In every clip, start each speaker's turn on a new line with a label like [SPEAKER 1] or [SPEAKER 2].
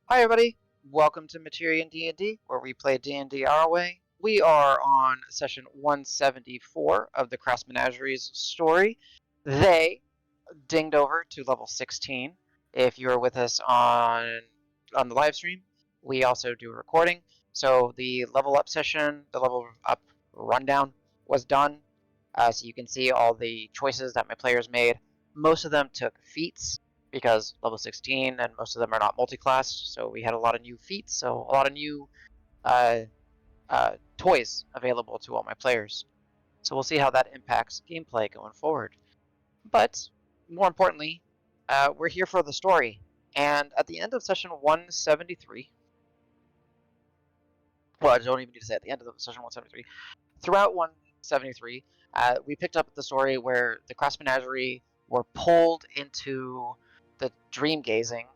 [SPEAKER 1] Hi everybody, welcome to Materia D&D, where we play D&D our way. We are on session 174 of the Crass Menagerie's story. They dinged over to level 16. If you're with us on the live stream, we also do a recording. So the level up session, the level up rundown was done. So you can see all the choices that my players made. Most of them took feats because level 16, and most of them are not multi-class. So we had a lot of new feats, so a lot of new uh, toys available to all my players. So we'll see how that impacts gameplay going forward. But more importantly, we're here for the story. And at the end of session 173, well, I don't even need to say at the end of session 173, throughout 173, we picked up the story where the Crass Menagerie were pulled into the dream gazing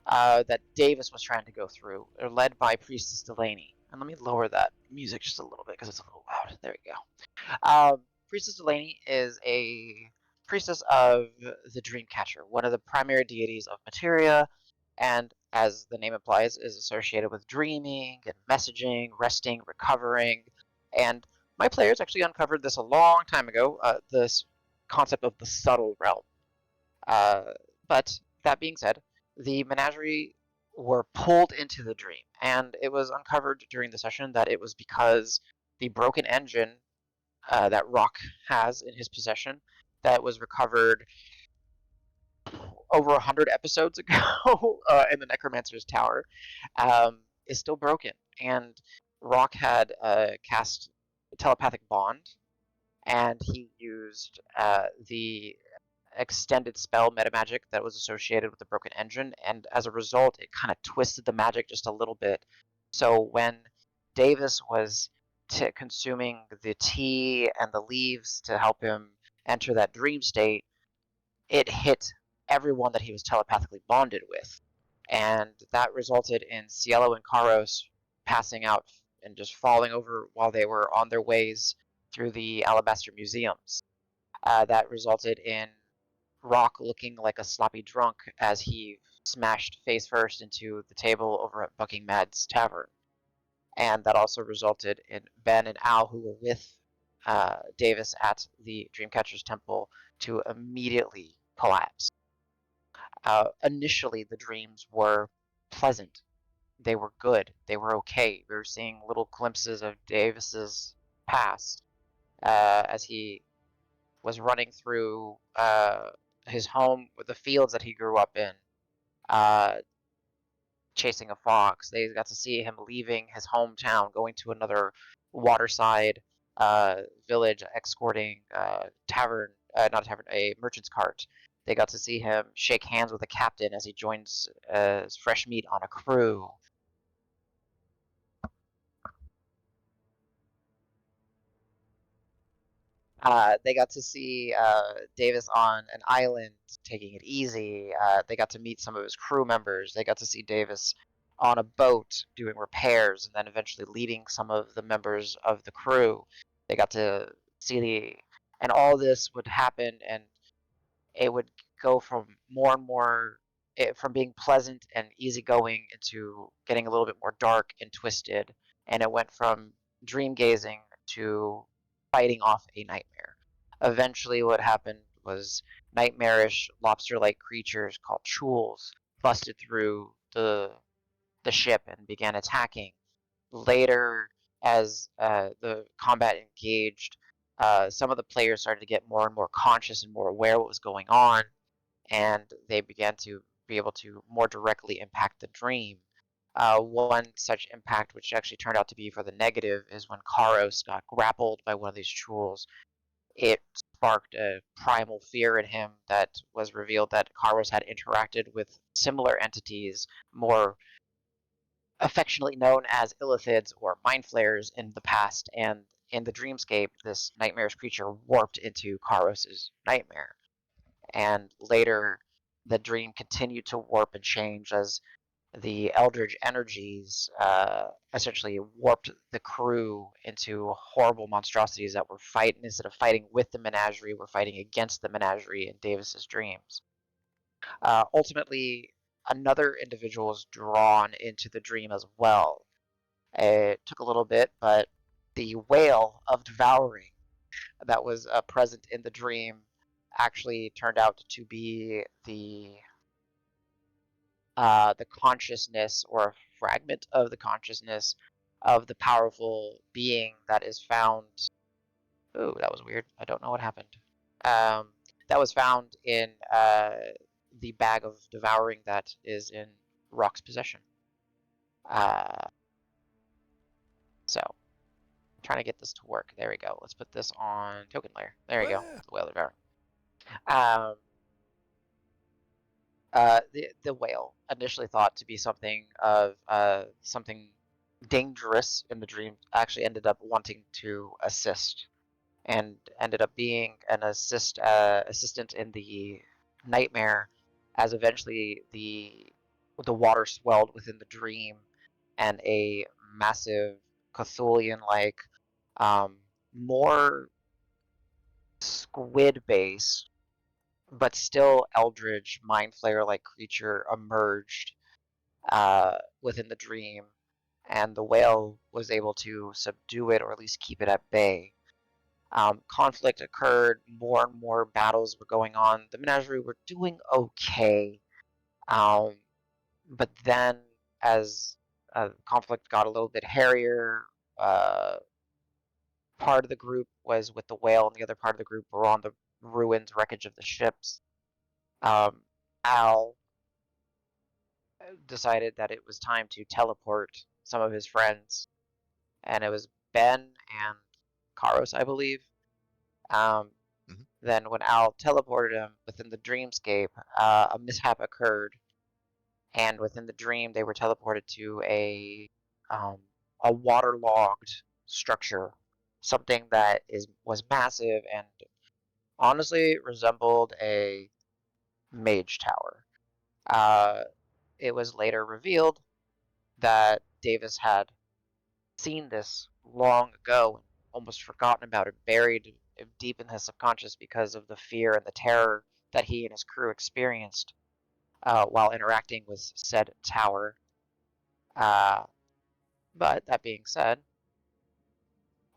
[SPEAKER 1] that Davis was trying to go through, led by Priestess Delaney. And let me lower that music just a little bit because it's a little loud. There we go. Priestess Delaney is a priestess of the Dreamcatcher, one of the primary deities of Materia, and as the name implies, is associated with dreaming and messaging, resting, recovering. And my players actually uncovered this a long time ago, this concept of the subtle realm. Uh, but that being said, the menagerie were pulled into the dream, and it was uncovered during the session that it was because the broken engine that Rock has in his possession, that was recovered over 100 episodes ago in the Necromancer's Tower, is still broken. And Rock had cast telepathic bond, and he used the extended spell metamagic that was associated with the broken engine, and as a result, it kind of twisted the magic just a little bit. So when Davis was consuming the tea and the leaves to help him enter that dream state, it hit everyone that he was telepathically bonded with, and that resulted in Cielo and Karos passing out and just falling over while they were on their ways through the Alabaster Museums. That resulted in Rock looking like a sloppy drunk as he smashed face first into the table over at Bucking Mad's Tavern. And that also resulted in Ben and Al, who were with Davis at the Dreamcatcher's Temple, to immediately collapse. Initially, the dreams were pleasant. They were good. They were okay. We were seeing little glimpses of Davis's past as he was running through his home, the fields that he grew up in, uh, chasing a fox. They got to see him leaving his hometown, going to another waterside village, escorting not a tavern, a merchant's cart. They got to see him shake hands with the captain as he joins fresh meat on a crew. They got to see Davis on an island taking it easy. They got to meet some of his crew members. They got to see Davis on a boat doing repairs and then eventually leading some of the members of the crew. They got to see and all this would happen, and it would go from more and more, from being pleasant and easygoing into getting a little bit more dark and twisted. And it went from dream gazing to fighting off a nightmare. Eventually, what happened was nightmarish lobster-like creatures called chuls busted through the ship and began attacking. Later, as the combat engaged, some of the players started to get more and more conscious and more aware of what was going on, and they began to be able to more directly impact the dream. One such impact, which actually turned out to be for the negative, is when Karos got grappled by one of these trolls. It sparked a primal fear in him that was revealed that Karos had interacted with similar entities, more affectionately known as illithids or mind flayers in the past, and in the dreamscape, this nightmarish creature warped into Karos's nightmare. And later, the dream continued to warp and change as the eldritch energies essentially warped the crew into horrible monstrosities that were fighting, instead of fighting with the menagerie, were fighting against the menagerie in Davis's dreams. Ultimately, another individual is drawn into the dream as well. It took a little bit, but the whale of devouring that was present in the dream actually turned out to be the consciousness, or a fragment of the consciousness of the powerful being that is found. Oh, that was weird. I don't know what happened. That was found in the bag of devouring that is in Rock's possession. So, trying to get this to work. There we go. Let's put this on token layer. There we go. The whale devouring. The whale, initially thought to be something of something dangerous in the dream, actually ended up wanting to assist, and ended up being an assistant in the nightmare, as eventually the water swelled within the dream, and a massive Cthulhian-like, more squid-based but still eldritch mind flayer-like creature emerged within the dream, and the whale was able to subdue it, or at least keep it at bay. Conflict occurred, more and more battles were going on. The menagerie were doing okay, but then as conflict got a little bit hairier, part of the group was with the whale, and the other part of the group were on the ruins wreckage of the ships. Al decided that it was time to teleport some of his friends, and it was Ben and Karos, I believe. Then when Al teleported him within the dreamscape, a mishap occurred, and within the dream they were teleported to a waterlogged structure, something that was massive and honestly resembled a mage tower. It was later revealed that Davis had seen this long ago and almost forgotten about it, buried deep in his subconscious because of the fear and the terror that he and his crew experienced while interacting with said tower. But that being said,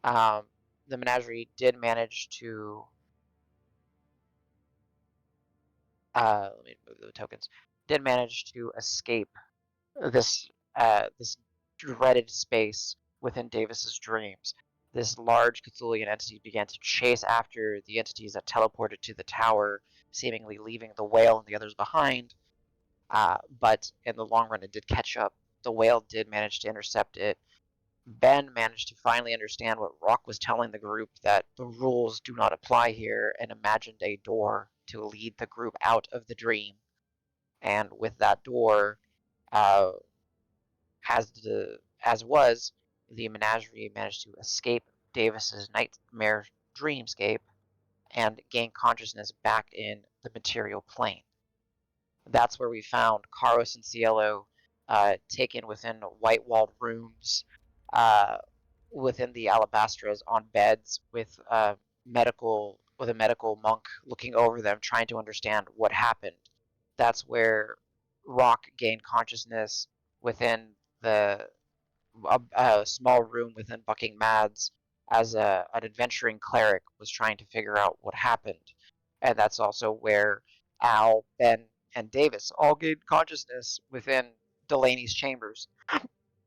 [SPEAKER 1] the menagerie did manage to let me move the tokens. Did manage to escape this dreaded space within Davis's dreams. This large Cthulhian entity began to chase after the entities that teleported to the tower, seemingly leaving the whale and the others behind. But in the long run, it did catch up. The whale did manage to intercept it. Ben managed to finally understand what Rock was telling the group, that the rules do not apply here, and imagined a door to lead the group out of the dream. And with that door, uh, as was, the menagerie managed to escape Davis's nightmare dreamscape and gain consciousness back in the material plane. That's where we found Karos and Cielo taken within white-walled rooms, within the Alabastras, on beds with a medical monk looking over them, trying to understand what happened. That's where Rock gained consciousness within a small room within Bucking Mads, as an adventuring cleric was trying to figure out what happened. And that's also where Al, Ben, and Davis all gained consciousness within Delaney's chambers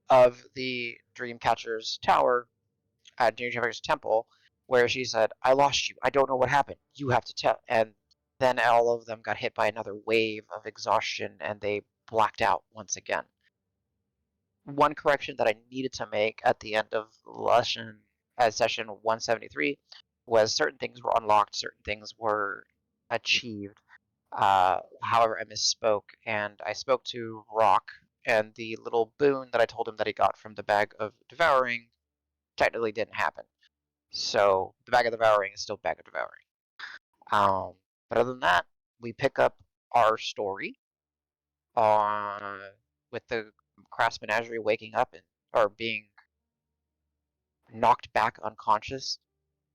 [SPEAKER 1] of the Dreamcatcher's tower at Dreamcatcher's temple, where she said, "I lost you. I don't know what happened. You have to tell." And then all of them got hit by another wave of exhaustion, and they blacked out once again. One correction that I needed to make at the end of session 173 was certain things were unlocked, certain things were achieved. However, I misspoke, and I spoke to Rock, and the little boon that I told him that he got from the bag of devouring technically didn't happen. So the bag of devouring is still bag of devouring. But other than that, we pick up our story with the Crass Menagerie waking up or being knocked back unconscious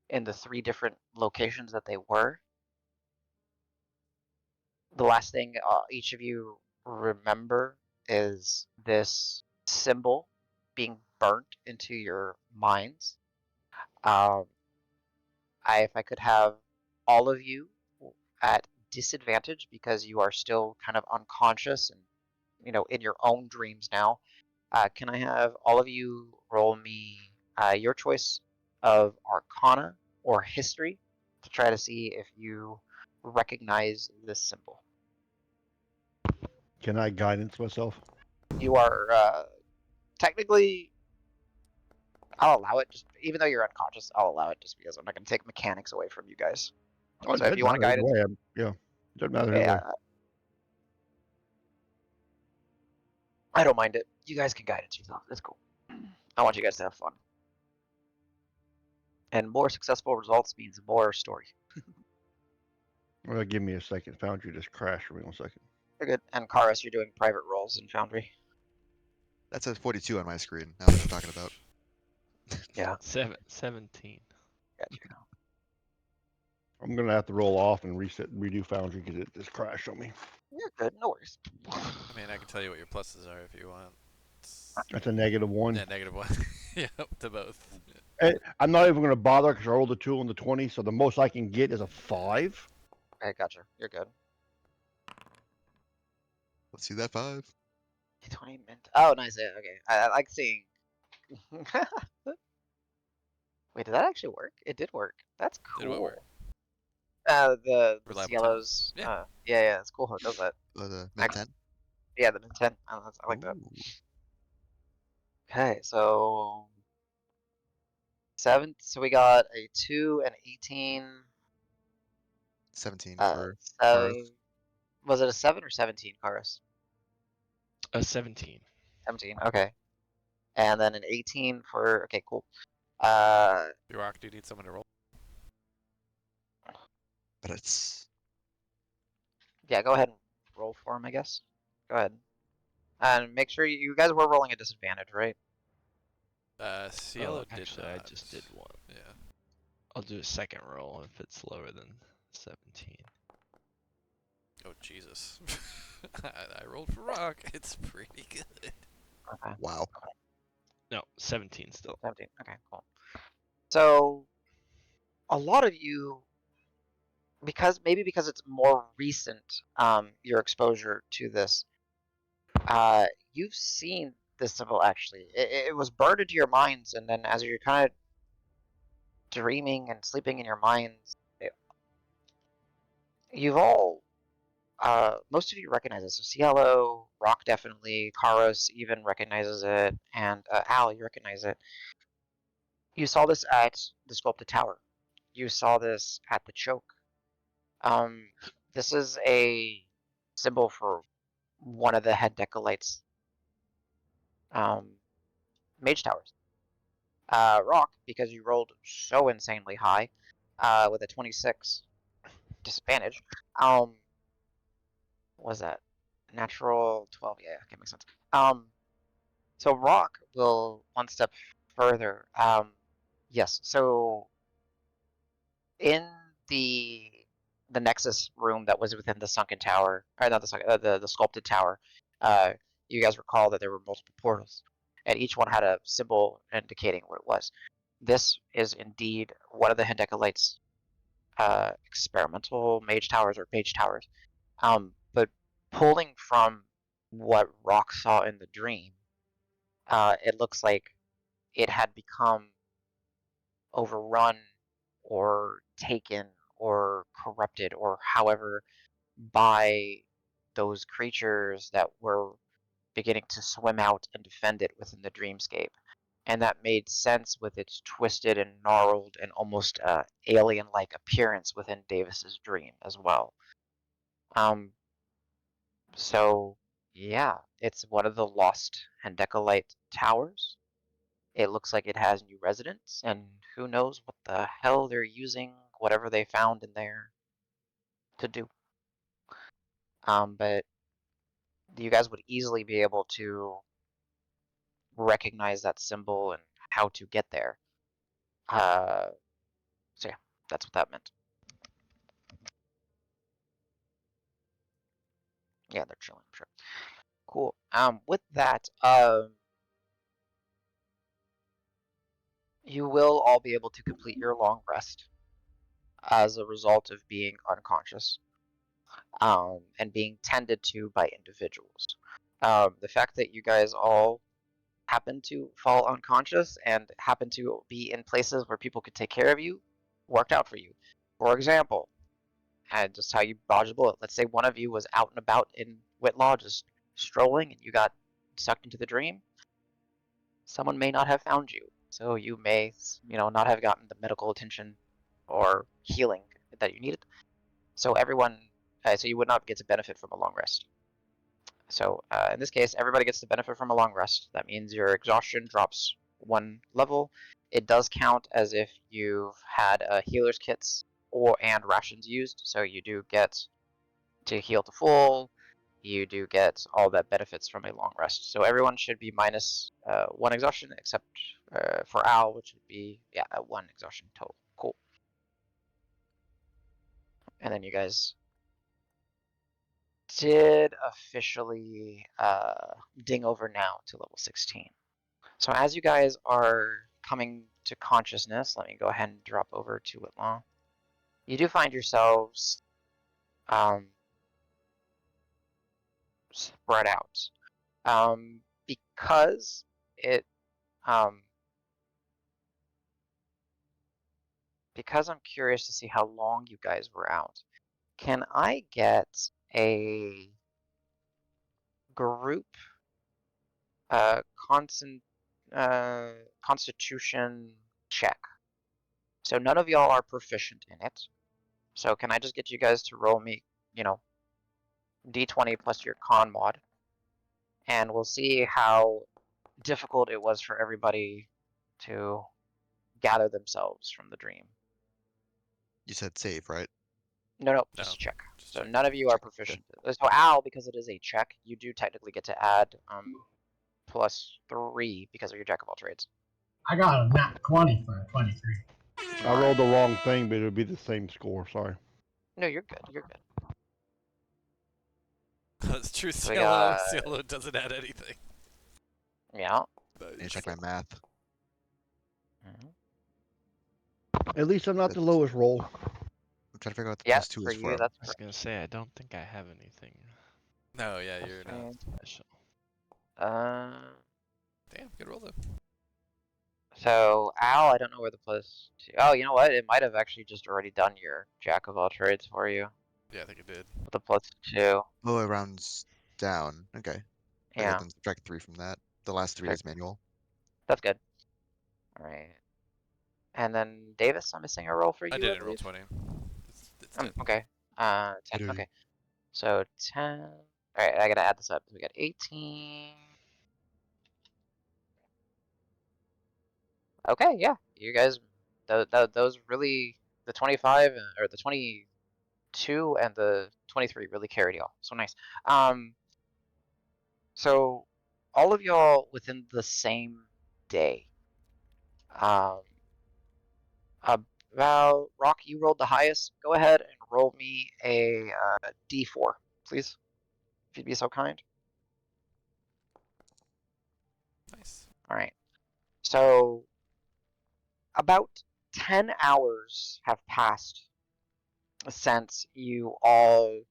[SPEAKER 1] in the 3 different locations that they were. The last thing each of you remember is this symbol being burnt into your minds. Um, if I could have all of you at disadvantage because you are still kind of unconscious and in your own dreams now. Can I have all of you roll me your choice of Arcana or History to try to see if you recognize this symbol?
[SPEAKER 2] Can I guidance myself?
[SPEAKER 1] You are technically. I'll allow it, just even though you're unconscious. I'll allow it just because I'm not going to take mechanics away from you guys.
[SPEAKER 2] Oh, it
[SPEAKER 1] So if
[SPEAKER 2] doesn't
[SPEAKER 1] you want to
[SPEAKER 2] matter
[SPEAKER 1] guide
[SPEAKER 2] either
[SPEAKER 1] it,
[SPEAKER 2] way. Yeah, it doesn't matter either way.
[SPEAKER 1] I don't mind it. You guys can guide it yourself. It's cool. I want you guys to have fun. And more successful results means more story.
[SPEAKER 2] Well, give me a second. Foundry just crashed for me 1 second.
[SPEAKER 1] You're good. And Karis, you're doing private roles in Foundry.
[SPEAKER 3] That says 42 on my screen. Now that I'm talking about.
[SPEAKER 1] Yeah.
[SPEAKER 4] 17.
[SPEAKER 1] Gotcha.
[SPEAKER 2] I'm gonna have to roll off and redo Foundry because it just crashed on me.
[SPEAKER 1] You're good. No worries.
[SPEAKER 5] I mean, I can tell you what your pluses are if you want.
[SPEAKER 2] That's a -1.
[SPEAKER 5] Yeah, -1. Yeah, to both.
[SPEAKER 2] I'm not even gonna bother because I rolled a 2 on the 20, so the most I can get is a 5.
[SPEAKER 1] Okay, gotcha. You're good.
[SPEAKER 3] Let's see that 5.
[SPEAKER 1] 20 mint. Oh, nice. Yeah, okay. I like seeing. Wait, did that actually work? It did work. That's cool.
[SPEAKER 5] Did what work?
[SPEAKER 1] The
[SPEAKER 5] Reliable
[SPEAKER 1] Cielo's.
[SPEAKER 5] Yeah.
[SPEAKER 1] Yeah, it's cool how it does that.
[SPEAKER 3] The Mint 10.
[SPEAKER 1] Yeah, the Mint 10. I like that. Okay, so 7. So we got a 2 and 18.
[SPEAKER 3] 17 for Karis.
[SPEAKER 1] Was it a 7 or 17, Karis?
[SPEAKER 4] 17.
[SPEAKER 1] 17. Okay. And then an 18 for. Okay, cool.
[SPEAKER 5] Rock, do you need someone to roll?
[SPEAKER 3] But it's.
[SPEAKER 1] Yeah, go ahead and roll for him, I guess. Go ahead. And make sure you guys were rolling a disadvantage, right?
[SPEAKER 5] Cielo did
[SPEAKER 4] Actually,
[SPEAKER 5] not.
[SPEAKER 4] I just did one.
[SPEAKER 5] Yeah.
[SPEAKER 4] I'll do a second roll if it's lower than 17.
[SPEAKER 5] Oh, Jesus. I rolled for Rock. It's pretty good.
[SPEAKER 1] Okay.
[SPEAKER 3] Wow.
[SPEAKER 4] No, 17 still.
[SPEAKER 1] 17. Okay, cool. So, a lot of you, because it's more recent, your exposure to this, you've seen this symbol actually. It was burned into your minds, and then as you're kind of dreaming and sleeping in your minds, you've all, most of you recognize it. So Cielo, Rock definitely, Karos even recognizes it, and Al, you recognize it. You saw this at the Sculpted Tower. You saw this at the Choke. This is a symbol for one of the head Decalites mage towers. Rock, because you rolled so insanely high with a 26 disadvantage. What was that? Natural 12. Yeah, okay, makes sense. So Rock will one step further. Yes, so in the Nexus room that was within the sunken tower, or not the sunken, the sculpted tower, you guys recall that there were multiple portals, and each one had a symbol indicating what it was. This is indeed one of the Hendekalites' experimental mage towers or mage towers. But pulling from what Rock saw in the dream, it looks like it had become overrun or taken or corrupted or however by those creatures that were beginning to swim out and defend it within the dreamscape. And that made sense with its twisted and gnarled and almost alien-like appearance within Davis's dream as well. So yeah, it's one of the lost Hendekalite towers. It looks like it has new residents, and who knows what the hell they're using whatever they found in there to do. But you guys would easily be able to recognize that symbol and how to get there. So yeah, that's what that meant. Yeah, they're chilling. Sure. Cool. With that, you will all be able to complete your long rest as a result of being unconscious, and being tended to by individuals. The fact that you guys all happen to fall unconscious and happen to be in places where people could take care of you worked out for you. For example, and just how you dodge a bullet. Let's say one of you was out and about in Whitlaw just strolling and you got sucked into the dream. Someone may not have found you. So you may, not have gotten the medical attention or healing that you needed. So so you would not get to benefit from a long rest. So in this case, everybody gets to benefit from a long rest. That means your exhaustion drops 1 level. It does count as if you've had healer's kits and rations used. So you do get to heal to full. You do get all that benefits from a long rest. So everyone should be minus 1 exhaustion, except for Al, which would be 1 exhaustion total. Cool. And then you guys did officially ding over now to level 16. So as you guys are coming to consciousness, let me go ahead and drop over to Whitlaw. You do find yourselves spread out. Because because I'm curious to see how long you guys were out, can I get a group constitution check? So none of y'all are proficient in it. So can I just get you guys to roll me, d20 plus your con mod, and we'll see how difficult it was for everybody to gather themselves from the dream.
[SPEAKER 3] You said save, right?
[SPEAKER 1] No, just
[SPEAKER 5] No,
[SPEAKER 1] a check.
[SPEAKER 5] just
[SPEAKER 1] So
[SPEAKER 5] check.
[SPEAKER 1] none of you are proficient. So Al, because it is a check, you do technically get to add +3 because of your jack of all trades.
[SPEAKER 6] I got a nat 20 for a 23.
[SPEAKER 2] I rolled the wrong thing, but it would be the same score. Sorry.
[SPEAKER 1] No, you're good. You're good.
[SPEAKER 5] That's true.
[SPEAKER 1] So we
[SPEAKER 5] Cielo
[SPEAKER 1] got
[SPEAKER 5] Cielo doesn't add anything.
[SPEAKER 1] yeah.
[SPEAKER 3] Let me check my math.
[SPEAKER 2] At least I'm not the
[SPEAKER 3] That's-
[SPEAKER 2] lowest roll.
[SPEAKER 3] I'm trying to figure out what the
[SPEAKER 1] Yeah,
[SPEAKER 3] plus 2
[SPEAKER 1] for
[SPEAKER 3] is for
[SPEAKER 1] you
[SPEAKER 3] him.
[SPEAKER 1] that's
[SPEAKER 4] I was gonna say I don't think I have anything
[SPEAKER 5] No, yeah, you're not.
[SPEAKER 4] special.
[SPEAKER 5] Damn, good roll though.
[SPEAKER 1] So Al, I don't know where the +2. Oh, you know what? It might have actually just already done your jack of all trades for you
[SPEAKER 5] Yeah, I think it did.
[SPEAKER 1] with the +2.
[SPEAKER 3] Oh, it rounds down. Okay. Okay,
[SPEAKER 1] Yeah,
[SPEAKER 3] then subtract 3 from that. The last 3 is manual.
[SPEAKER 1] that's good. All right. And then Davis, I'm missing a roll for you.
[SPEAKER 5] I did roll
[SPEAKER 1] believe?
[SPEAKER 5] 20. It's 10.
[SPEAKER 1] Okay. 10.
[SPEAKER 3] do.
[SPEAKER 1] Okay. So 10. All right, I gotta add this up. We got 18. Okay, yeah. You guys, those really, the 25 or the 22 and the 23 really carried y'all. So nice. So all of y'all within the same day. About Rock, you rolled the highest. Go ahead and roll me a D4, please, if you'd be so kind.
[SPEAKER 5] Nice.
[SPEAKER 1] All right. So about 10 hours have passed since you all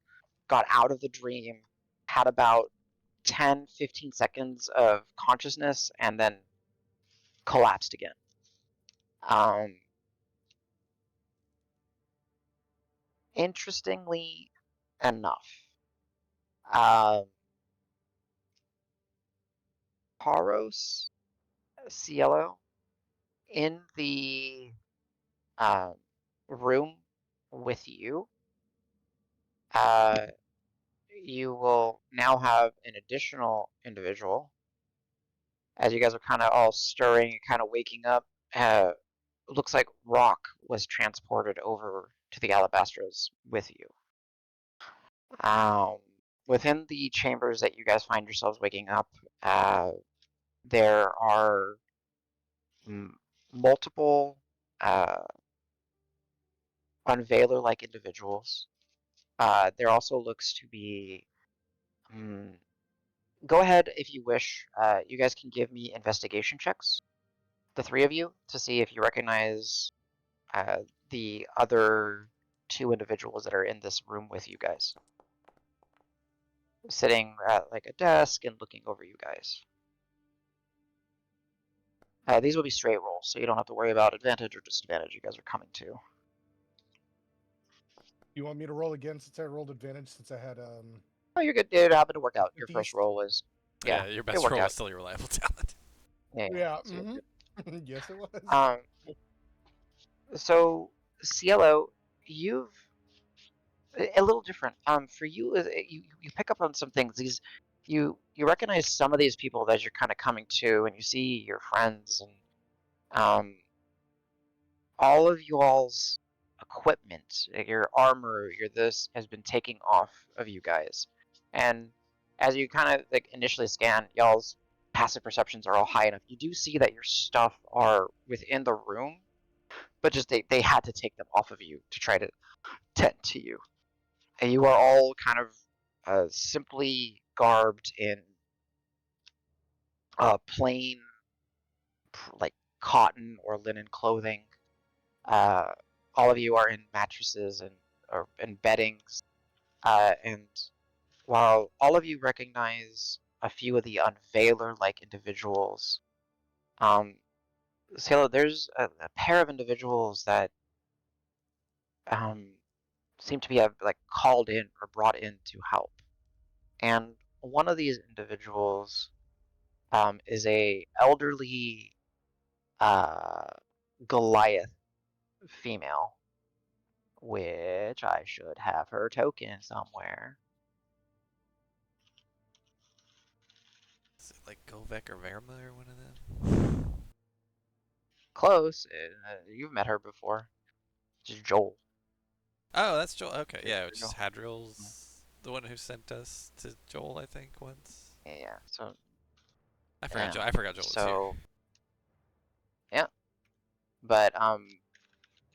[SPEAKER 1] got out of the dream, had about 10, 15 seconds of consciousness, and then collapsed again. Interestingly enough, Paros, Cielo, in the room with you, you will now have an additional individual. As you guys are kind of all stirring, kind of waking up, looks like Rock was transported over to the Alabastros with you. Within the chambers that you guys find yourselves waking up, there are multiple unveiler-like individuals. There also looks to be Go ahead if you wish. You guys can give me investigation checks, the three of you, to see if you recognize the other two individuals that are in this room with you guys, sitting at like a desk and looking over you guys. These will be straight rolls, so you don't have to worry about advantage or disadvantage. You guys are coming to.
[SPEAKER 7] You want me to roll again since I rolled advantage since I had
[SPEAKER 1] Oh, you're good. It happened to work out. Your
[SPEAKER 7] Beast.
[SPEAKER 1] first roll was.
[SPEAKER 5] Yeah,
[SPEAKER 1] Yeah,
[SPEAKER 5] your
[SPEAKER 1] it
[SPEAKER 5] best
[SPEAKER 1] worked
[SPEAKER 5] roll
[SPEAKER 1] out.
[SPEAKER 5] was still your reliable talent.
[SPEAKER 7] Yeah.
[SPEAKER 1] So you're good.
[SPEAKER 7] Yes, it was.
[SPEAKER 1] So Cielo, you've a little different. For you, you pick up on some things. These you recognize some of these people as you're kind of coming to, and you see your friends and all of you all's equipment, your armor, your this has been taking off of you guys, and as you kind of like initially scan, y'all's passive perceptions are all high enough. You do see that your stuff are within the room, but just they had to take them off of you to try to tend to you. And you are all kind of simply garbed in plain like cotton or linen clothing. All of you are in mattresses and beddings. And while all of you recognize a few of the Unveiler-like individuals, Sailor, there's a pair of individuals that seem to be like called in or brought in to help. And one of these individuals is a elderly Goliath female, which I should have her token somewhere.
[SPEAKER 5] Is it like Govek or Verma or one of them?
[SPEAKER 1] Close. You've met her before. Just Joel.
[SPEAKER 5] Oh, that's Joel. Okay, yeah,
[SPEAKER 1] Joel.
[SPEAKER 5] which is Hadriel's the one who sent us to Joel, I think, once.
[SPEAKER 1] Yeah. So
[SPEAKER 5] I forgot.
[SPEAKER 1] yeah.
[SPEAKER 5] I forgot Joel was here.
[SPEAKER 1] So yeah, but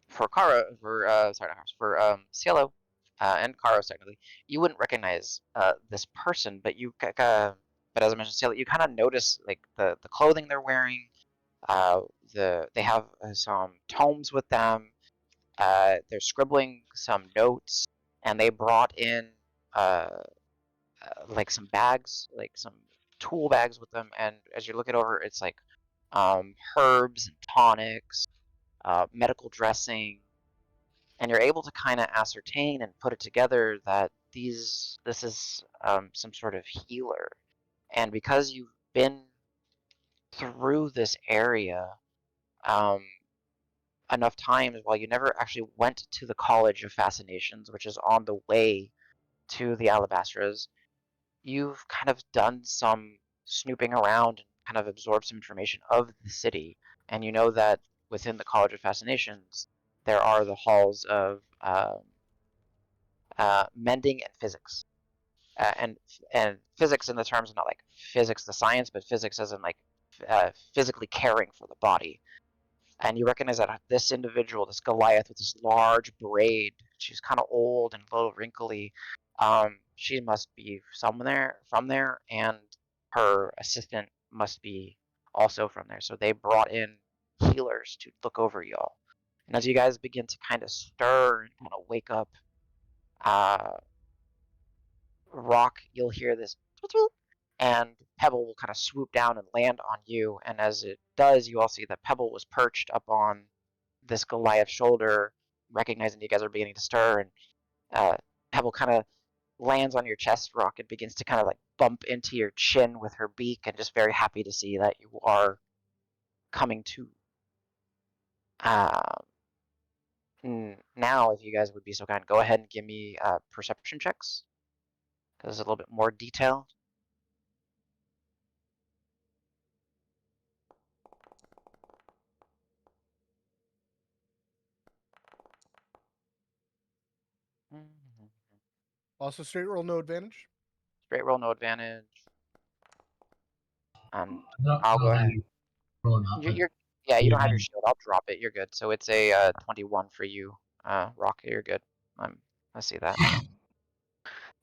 [SPEAKER 1] for Kara, for sorry, not Kara, for Cielo, and Karos technically, you wouldn't recognize this person, but but as I mentioned, Cielo, you kind of notice like the clothing they're wearing. They have some tomes with them. They're scribbling some notes, and they brought in like some bags, like some tool bags with them. And as you're looking over, it's like herbs and tonics, medical dressing, and you're able to kind of ascertain and put it together that this is some sort of healer. And because you've been through this area enough times, while you never actually went to the College of Fascinations, which is on the way to the Alabastras, you've kind of done some snooping around and kind of absorbed some information of the city. And you know that within the College of Fascinations, there are the halls of mending and physics. And physics in the terms of not like physics, the science, but physics as in like physically caring for the body. And you recognize that this individual, this Goliath with this large braid, she's kind of old and a little wrinkly. She must be somewhere from there, and her assistant must be also from there. So they brought in healers to look over y'all. And as you guys begin to kind of stir and kind of wake up, Rock, you'll hear this, and Pebble will kind of swoop down and land on you. And as it does, you all see that Pebble was perched up on this Goliath shoulder, recognizing you guys are beginning to stir, and Pebble kind of lands on your chest, Rock, and begins to kind of like bump into your chin with her beak, and just very happy to see that you are coming to. Now, if you guys would be so kind, go ahead and give me perception checks, because it's a little bit more detailed.
[SPEAKER 7] Also, straight roll, no advantage.
[SPEAKER 1] Straight roll, no advantage.
[SPEAKER 6] No,
[SPEAKER 1] I'll go ahead.
[SPEAKER 6] Roll up, but
[SPEAKER 1] Yeah, you don't have your
[SPEAKER 6] even-
[SPEAKER 1] shield. I'll drop it. You're good. So it's a 21 for you, Rock. You're good. I see that.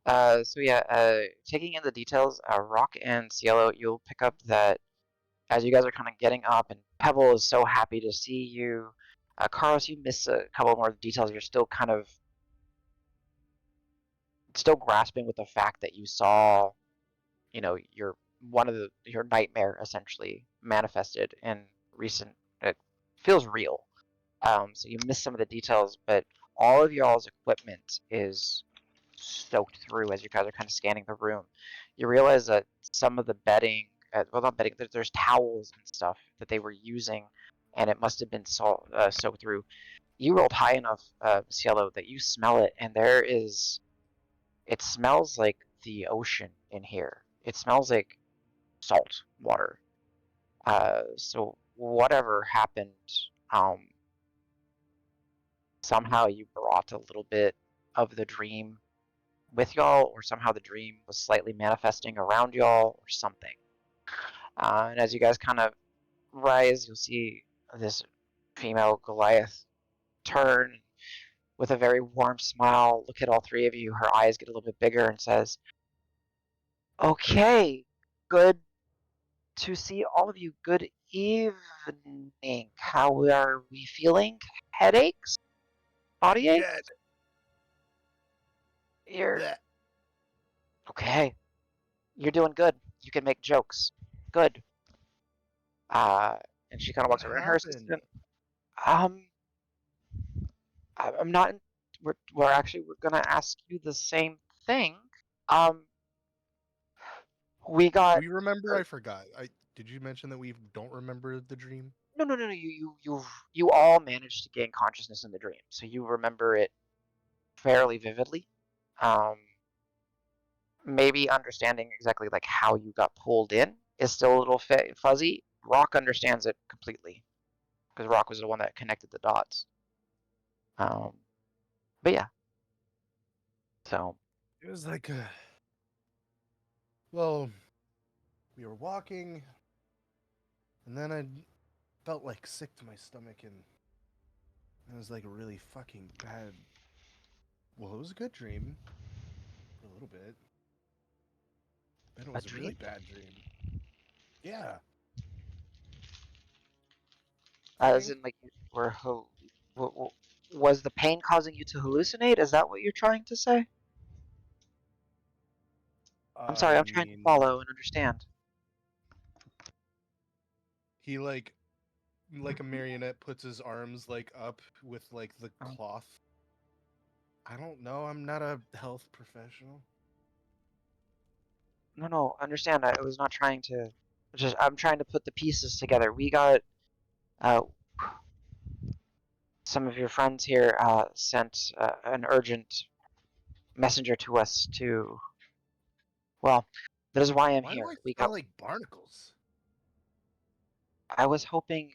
[SPEAKER 1] So yeah, taking in the details, Rock and Cielo, you'll pick up that as you guys are kind of getting up, and Pebble is so happy to see you. Carlos, you miss a couple more details. You're still kind of still grasping with the fact that you saw, your your nightmare essentially manifested in recent. It feels real. So you miss some of the details, but all of y'all's equipment is soaked through as you guys are kind of scanning the room. You realize that some of the bedding, well, not bedding, there's towels and stuff that they were using, and it must have been soaked through. You rolled high enough, Cielo, that you smell it, and it smells like the ocean in here. It smells like salt water. So whatever happened, um, somehow you brought a little bit of the dream with y'all, or somehow the dream was slightly manifesting around y'all, or something. And as you guys kind of rise, you'll see this female Goliath turn with a very warm smile, look at all three of you. Her eyes get a little bit bigger and says, "Okay, good to see all of you. Good evening. How are we feeling? Headaches? Body aches?
[SPEAKER 7] Dead.
[SPEAKER 1] You're
[SPEAKER 7] Blech.
[SPEAKER 1] okay. You're doing good. You can make jokes. Good." Uh, and she kind of
[SPEAKER 7] What
[SPEAKER 1] walks over, and her
[SPEAKER 7] happened?
[SPEAKER 1] assistant, um, I'm not. We're gonna ask you the same thing. Um, we got.
[SPEAKER 7] We remember.
[SPEAKER 1] er,
[SPEAKER 7] I forgot. Did you mention that we don't remember the dream?
[SPEAKER 1] No, no, no, no. You all managed to gain consciousness in the dream, so you remember it fairly vividly. Um, maybe understanding exactly like how you got pulled in is still a little fuzzy. Rock understands it completely because Rock was the one that connected the dots. Um, but yeah, so
[SPEAKER 7] It was like a. Well, we were walking, and then I felt like sick to my stomach, and it was like a really fucking bad. Well, it was a good dream for a little bit. Then it
[SPEAKER 1] a
[SPEAKER 7] was a really
[SPEAKER 1] dream.
[SPEAKER 7] bad dream. Yeah, I
[SPEAKER 1] As
[SPEAKER 7] think.
[SPEAKER 1] in, like, you were was the pain causing you to hallucinate? Is that what you're trying to say? I'm sorry,
[SPEAKER 7] I
[SPEAKER 1] I'm trying to
[SPEAKER 7] mean,
[SPEAKER 1] follow and understand.
[SPEAKER 7] he like a marionette puts his arms like up with like the
[SPEAKER 1] Oh.
[SPEAKER 7] cloth. I don't know. I'm not a health professional.
[SPEAKER 1] No, no, understand. I was not trying to. I'm trying to put the pieces together. We got uh, some of your friends here sent an urgent messenger to us to. Well, that is why I'm
[SPEAKER 7] Why do
[SPEAKER 1] here.
[SPEAKER 7] I
[SPEAKER 1] We
[SPEAKER 7] smell
[SPEAKER 1] got.
[SPEAKER 7] like barnacles?
[SPEAKER 1] I was hoping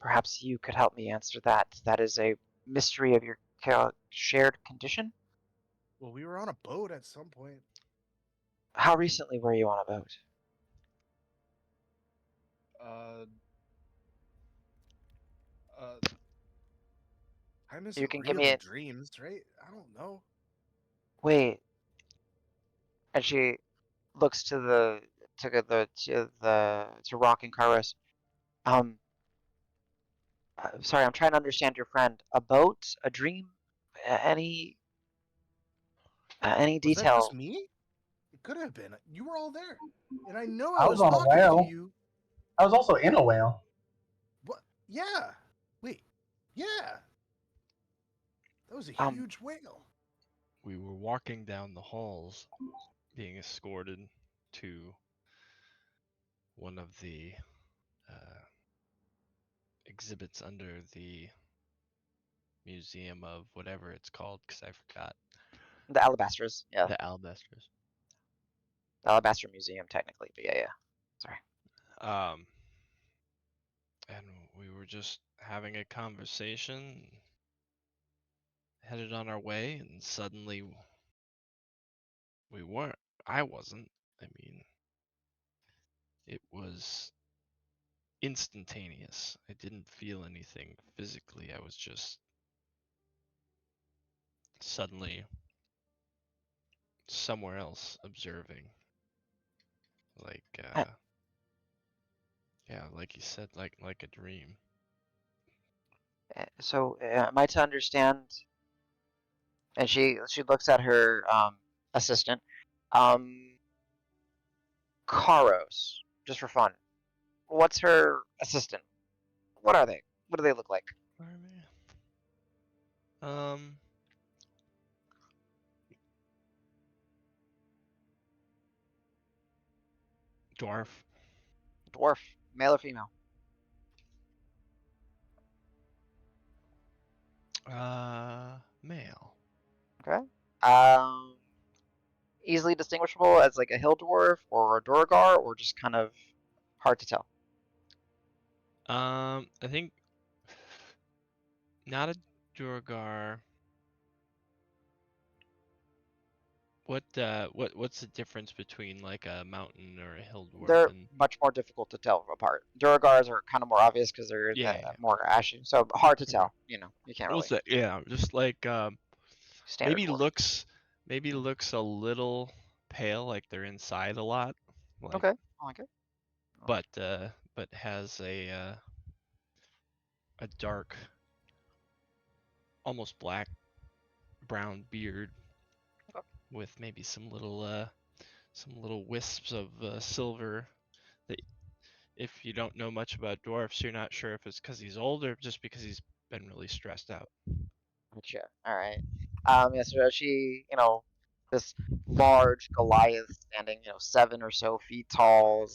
[SPEAKER 1] perhaps you could help me answer that. That is a mystery of your shared condition.
[SPEAKER 7] Well, we were on a boat at some point.
[SPEAKER 1] How recently were you on a boat?
[SPEAKER 7] Uh, uh, time
[SPEAKER 1] You
[SPEAKER 7] isn't
[SPEAKER 1] can give
[SPEAKER 7] real
[SPEAKER 1] me
[SPEAKER 7] in
[SPEAKER 1] a
[SPEAKER 7] dreams, right? I don't know.
[SPEAKER 1] wait. And she looks to Rock and Karis. Um, sorry, I'm trying to understand your friend. A boat, a dream, any
[SPEAKER 7] Was that just
[SPEAKER 1] detail?
[SPEAKER 7] me? It could have been. You were all there, and I know I
[SPEAKER 6] I was
[SPEAKER 7] was
[SPEAKER 6] on a
[SPEAKER 7] talking to
[SPEAKER 6] whale.
[SPEAKER 7] you.
[SPEAKER 6] I was also in a whale.
[SPEAKER 7] What? Yeah. Wait. Yeah. That was a
[SPEAKER 1] Um,
[SPEAKER 7] huge whale.
[SPEAKER 4] We were walking down the halls, being escorted to one of the exhibits under the museum of whatever it's called, because I forgot.
[SPEAKER 1] the Alabasters, yeah,
[SPEAKER 4] The Alabasters.
[SPEAKER 1] the Alabaster Museum, technically, but yeah. Sorry.
[SPEAKER 4] Um, and we were just having a conversation, headed on our way, and suddenly we weren't. I wasn't. I mean, it was instantaneous. I didn't feel anything physically. I was just suddenly somewhere else observing. Like,
[SPEAKER 1] Uh,
[SPEAKER 4] yeah, like you said, like a dream.
[SPEAKER 1] So, am I to understand? And she looks at her assistant. Karos, just for fun. What's her assistant? What are they? What do they look like?
[SPEAKER 4] Um, dwarf.
[SPEAKER 1] Dwarf, male or female?
[SPEAKER 4] Male.
[SPEAKER 1] Okay. Easily distinguishable as like a hill dwarf or a Duragar, or just kind of hard to tell.
[SPEAKER 4] I think not a Durgar. What's the difference between like a mountain or a hill dwarf
[SPEAKER 1] They're
[SPEAKER 4] and
[SPEAKER 1] much more difficult to tell apart. Duragars are kind of more obvious because they're
[SPEAKER 4] yeah.
[SPEAKER 1] more ashy, so hard to
[SPEAKER 4] Mhm.
[SPEAKER 1] tell. You can't
[SPEAKER 4] We'll
[SPEAKER 1] really
[SPEAKER 4] say yeah, just like
[SPEAKER 1] standard dwarf.
[SPEAKER 4] maybe looks a little pale, like they're inside a lot, like
[SPEAKER 1] Okay, I like it.
[SPEAKER 4] but has a dark, almost black brown beard
[SPEAKER 1] Okay.
[SPEAKER 4] with maybe some little wisps of silver. That if you don't know much about dwarfs, you're not sure if it's because he's old or just because he's been really stressed out.
[SPEAKER 1] Gotcha. All right. Yeah, so she, this large Goliath standing, 7 or so feet tall,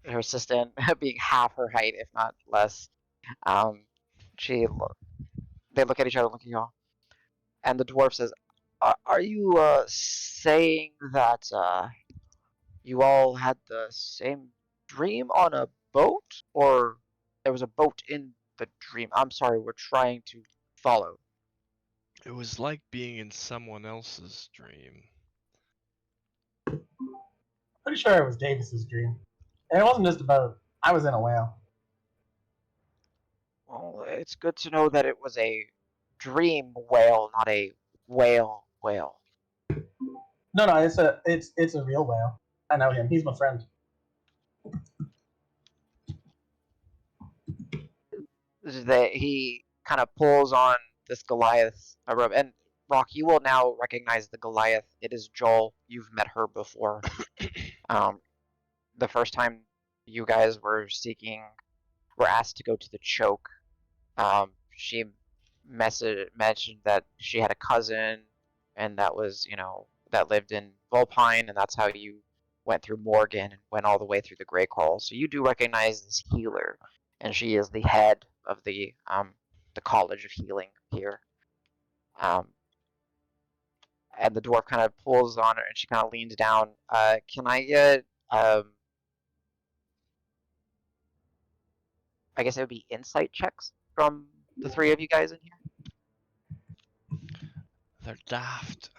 [SPEAKER 1] her assistant being half her height, if not less. Um, she, they look at each other, look at y'all, and the dwarf says, "Are you saying that you all had the same dream on a boat, or there was a boat in the dream? I'm sorry, we're trying to follow."
[SPEAKER 4] It was like being in someone else's dream.
[SPEAKER 6] Pretty sure it was Davis's dream. And it wasn't just a boat. I was in a whale.
[SPEAKER 1] Well, it's good to know that it was a dream whale, not a whale whale.
[SPEAKER 6] No, it's a real whale. I know him. He's my friend.
[SPEAKER 1] That he kind of pulls on this Goliath robe, and Rock, you will now recognize the Goliath. It is Joel. You've met her before. The first time you guys were asked to go to the choke. She mentioned that she had a cousin, and that was, that lived in Vulpine, and that's how you went through Morgan and went all the way through the Grey Crawl. So you do recognize this healer, and she is the head of the College of Healing here. And the dwarf kind of pulls on her, and she kind of leans down. Can I get, I guess it would be insight checks from the three of you guys in here?
[SPEAKER 4] They're daft.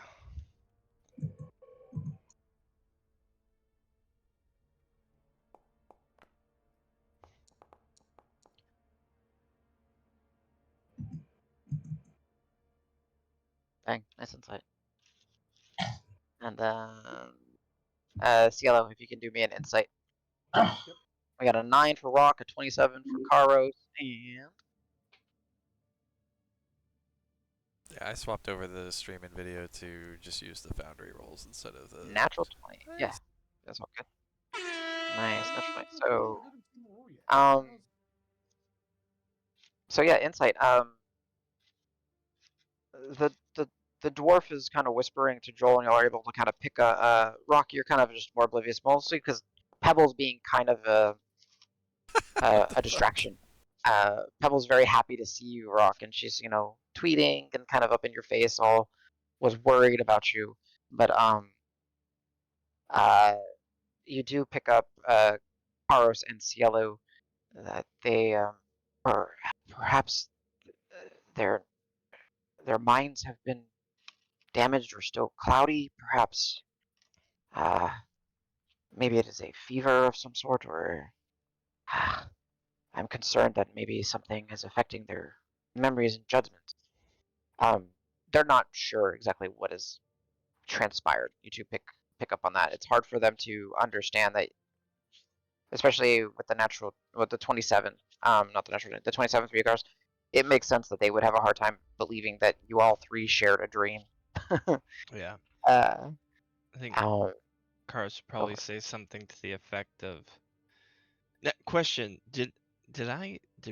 [SPEAKER 1] Dang, nice insight. And Cielo, if you can do me an insight. We got a 9 for Rock, a 27 for Karos, and
[SPEAKER 5] Yeah, I swapped over the stream and video to just use the Foundry rolls instead of the
[SPEAKER 1] natural 20. Yeah,
[SPEAKER 5] Nice.
[SPEAKER 1] that's all good. Nice, natural 20. Um, so yeah, insight. The the the dwarf is kind of whispering to Joel, and you're able to kind of pick a Rock. You're kind of just more oblivious, mostly because Pebble's being kind of a distraction. Pebble's very happy to see you, Rock, and she's tweeting and kind of up in your face, all was worried about you, but uh, you do pick up Paros and Cielo that they or perhaps their their minds have been damaged or still cloudy. Perhaps uh, maybe it is a fever of some sort, or I'm concerned that maybe something is affecting their memories and judgments. Um, they're not sure exactly what is transpired. You two pick up on that. It's hard for them to understand that, especially with the 27th, not the natural, the 27th Uyghurs. It makes sense that they would have a hard time believing that you all three shared a dream.
[SPEAKER 4] Yeah.
[SPEAKER 1] uh,
[SPEAKER 4] I think
[SPEAKER 1] how
[SPEAKER 4] Cars would probably say something to the effect of. Now, question: Did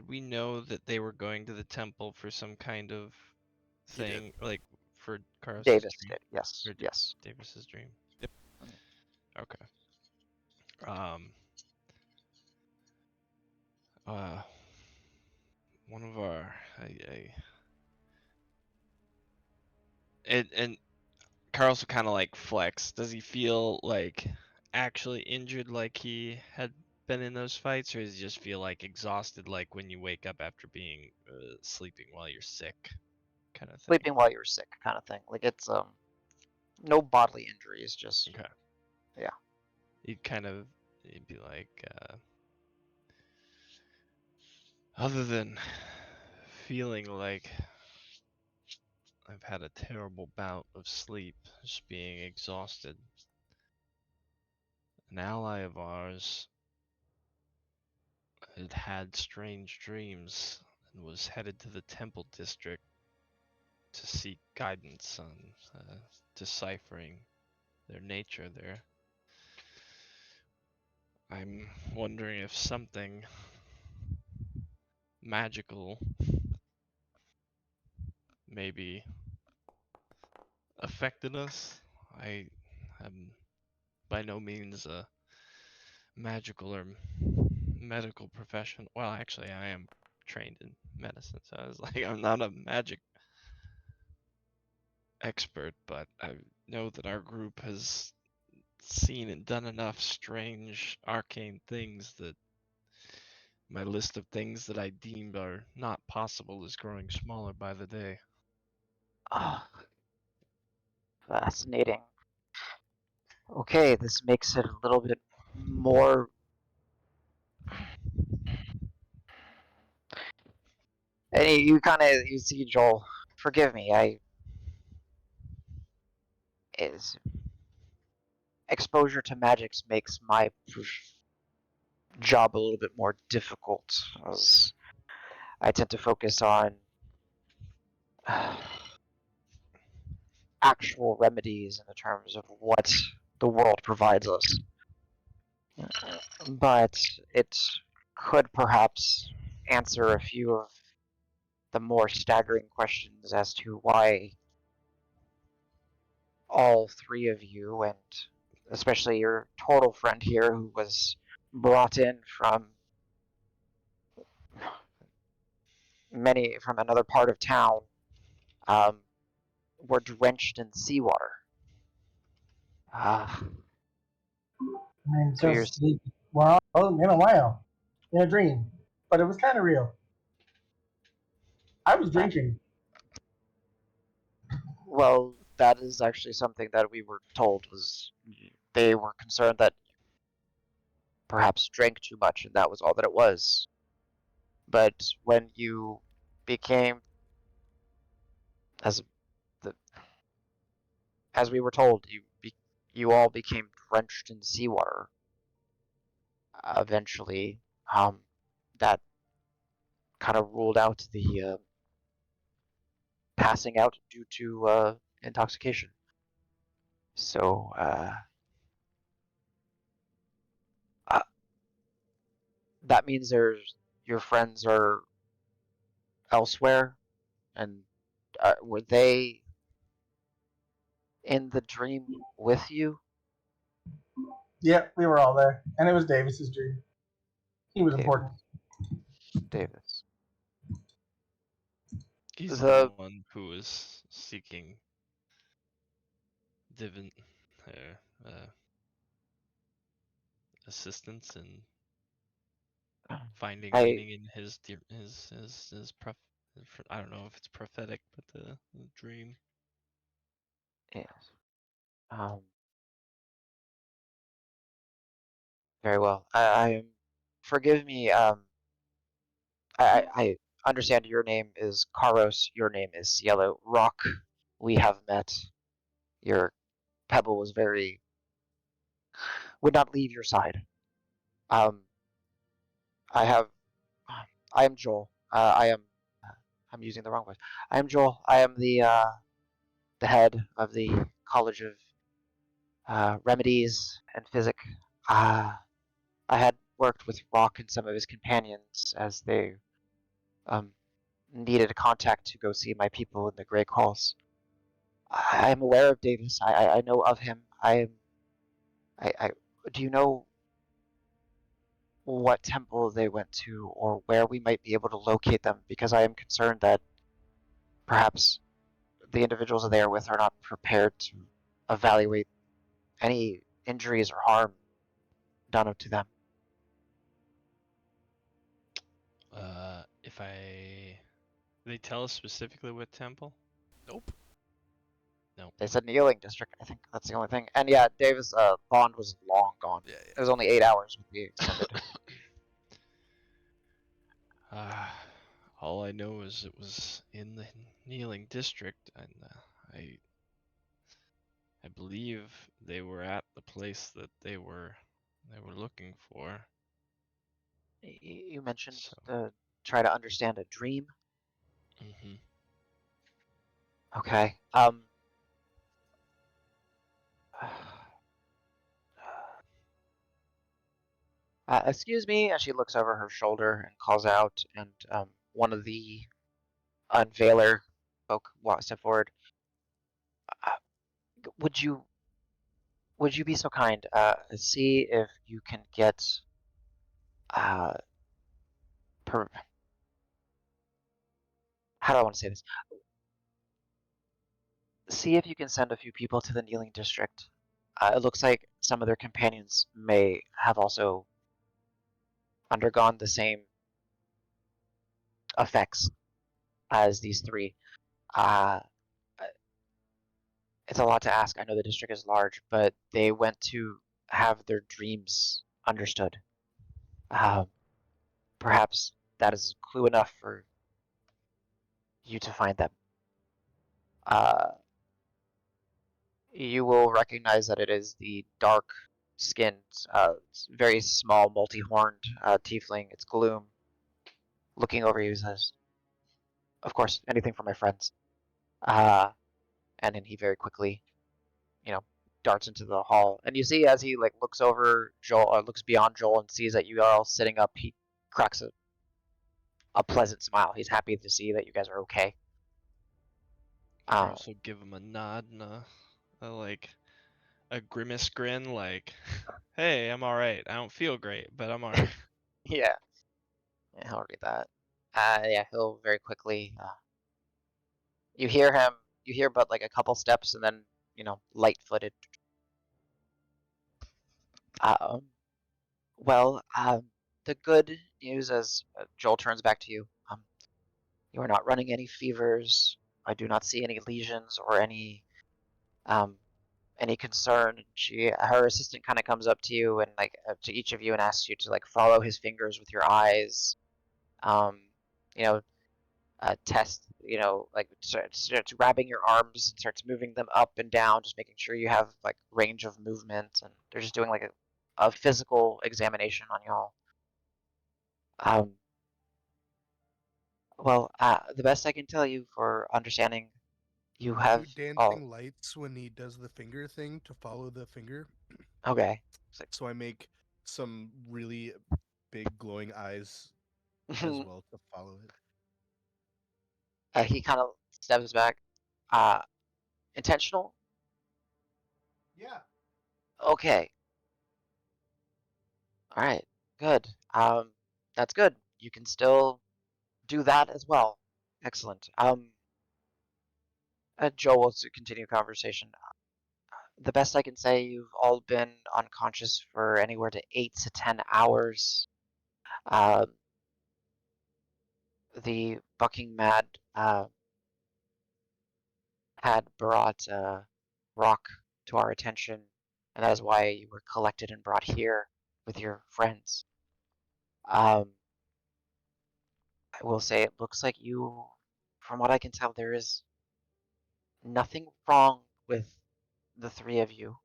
[SPEAKER 4] we know that they were going to the temple for some kind of
[SPEAKER 5] He did.
[SPEAKER 4] thing, like for Carlos's
[SPEAKER 1] Davis
[SPEAKER 4] dream
[SPEAKER 1] did, yes,
[SPEAKER 4] or
[SPEAKER 1] yes.
[SPEAKER 4] Davis's dream?
[SPEAKER 5] Yep.
[SPEAKER 4] Okay. Uh, one of our and Carlos kind of like flex. Does he feel like actually injured, like he had been in those fights, or does he just feel like exhausted, like when you wake up after being sleeping while you're sick, kind of thing?
[SPEAKER 1] Sleeping while you're sick, kind of thing. Like it's no bodily injuries, just
[SPEAKER 4] Okay.
[SPEAKER 1] yeah.
[SPEAKER 4] He'd be like, other than feeling like I've had a terrible bout of sleep, just being exhausted. An ally of ours had strange dreams and was headed to the temple district to seek guidance on deciphering their nature there. I'm wondering if something magical maybe affected us. I am by no means a magical or medical professional. Well, actually, I am trained in medicine, so I was like, I'm not a magic expert, but I know that our group has seen and done enough strange arcane things that my list of things that I deemed are not possible is growing smaller by the day.
[SPEAKER 1] Oh, fascinating. Okay, this makes it a little bit more. And you see Joel. Forgive me. Is exposure to magics makes my job a little bit more difficult, as I tend to focus on actual remedies in the terms of what the world provides us. But it could perhaps answer a few of the more staggering questions as to why all three of you, and especially your total friend here who was brought in from another part of town, um, were drenched in seawater.
[SPEAKER 6] I mean,
[SPEAKER 1] So you're
[SPEAKER 6] just well, in a while, in a dream, but it was kind of real. I was drinking.
[SPEAKER 1] well, that is actually something that we were told was they were concerned that perhaps drank too much and that was all that it was. But when you became, as the as we were told, you all became drenched in seawater. Eventually, that kind of ruled out the passing out due to intoxication. So uh, that means your friends are elsewhere, and were they in the dream with you?
[SPEAKER 6] Yeah, we were all there, and it was Davis's dream. He was
[SPEAKER 1] Davis.
[SPEAKER 6] important.
[SPEAKER 1] Davis.
[SPEAKER 4] He's
[SPEAKER 1] The
[SPEAKER 4] the one who was seeking divin assistance in finding
[SPEAKER 1] I
[SPEAKER 4] meaning in his I don't know if it's prophetic, but the dream.
[SPEAKER 1] yes. Um, very well. I forgive me. I understand your name is Karos. Your name is Cielo. Rock. We have met. You're Pebble was would not leave your side. Um, I have, I am Joel. I'm using the wrong voice. I am Joel. I am the head of the College of Remedies and Physic. I had worked with Rock and some of his companions as they um, needed a contact to go see my people in the Grey Halls. I am aware of Davis. I know of him. I do you know what temple they went to or where we might be able to locate them? Because I am concerned that perhaps the individuals that they are with are not prepared to evaluate any injuries or harm done to them.
[SPEAKER 4] If they tell us specifically what temple?
[SPEAKER 5] Nope.
[SPEAKER 4] No.
[SPEAKER 1] They said kneeling district. I think that's the only thing. And yeah, Davis' bond was long gone.
[SPEAKER 5] Yeah,
[SPEAKER 1] It was only 8 hours with the extended.
[SPEAKER 4] Uh, all I know is it was in the kneeling district, and I believe they were at the place that they were looking for.
[SPEAKER 1] You mentioned
[SPEAKER 4] So.
[SPEAKER 1] to try to understand a dream.
[SPEAKER 4] Mm-hmm.
[SPEAKER 1] Okay. Excuse me, as she looks over her shoulder and calls out, and one of the unveiler folk step forward. Uh, would you be so kind? See if you can get uh, how do I want to say this? See if you can send a few people to the kneeling district. It looks like some of their companions may have also undergone the same effects as these three. Uh, it's a lot to ask. I know the district is large, but they went to have their dreams understood. Uh, Perhaps that is clue enough for you to find them. You will recognize that it is the dark-skinned, very small, multi-horned tiefling. It's Gloom. Looking over you, says, "Of course, anything for my friends." Uh, and then he very quickly, you know, darts into the hall. And you see as he like looks over Joel, or looks beyond Joel, and sees that you are all sitting up, he cracks a pleasant smile. He's happy to see that you guys are okay.
[SPEAKER 4] I also give him a nod and a grimace grin, like, "Hey, I'm all right. I don't feel great, but I'm all right."
[SPEAKER 1] Yeah, he'll read that. Yeah, he'll very quickly. You hear him. You hear but like a couple steps, and then light-footed. Um, well, the good news, as Joel turns back to you, you are not running any fevers. I do not see any lesions or any concern. Her assistant kind of comes up to you and like to each of you and asks you to like follow his fingers with your eyes. Um, you know, test. Like starts grabbing your arms and starts moving them up and down, just making sure you have like range of movement. And they're just doing like a physical examination on y'all. Um, well, the best I can tell you for understanding, you have
[SPEAKER 7] dancing lights when he does the finger thing to follow the finger.
[SPEAKER 1] okay.
[SPEAKER 7] So I make some really big glowing eyes as well to follow it.
[SPEAKER 1] He kind of steps back. Uh, Intentional?
[SPEAKER 7] Yeah.
[SPEAKER 1] Okay. All right. Good. That's good. You can still do that as well. Excellent. Joe will continue conversation. The best I can say, you've all been unconscious for anywhere to 8 to 10 hours. Um, the bucking mad had brought Rock to our attention, and that is why you were collected and brought here with your friends. I will say it looks like you, from what I can tell, there is nothing wrong with the three of you.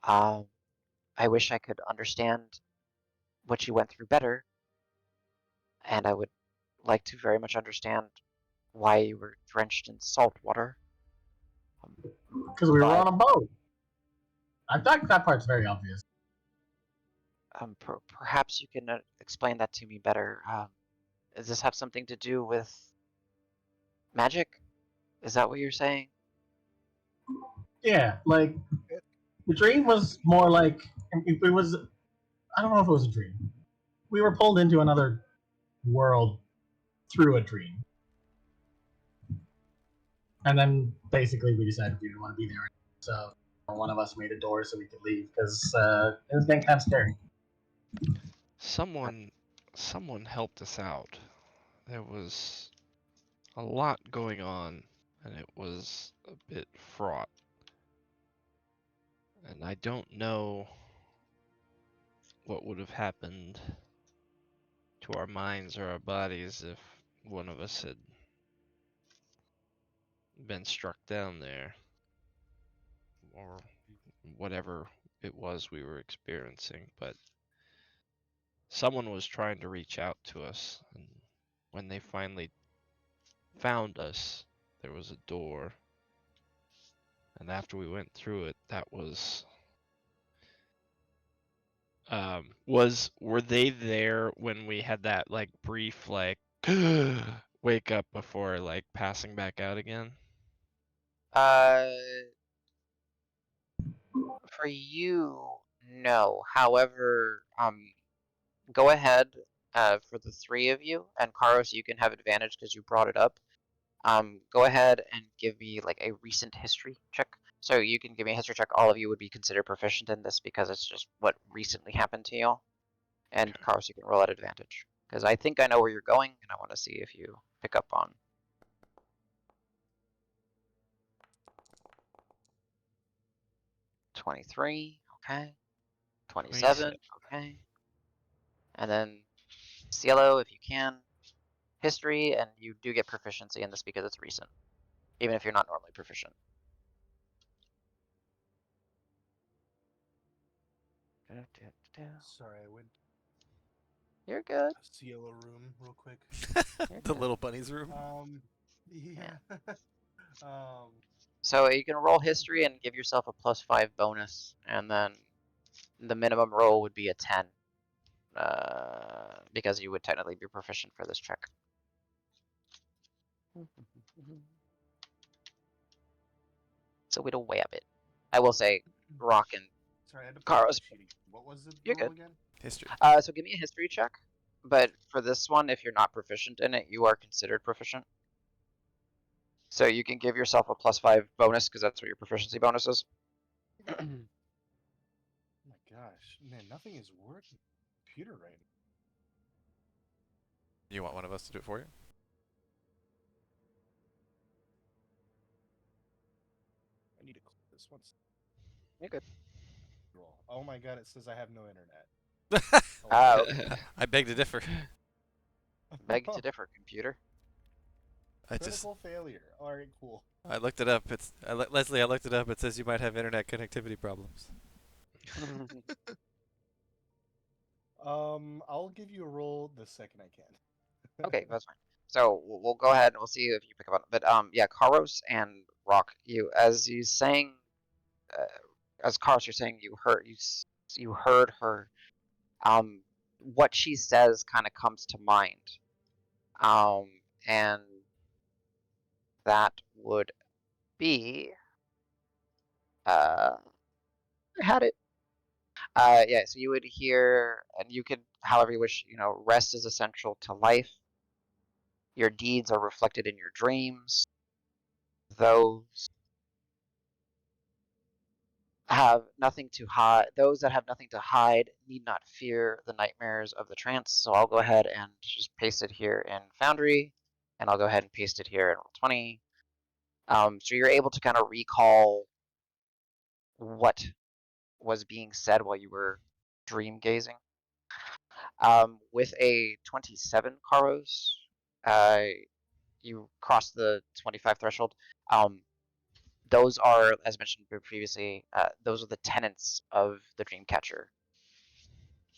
[SPEAKER 1] Um, I wish I could understand what you went through better, and I would like to very much understand why you were drenched in salt water.
[SPEAKER 6] Because we were
[SPEAKER 1] But
[SPEAKER 6] on a boat. I think that part's very obvious.
[SPEAKER 1] perhaps you can explain that to me better. Does this have something to do with magic? Is that what you're saying?
[SPEAKER 6] Yeah, like the dream was more like it was. I don't know if it was a dream. We were pulled into another world through a dream, and then basically we decided we didn't want to be there. So one of us made a door so we could leave because it was getting kind of scary.
[SPEAKER 4] Someone helped us out. There was a lot going on, and it was a bit fraught. And I don't know what would have happened to our minds or our bodies if one of us had been struck down there, or whatever it was we were experiencing. But someone was trying to reach out to us, and when they finally found us, there was a door. And after we went through it, that was were they there when we had that like brief like wake up before like passing back out again?
[SPEAKER 1] Uh, for you, no. However, go ahead, for the three of you, and Karos, you can have advantage because you brought it up. Go ahead and give me like a recent history check. So you can give me a history check. All of you would be considered proficient in this because it's just what recently happened to you. And
[SPEAKER 4] Okay.
[SPEAKER 1] Karos, you can roll at advantage because I think I know where you're going, and I want to see if you pick up on. 23, okay. 27,
[SPEAKER 4] 27.
[SPEAKER 1] okay. And then Cielo, if you can, history, and you do get proficiency in this because it's recent, even if you're not normally proficient.
[SPEAKER 7] Sorry, I went
[SPEAKER 1] You're good.
[SPEAKER 7] to Cielo room real quick.
[SPEAKER 1] You're
[SPEAKER 5] The
[SPEAKER 1] good.
[SPEAKER 5] little bunny's room.
[SPEAKER 7] Yeah.
[SPEAKER 1] So you can roll history and give yourself a +5 bonus, and then the minimum roll would be a 10, because you would technically be proficient for this check. So we'd weigh a bit. I will say, Rock and
[SPEAKER 7] Sorry, I had to pull up
[SPEAKER 1] Karos,
[SPEAKER 7] the sheet again. What was the
[SPEAKER 1] you're
[SPEAKER 7] roll
[SPEAKER 1] good.
[SPEAKER 7] again?
[SPEAKER 5] History.
[SPEAKER 1] So give me a history check. But for this one, if you're not proficient in it, you are considered proficient. So you can give yourself a +5 bonus because that's what your proficiency bonus is.
[SPEAKER 7] Oh my gosh, man, nothing is working. Computer right now.
[SPEAKER 5] You want one of us to do it for you?
[SPEAKER 7] I need to close this one.
[SPEAKER 1] You're good.
[SPEAKER 7] Roll. Oh my god, it says I have no internet.
[SPEAKER 1] Okay.
[SPEAKER 5] I beg to differ.
[SPEAKER 1] Beg to differ, computer.
[SPEAKER 5] I just
[SPEAKER 7] Critical failure. All right, cool.
[SPEAKER 5] I looked it up. It's Leslie. I looked it up. It says you might have internet connectivity problems.
[SPEAKER 7] I'll give you a roll the second I can.
[SPEAKER 1] Okay, that's fine. So we'll go ahead and we'll see if you pick up on it. But yeah, Karos and Rock, you as you saying, as Karos, you're saying you heard her. What she says kind of comes to mind. And that would be I had it. Yeah, so you would hear, and you could, however you wish, rest is essential to life. Your deeds are reflected in your dreams. Those have nothing to hide. Those that have nothing to hide need not fear the nightmares of the trance. So I'll go ahead and just paste it here in Foundry, and I'll go ahead and paste it here in Roll20. So you're able to kind of recall what was being said while you were dream gazing. With a 27 Karos, you cross the 25 threshold. those are, as mentioned previously, those are the tenants of the Dreamcatcher.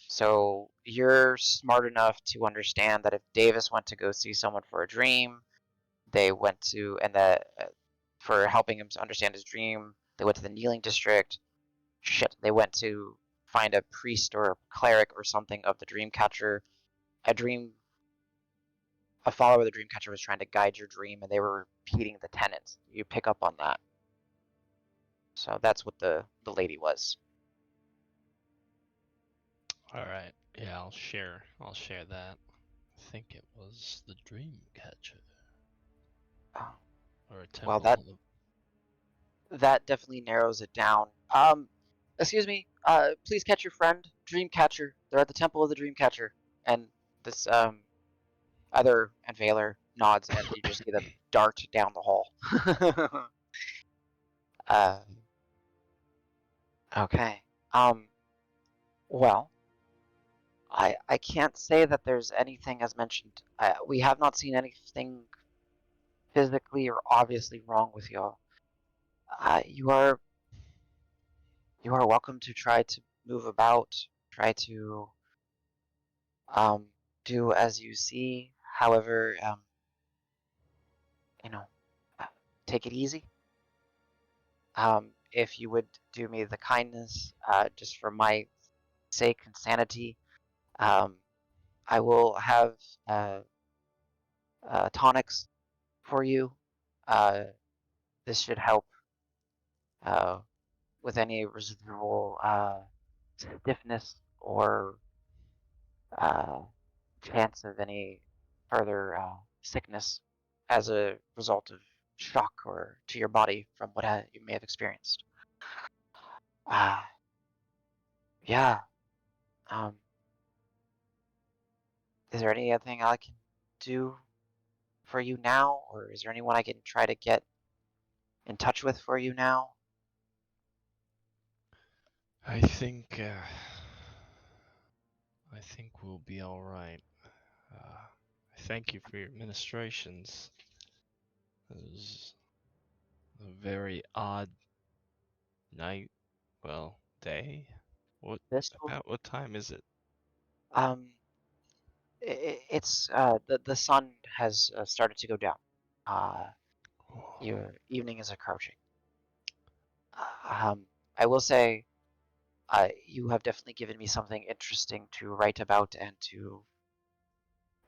[SPEAKER 1] So you're smart enough to understand that if Davis went to go see someone for a dream, they went to, and that for helping him to understand his dream, they went to the Kneeling District. Shit, they went to find a priest or a cleric or something of the Dreamcatcher. A follower of the Dreamcatcher was trying to guide your dream, and they were repeating the tenets. You pick up on that. So that's what the lady was.
[SPEAKER 4] All right. Yeah, I'll share that. I think it was the Dreamcatcher
[SPEAKER 1] Oh,
[SPEAKER 4] or a temple.
[SPEAKER 1] well, that definitely narrows it down. Excuse me. Please catch your friend, Dreamcatcher. They're at the Temple of the Dreamcatcher. And this other unveiler nods, and you just see them dart down the hall. Okay. Well, I can't say that there's anything as mentioned. We have not seen anything physically or obviously wrong with you. You are welcome to try to move about, try to do as you see. However, you know, take it easy. If you would do me the kindness, just for my sake and sanity, I will have tonics for you. This should help with any residual stiffness or chance of any further sickness as a result of shock or to your body from what you may have experienced. Yeah. Is there anything I can do for you now, or is there anyone I can try to get in touch with for you now?
[SPEAKER 4] I think we'll be all right. Thank you for your ministrations. It was a very odd night. Well, day. What
[SPEAKER 1] This will,
[SPEAKER 4] what time is it?
[SPEAKER 1] um, it's the sun has started to go down. Your evening is approaching. I will say, you have definitely given me something interesting to write about and to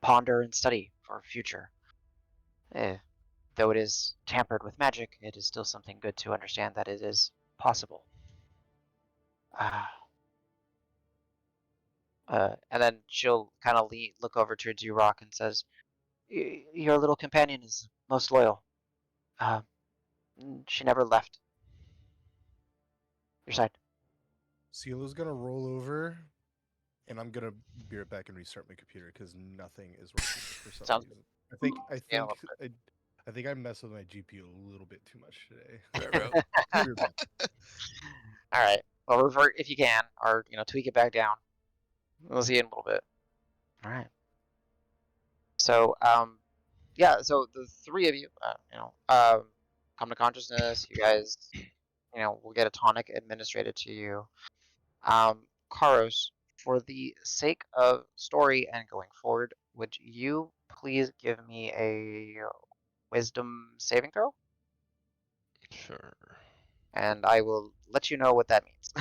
[SPEAKER 1] ponder and study for future. Though it is tampered with magic, it is still something good to understand that it is possible. And then she'll kind of look over to Rock and says, "Your little companion is most loyal. She never left your side."
[SPEAKER 7] Cielo's gonna roll over, and I'm gonna be right back and restart my computer because nothing is working for some
[SPEAKER 1] Sounds
[SPEAKER 7] reason.
[SPEAKER 1] Yeah,
[SPEAKER 7] I think I messed with my GPU a little bit too much today.
[SPEAKER 5] Ruh-roh.
[SPEAKER 7] Be right back.
[SPEAKER 1] all right. Well, revert if you can, or tweak it back down. We'll see you in a little bit. All right. So, yeah. So the three of you, come to consciousness. You guys, will get a tonic administered to you. Karos, for the sake of story and going forward, would you please give me a wisdom saving throw?
[SPEAKER 4] Sure.
[SPEAKER 1] And I will let you know what that means.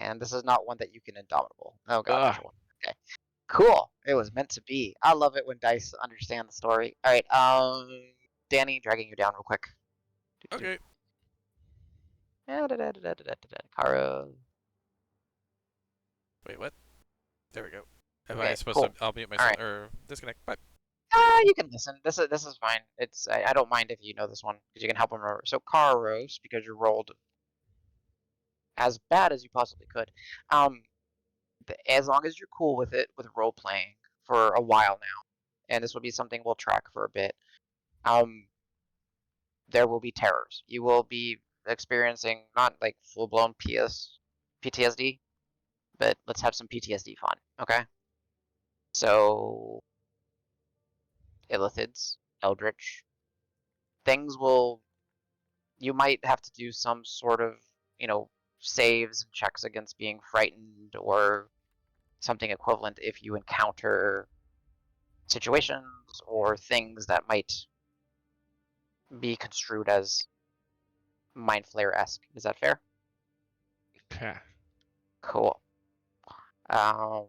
[SPEAKER 1] And this is not one that you can indomitable. Oh god, there's one. Okay. Cool. It was meant to be. I love it when dice understand the story. Alright, Danny, dragging you down real quick.
[SPEAKER 5] Okay.
[SPEAKER 1] Karo.
[SPEAKER 5] Wait, what? There we go. Am
[SPEAKER 1] Okay,
[SPEAKER 5] I supposed
[SPEAKER 1] cool.
[SPEAKER 5] to? I'll mute myself
[SPEAKER 1] Alright.
[SPEAKER 5] or disconnect. Bye.
[SPEAKER 1] You can listen. This is fine. I don't mind if you know this one because you can help him remember. So Karos, because you rolled as bad as you possibly could. As long as you're cool with it, with role playing for a while now, and this will be something we'll track for a bit. There will be terrors. You will be experiencing not like full blown PTSD, but let's have some PTSD fun. Okay. So, illithids, eldritch, things will. You might have to do some sort of, saves and checks against being frightened or something equivalent if you encounter situations or things that might be construed as Mind Flayer-esque. Is that fair?
[SPEAKER 4] Okay.
[SPEAKER 1] Cool. Um,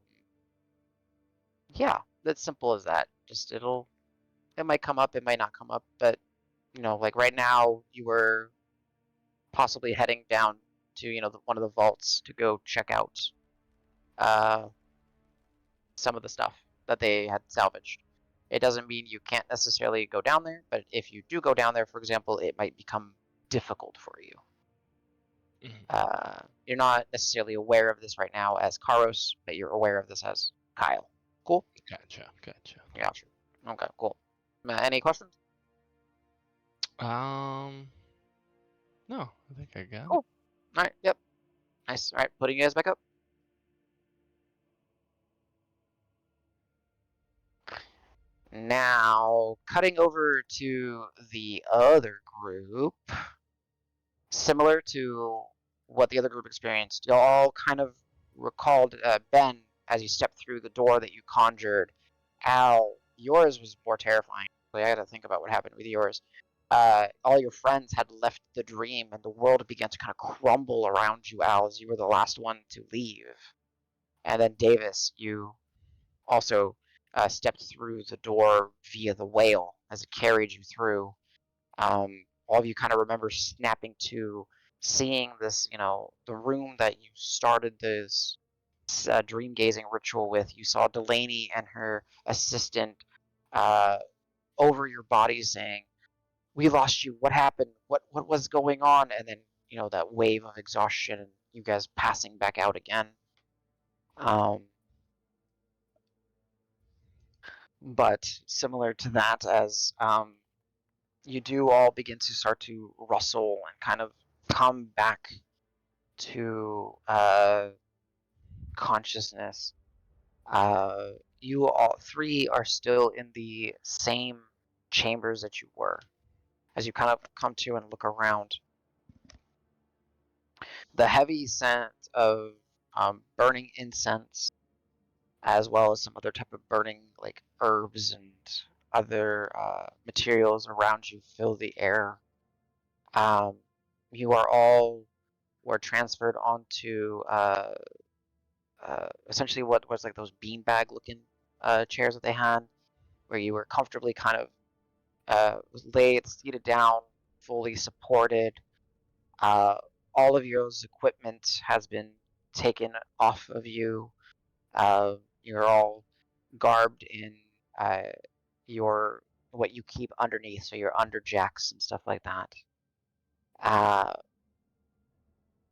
[SPEAKER 1] yeah, that's simple as that. Just it might come up, it might not come up, but like right now you were possibly heading down to one of the vaults to go check out uh, some of the stuff that they had salvaged. It doesn't mean you can't necessarily go down there, but if you do go down there, for example, it might become difficult for you. You're not necessarily aware of this right now as Karos, but you're aware of this as Kyle. Cool?
[SPEAKER 4] Gotcha.
[SPEAKER 1] Yeah. Okay, cool. Any questions?
[SPEAKER 4] No, I think I got it.
[SPEAKER 1] Cool. All right, yep. Nice. All right, putting you guys back up. Now, cutting over to the other group, similar to what the other group experienced, you all kind of recalled Ben as you stepped through the door that you conjured. Al, yours was more terrifying. I got to think about what happened with yours. All your friends had left the dream, and the world began to kind of crumble around you, Al, as you were the last one to leave. And then Davis, you also stepped through the door via the whale as it carried you through. All of you kind of remember snapping to seeing this, the room that you started this dream gazing ritual with. You saw Delaney and her assistant over your body saying, "We lost you. What happened? What was going on?" And then that wave of exhaustion and you guys passing back out again. But similar to that, as you do all begin to start to rustle and kind of come back to consciousness. You all three are still in the same chambers that you were. As you kind of come to and look around, the heavy scent of burning incense, as well as some other type of burning like herbs and other materials around you, fill the air. You are all were transferred onto essentially what was like those beanbag looking chairs that they had, where you were comfortably kind of laid, seated down, fully supported. All of your equipment has been taken off of you. You're all garbed in your what you keep underneath, so your underjacks and stuff like that.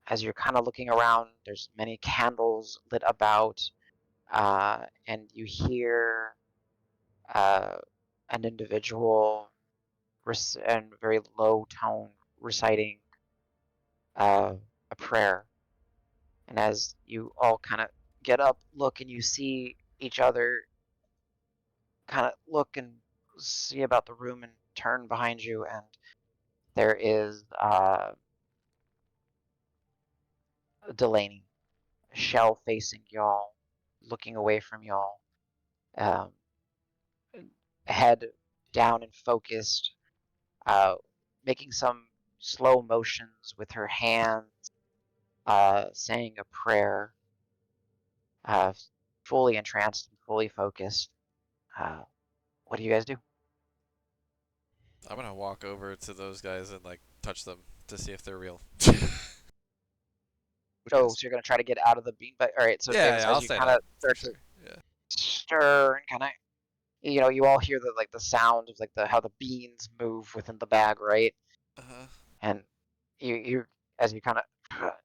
[SPEAKER 1] As you're kind of looking around, there's many candles lit about, and you hear an individual in very low tone reciting a prayer. And as you all kind of get up, look, and you see each other kind of look and see about the room and turn behind you, and there is Delaney, shell facing y'all, looking away from y'all, um, head down and focused, making some slow motions with her hands, saying a prayer, uh, fully entranced and fully focused. What do you guys do?
[SPEAKER 5] I'm gonna walk over to those guys and like touch them to see if they're real.
[SPEAKER 3] Which
[SPEAKER 1] Oh,
[SPEAKER 3] guys?
[SPEAKER 1] so you're gonna try to get out of the beanbag. All right, so
[SPEAKER 5] Yeah,
[SPEAKER 1] Davis,
[SPEAKER 5] yeah,
[SPEAKER 1] as
[SPEAKER 5] I'll
[SPEAKER 1] you
[SPEAKER 5] stand
[SPEAKER 1] kind of
[SPEAKER 5] up for
[SPEAKER 1] start
[SPEAKER 5] sure.
[SPEAKER 1] to
[SPEAKER 5] Yeah.
[SPEAKER 1] stir and kind of, you all hear the sound of like how the beans move within the bag, right?
[SPEAKER 5] Uh-huh.
[SPEAKER 1] And you as you kind of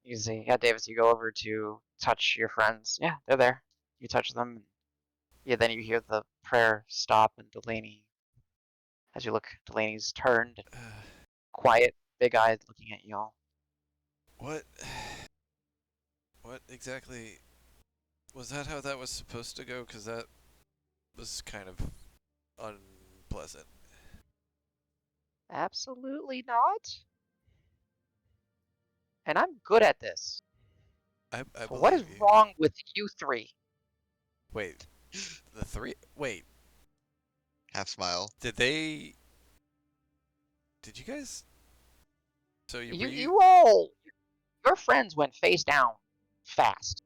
[SPEAKER 1] you see, yeah, Davis, you go over to touch your friends. Yeah, they're there. You touch them. Yeah, then you hear the prayer stop, and Delaney, as you look, Delaney's turned, quiet, big eyes, looking at y'all.
[SPEAKER 5] What? What exactly? Was that how that was supposed to go? Cause that was kind of unpleasant.
[SPEAKER 1] Absolutely not. And I'm good at this.
[SPEAKER 5] I
[SPEAKER 1] So what is
[SPEAKER 5] believe you.
[SPEAKER 1] wrong with you three?
[SPEAKER 5] Wait, the three. Wait,
[SPEAKER 3] Half smile.
[SPEAKER 5] did they? Did you guys? So you were you?
[SPEAKER 1] You all, your friends went face down fast.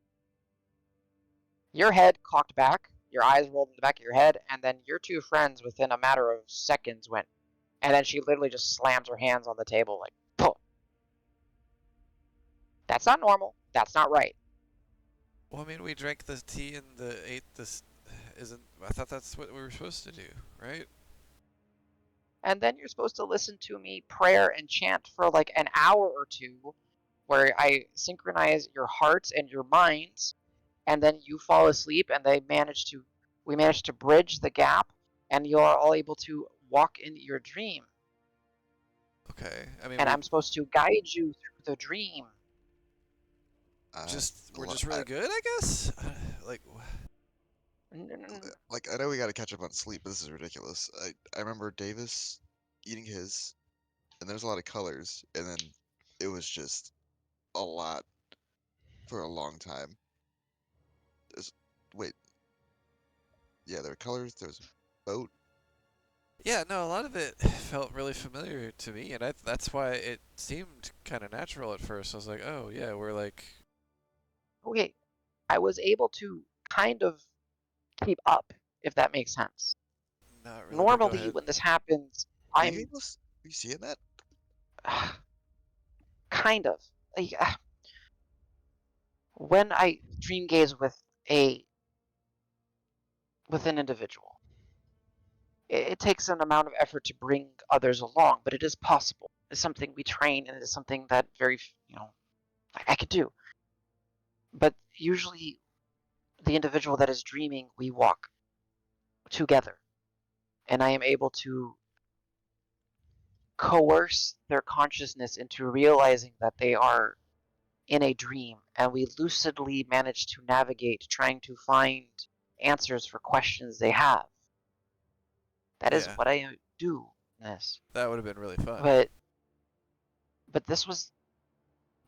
[SPEAKER 1] Your head cocked back, your eyes rolled in the back of your head, and then your two friends within a matter of seconds went. And then she literally just slams her hands on the table like, "Puh." That's not normal. That's not right.
[SPEAKER 5] Well, I mean, we drank the tea and ate this. Isn't I thought that's what we were supposed to do, right?
[SPEAKER 1] And then you're supposed to listen to me prayer and chant for like an hour or two, where I synchronize your hearts and your minds, and then you fall asleep, and we managed to bridge the gap, and you are all able to walk into your dream.
[SPEAKER 5] Okay. I mean,
[SPEAKER 1] And
[SPEAKER 5] we
[SPEAKER 1] I'm supposed to guide you through the dream.
[SPEAKER 5] we're just really good, I guess. Like,
[SPEAKER 3] Like, I know we got to catch up on sleep, but this is ridiculous. I remember Davis eating his, and there's a lot of colors, and then it was just a lot for a long time. Wait, yeah, there were colors. There was a boat.
[SPEAKER 5] yeah, no, a lot of it felt really familiar to me, and that's why it seemed kind of natural at first. I was like, oh yeah, we're like,
[SPEAKER 1] Okay, I was able to kind of keep up, if that makes sense.
[SPEAKER 5] not really, but go
[SPEAKER 1] Normally,
[SPEAKER 5] ahead.
[SPEAKER 1] when this happens,
[SPEAKER 3] Are you
[SPEAKER 1] I'm
[SPEAKER 3] able to, are you seeing that?
[SPEAKER 1] kind of like when I dream gaze with an individual. It takes an amount of effort to bring others along, but it is possible. It's something we train, and it is something that I could do. But usually, the individual that is dreaming, we walk together, and I am able to coerce their consciousness into realizing that they are in a dream, and we lucidly manage to navigate trying to find answers for questions they have. That is
[SPEAKER 5] Yeah,
[SPEAKER 1] what I do in this.
[SPEAKER 5] that would have been really fun.
[SPEAKER 1] But this was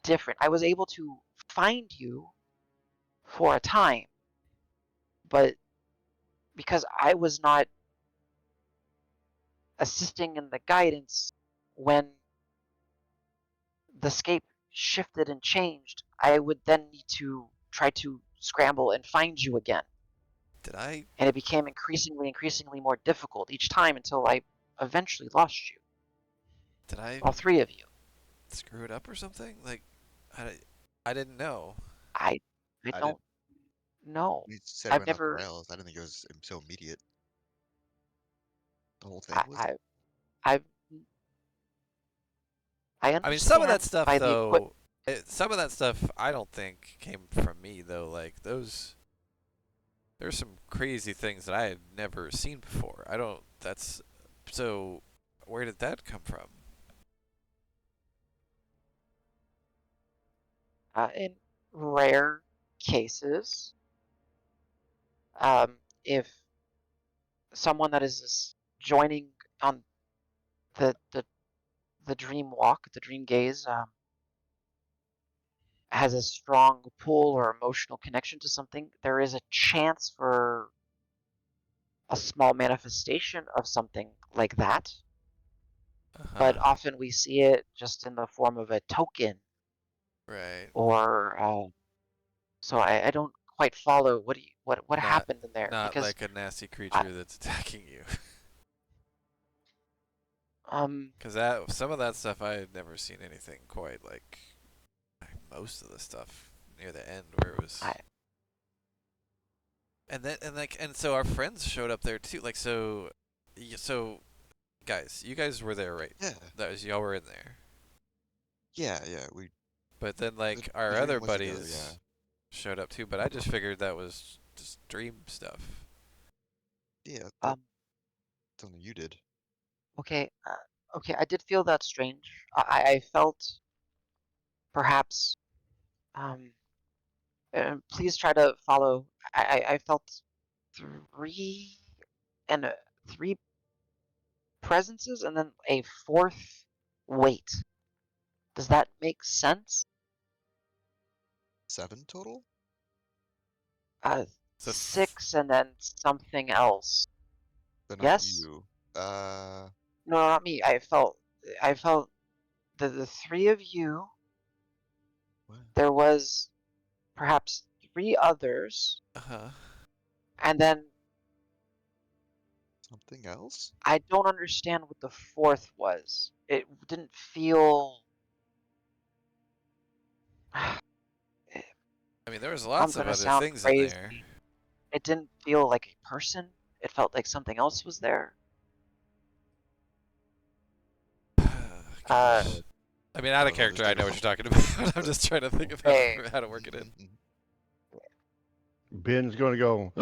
[SPEAKER 1] different. I was able to find you for a time, but because I was not assisting in the guidance when the scape shifted and changed, I would then need to try to scramble and find you again.
[SPEAKER 5] Did I
[SPEAKER 1] And it became increasingly more difficult each time until I eventually lost you.
[SPEAKER 5] did I
[SPEAKER 1] All three of you.
[SPEAKER 5] screw it up or something? Like, I didn't know.
[SPEAKER 1] I
[SPEAKER 3] I
[SPEAKER 1] don't know.
[SPEAKER 3] We said it
[SPEAKER 1] I've
[SPEAKER 3] went off the
[SPEAKER 1] never
[SPEAKER 3] rails. I didn't think it was so immediate. The whole thing
[SPEAKER 1] I
[SPEAKER 3] was.
[SPEAKER 1] I I've I
[SPEAKER 5] I mean, some of that
[SPEAKER 1] understand
[SPEAKER 5] stuff
[SPEAKER 1] by the
[SPEAKER 5] though, some of that stuff I don't think came from me though. Like there's some crazy things that I had never seen before. I don't. That's so. Where did that come from?
[SPEAKER 1] in rare cases, if someone that is joining on the the the dream walk, the dream gaze, has a strong pull or emotional connection to something, there is a chance for a small manifestation of something like that. But
[SPEAKER 5] Uh-huh.
[SPEAKER 1] often we see it just in the form of a token,
[SPEAKER 5] Right.
[SPEAKER 1] or so I don't quite follow what
[SPEAKER 5] Not
[SPEAKER 1] happened in there,
[SPEAKER 5] not
[SPEAKER 1] because
[SPEAKER 5] like a nasty
[SPEAKER 1] I,
[SPEAKER 5] creature that's attacking you.
[SPEAKER 1] um
[SPEAKER 5] Because that some of that stuff I had never seen anything quite like most of the stuff near the end where it was.
[SPEAKER 1] I
[SPEAKER 5] And so our friends showed up there too. Like so guys, you guys were there, right?
[SPEAKER 3] Yeah.
[SPEAKER 5] That was y'all were in there.
[SPEAKER 3] Yeah. We
[SPEAKER 5] But then
[SPEAKER 3] the,
[SPEAKER 5] like
[SPEAKER 3] the
[SPEAKER 5] our
[SPEAKER 3] dream
[SPEAKER 5] other
[SPEAKER 3] was together. Yeah.
[SPEAKER 5] buddies showed up too, but I just figured that was just dream stuff.
[SPEAKER 3] Yeah. That's
[SPEAKER 1] um
[SPEAKER 3] something you did.
[SPEAKER 1] okay, okay, I did feel that strange. I felt perhaps please try to follow. I felt three and 3 presences, and then a 4th weight. Does that make sense?
[SPEAKER 3] 7 total?
[SPEAKER 5] So
[SPEAKER 1] 6 and then something else.
[SPEAKER 3] They're not
[SPEAKER 1] Yes?
[SPEAKER 3] you.
[SPEAKER 1] No, not me. I felt the 3 of you.
[SPEAKER 3] What?
[SPEAKER 1] There was perhaps 3 others,
[SPEAKER 5] uh-huh.
[SPEAKER 1] and then
[SPEAKER 3] Something else?
[SPEAKER 1] I don't understand what the 4th was. It didn't feel.
[SPEAKER 5] I mean, there was
[SPEAKER 1] I'm
[SPEAKER 5] lots of
[SPEAKER 1] gonna
[SPEAKER 5] other
[SPEAKER 1] sound
[SPEAKER 5] things in
[SPEAKER 1] crazy.
[SPEAKER 5] there.
[SPEAKER 1] It didn't feel like a person. It felt like something else was there.
[SPEAKER 5] Gosh. I mean, out of
[SPEAKER 3] don't know,
[SPEAKER 5] character, I
[SPEAKER 3] there's
[SPEAKER 5] know what you're talking about. I'm just trying to think of
[SPEAKER 1] Hey.
[SPEAKER 5] how to work it in.
[SPEAKER 2] Ben's gonna go.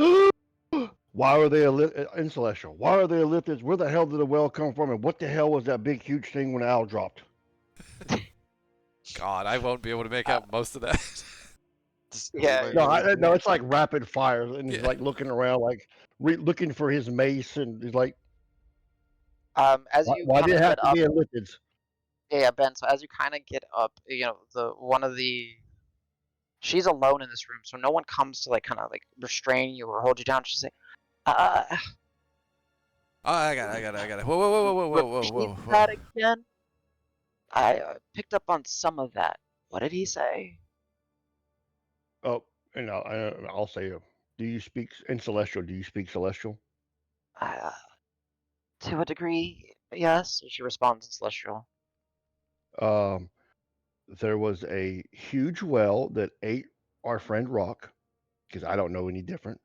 [SPEAKER 2] Why are they in Celestial? Why are they elliptids? Where the hell did the well come from? And what the hell was that big huge thing when Al dropped?
[SPEAKER 5] God, I won't be able to make
[SPEAKER 1] Uh,
[SPEAKER 5] out most of that.
[SPEAKER 1] Yeah,
[SPEAKER 2] No, it's like rapid fire, and he's
[SPEAKER 5] Yeah.
[SPEAKER 2] like looking around, like looking for his mace, and he's like,
[SPEAKER 1] as you
[SPEAKER 2] why
[SPEAKER 1] kind
[SPEAKER 2] did it
[SPEAKER 1] of
[SPEAKER 2] have
[SPEAKER 1] get
[SPEAKER 2] to
[SPEAKER 1] up,
[SPEAKER 2] be elliptids?
[SPEAKER 1] yeah, Ben. So as you kind of get up, she's alone in this room, so no one comes to like kind of like restrain you or hold you down. She's like,
[SPEAKER 5] Oh, I got it. Whoa, whoa, whoa, whoa, whoa, whoa,
[SPEAKER 1] repeat
[SPEAKER 5] whoa, whoa.
[SPEAKER 1] that again. I picked up on some of that. What did he say?
[SPEAKER 2] Oh, and I'll say, do you speak in Celestial? Do you speak Celestial?
[SPEAKER 1] Uh, to a degree, yes. She responds in Celestial.
[SPEAKER 2] Um, there was a huge well that ate our friend Rock, because I don't know any different.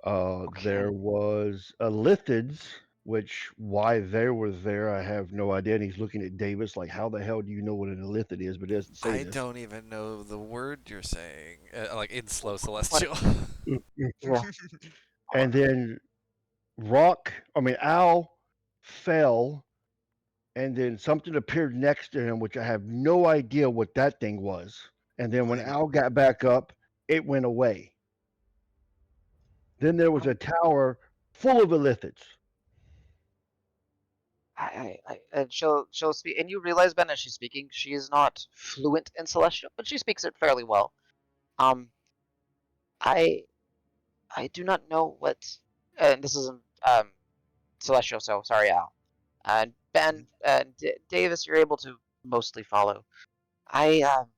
[SPEAKER 2] There
[SPEAKER 1] Okay.
[SPEAKER 2] was elliptids, which why they were there, I have no idea. And he's looking at Davis like, how the hell do you know what an elliptid is? But it doesn't say
[SPEAKER 5] I
[SPEAKER 2] this.
[SPEAKER 5] don't even know the word you're saying. Like in slow
[SPEAKER 1] What?
[SPEAKER 5] celestial.
[SPEAKER 1] Yeah.
[SPEAKER 2] And then Al fell, and then something appeared next to him, which I have no idea what that thing was. And then when
[SPEAKER 3] Funny
[SPEAKER 2] Al got back up, it went away. Then there was a tower full of elliptids.
[SPEAKER 1] And she'll speak, and you realize, Ben, as she's speaking, she is not fluent in Celestial, but she speaks it fairly well. I do not know what, and this isn't Celestial, so sorry, Al. And Ben, Davis, you're able to mostly follow. I'm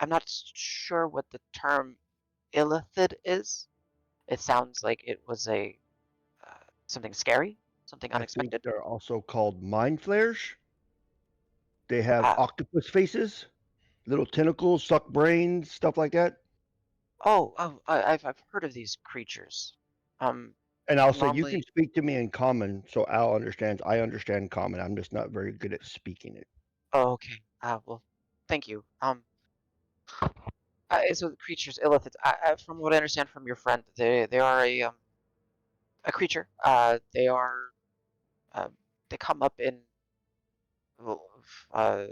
[SPEAKER 1] not sure what the term illithid is. It sounds like it was a something scary, something
[SPEAKER 2] I think
[SPEAKER 1] unexpected.
[SPEAKER 2] they're also called mind flares. They have
[SPEAKER 1] Uh,
[SPEAKER 2] octopus faces, little tentacles, suck brains, stuff like that.
[SPEAKER 1] I've heard of these creatures.
[SPEAKER 2] And I'll say, you can
[SPEAKER 1] Normally,
[SPEAKER 2] speak to me in common, so Al understands. I understand common. I'm just not very good at speaking it.
[SPEAKER 1] oh, okay. Well, thank you. So the creatures, illithids. From what I understand from your friend, they are a creature. Uh, they come up in uh,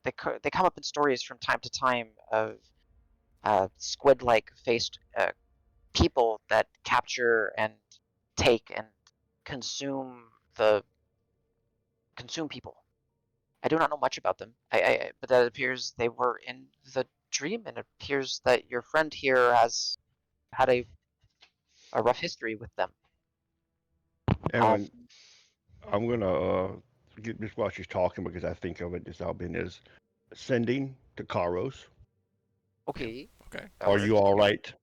[SPEAKER 1] they come up in stories from time to time of squid-like faced people that capture and take and consume the consume people. I do not know much about them. But that appears they were in the dream, and it appears that your friend here has had a rough history with them.
[SPEAKER 2] And
[SPEAKER 1] Um,
[SPEAKER 2] when I'm gonna just while she's talking, because I think of it as how been is sending to Karos.
[SPEAKER 1] okay,
[SPEAKER 5] Okay.
[SPEAKER 1] that
[SPEAKER 2] Are you
[SPEAKER 1] works.
[SPEAKER 2] all right?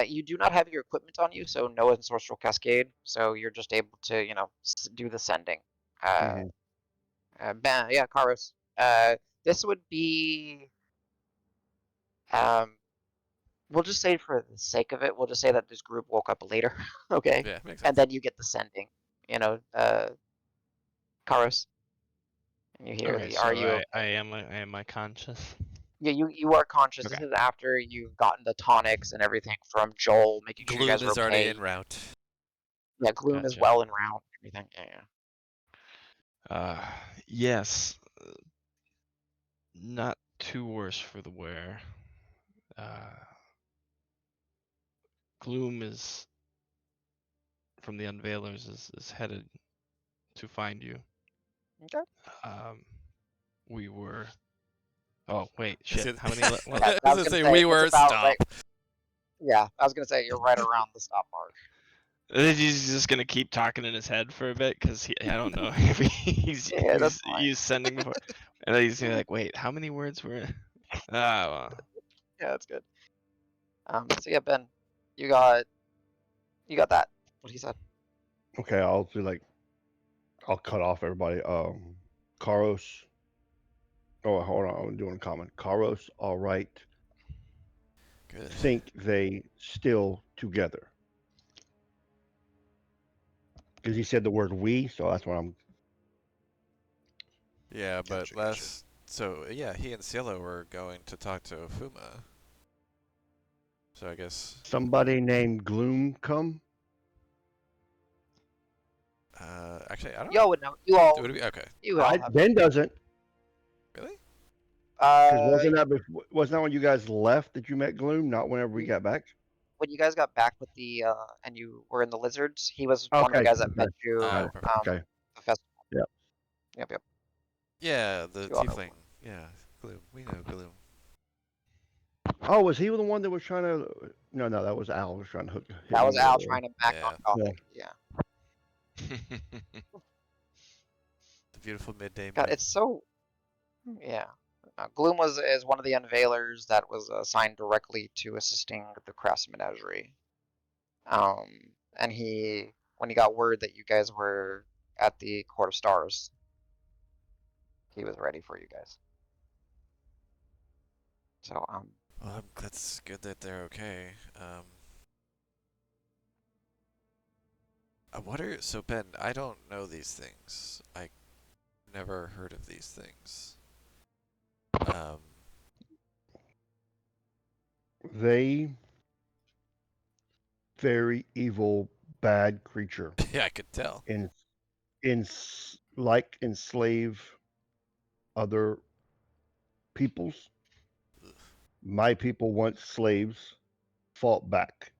[SPEAKER 1] You do not have your equipment on you, so no Ensorceral Cascade, so you're just able to, do the sending.
[SPEAKER 2] Mhm.
[SPEAKER 1] Yeah, Karos. This would be, um, we'll just say for the sake of it, we'll just say that this group woke up later, okay?
[SPEAKER 5] Yeah, makes
[SPEAKER 1] And
[SPEAKER 5] sense.
[SPEAKER 1] then you get the sending, Karos. And you hear
[SPEAKER 4] Okay,
[SPEAKER 1] the,
[SPEAKER 4] so
[SPEAKER 1] are you
[SPEAKER 4] I
[SPEAKER 1] okay?
[SPEAKER 4] am I conscious?
[SPEAKER 1] Yeah, you are conscious. This
[SPEAKER 4] Okay.
[SPEAKER 1] is after you've gotten the tonics and everything from Joel, making sure you
[SPEAKER 5] Gloom
[SPEAKER 1] guys are
[SPEAKER 5] is already en
[SPEAKER 1] okay.
[SPEAKER 5] route.
[SPEAKER 1] Yeah, Gloom is
[SPEAKER 4] Gotcha.
[SPEAKER 1] well and round, everything. Yeah.
[SPEAKER 4] Yes. Not too worse for the wear. Gloom is from the Unveilers is headed to find you.
[SPEAKER 1] Okay.
[SPEAKER 4] We were. Oh wait,
[SPEAKER 5] Is
[SPEAKER 4] shit.
[SPEAKER 5] it-
[SPEAKER 4] How many?
[SPEAKER 1] Yeah,
[SPEAKER 5] I
[SPEAKER 1] I
[SPEAKER 5] was
[SPEAKER 1] was
[SPEAKER 5] gonna
[SPEAKER 1] gonna
[SPEAKER 5] say
[SPEAKER 1] say,
[SPEAKER 5] we
[SPEAKER 1] it's
[SPEAKER 5] were
[SPEAKER 1] about
[SPEAKER 5] stop.
[SPEAKER 1] right. Yeah, I was gonna say you're right around the stop mark.
[SPEAKER 4] He's just gonna keep talking in his head for a bit because I don't know if he's
[SPEAKER 1] Yeah, that's fine.
[SPEAKER 4] he's sending before, and then he's gonna be like, wait, how many words were? Well.
[SPEAKER 1] Yeah, that's good. So yeah, Ben, you got that. What he said.
[SPEAKER 2] Okay, I'll do like, I'll cut off everybody. Karos. Oh, hold on, I'm doing a comment. Karos, all right.
[SPEAKER 5] Good.
[SPEAKER 2] Think they still together? Because he said the word we, so that's what I'm.
[SPEAKER 5] Yeah, but
[SPEAKER 3] Gotcha, gotcha.
[SPEAKER 5] so yeah, he and Cielo were going to talk to Ofuma. So I guess
[SPEAKER 2] Somebody named Gloom come?
[SPEAKER 5] actually I don't
[SPEAKER 1] Y'all would know. You all.
[SPEAKER 5] would it be okay.
[SPEAKER 1] You all have.
[SPEAKER 2] Ben doesn't.
[SPEAKER 5] Really?
[SPEAKER 2] Because wasn't that when you guys left that you met Gloom? Not whenever we got back.
[SPEAKER 1] When you guys got back with the and you were in the lizards, he was one of the
[SPEAKER 2] Okay,
[SPEAKER 1] guys that
[SPEAKER 2] okay.
[SPEAKER 1] met you.
[SPEAKER 2] Got it.
[SPEAKER 5] perfect.
[SPEAKER 2] Okay.
[SPEAKER 1] The festival.
[SPEAKER 2] Yep.
[SPEAKER 1] Yep.
[SPEAKER 5] Yeah, the
[SPEAKER 1] You all know
[SPEAKER 5] tiefling. Yeah, Gloom. We know Gloom.
[SPEAKER 2] Oh, was he the one that was trying to? No, that was Al was trying to hook.
[SPEAKER 1] That was Al trying to back
[SPEAKER 5] Yeah.
[SPEAKER 1] on Gothic. Yeah.
[SPEAKER 5] The beautiful midday
[SPEAKER 1] God,
[SPEAKER 5] moon.
[SPEAKER 1] it's so. Yeah. Gloom is one of the unveilers that was assigned directly to assisting the Crass Menagerie. And when he got word that you guys were at the Court of Stars, he was ready for you guys. So
[SPEAKER 5] Well, that's good that they're okay. So Ben? I don't know these things. I never heard of these things.
[SPEAKER 2] They very evil, bad creature.
[SPEAKER 5] Yeah, I could tell.
[SPEAKER 2] Like enslave other peoples. My people once slaves, fought back.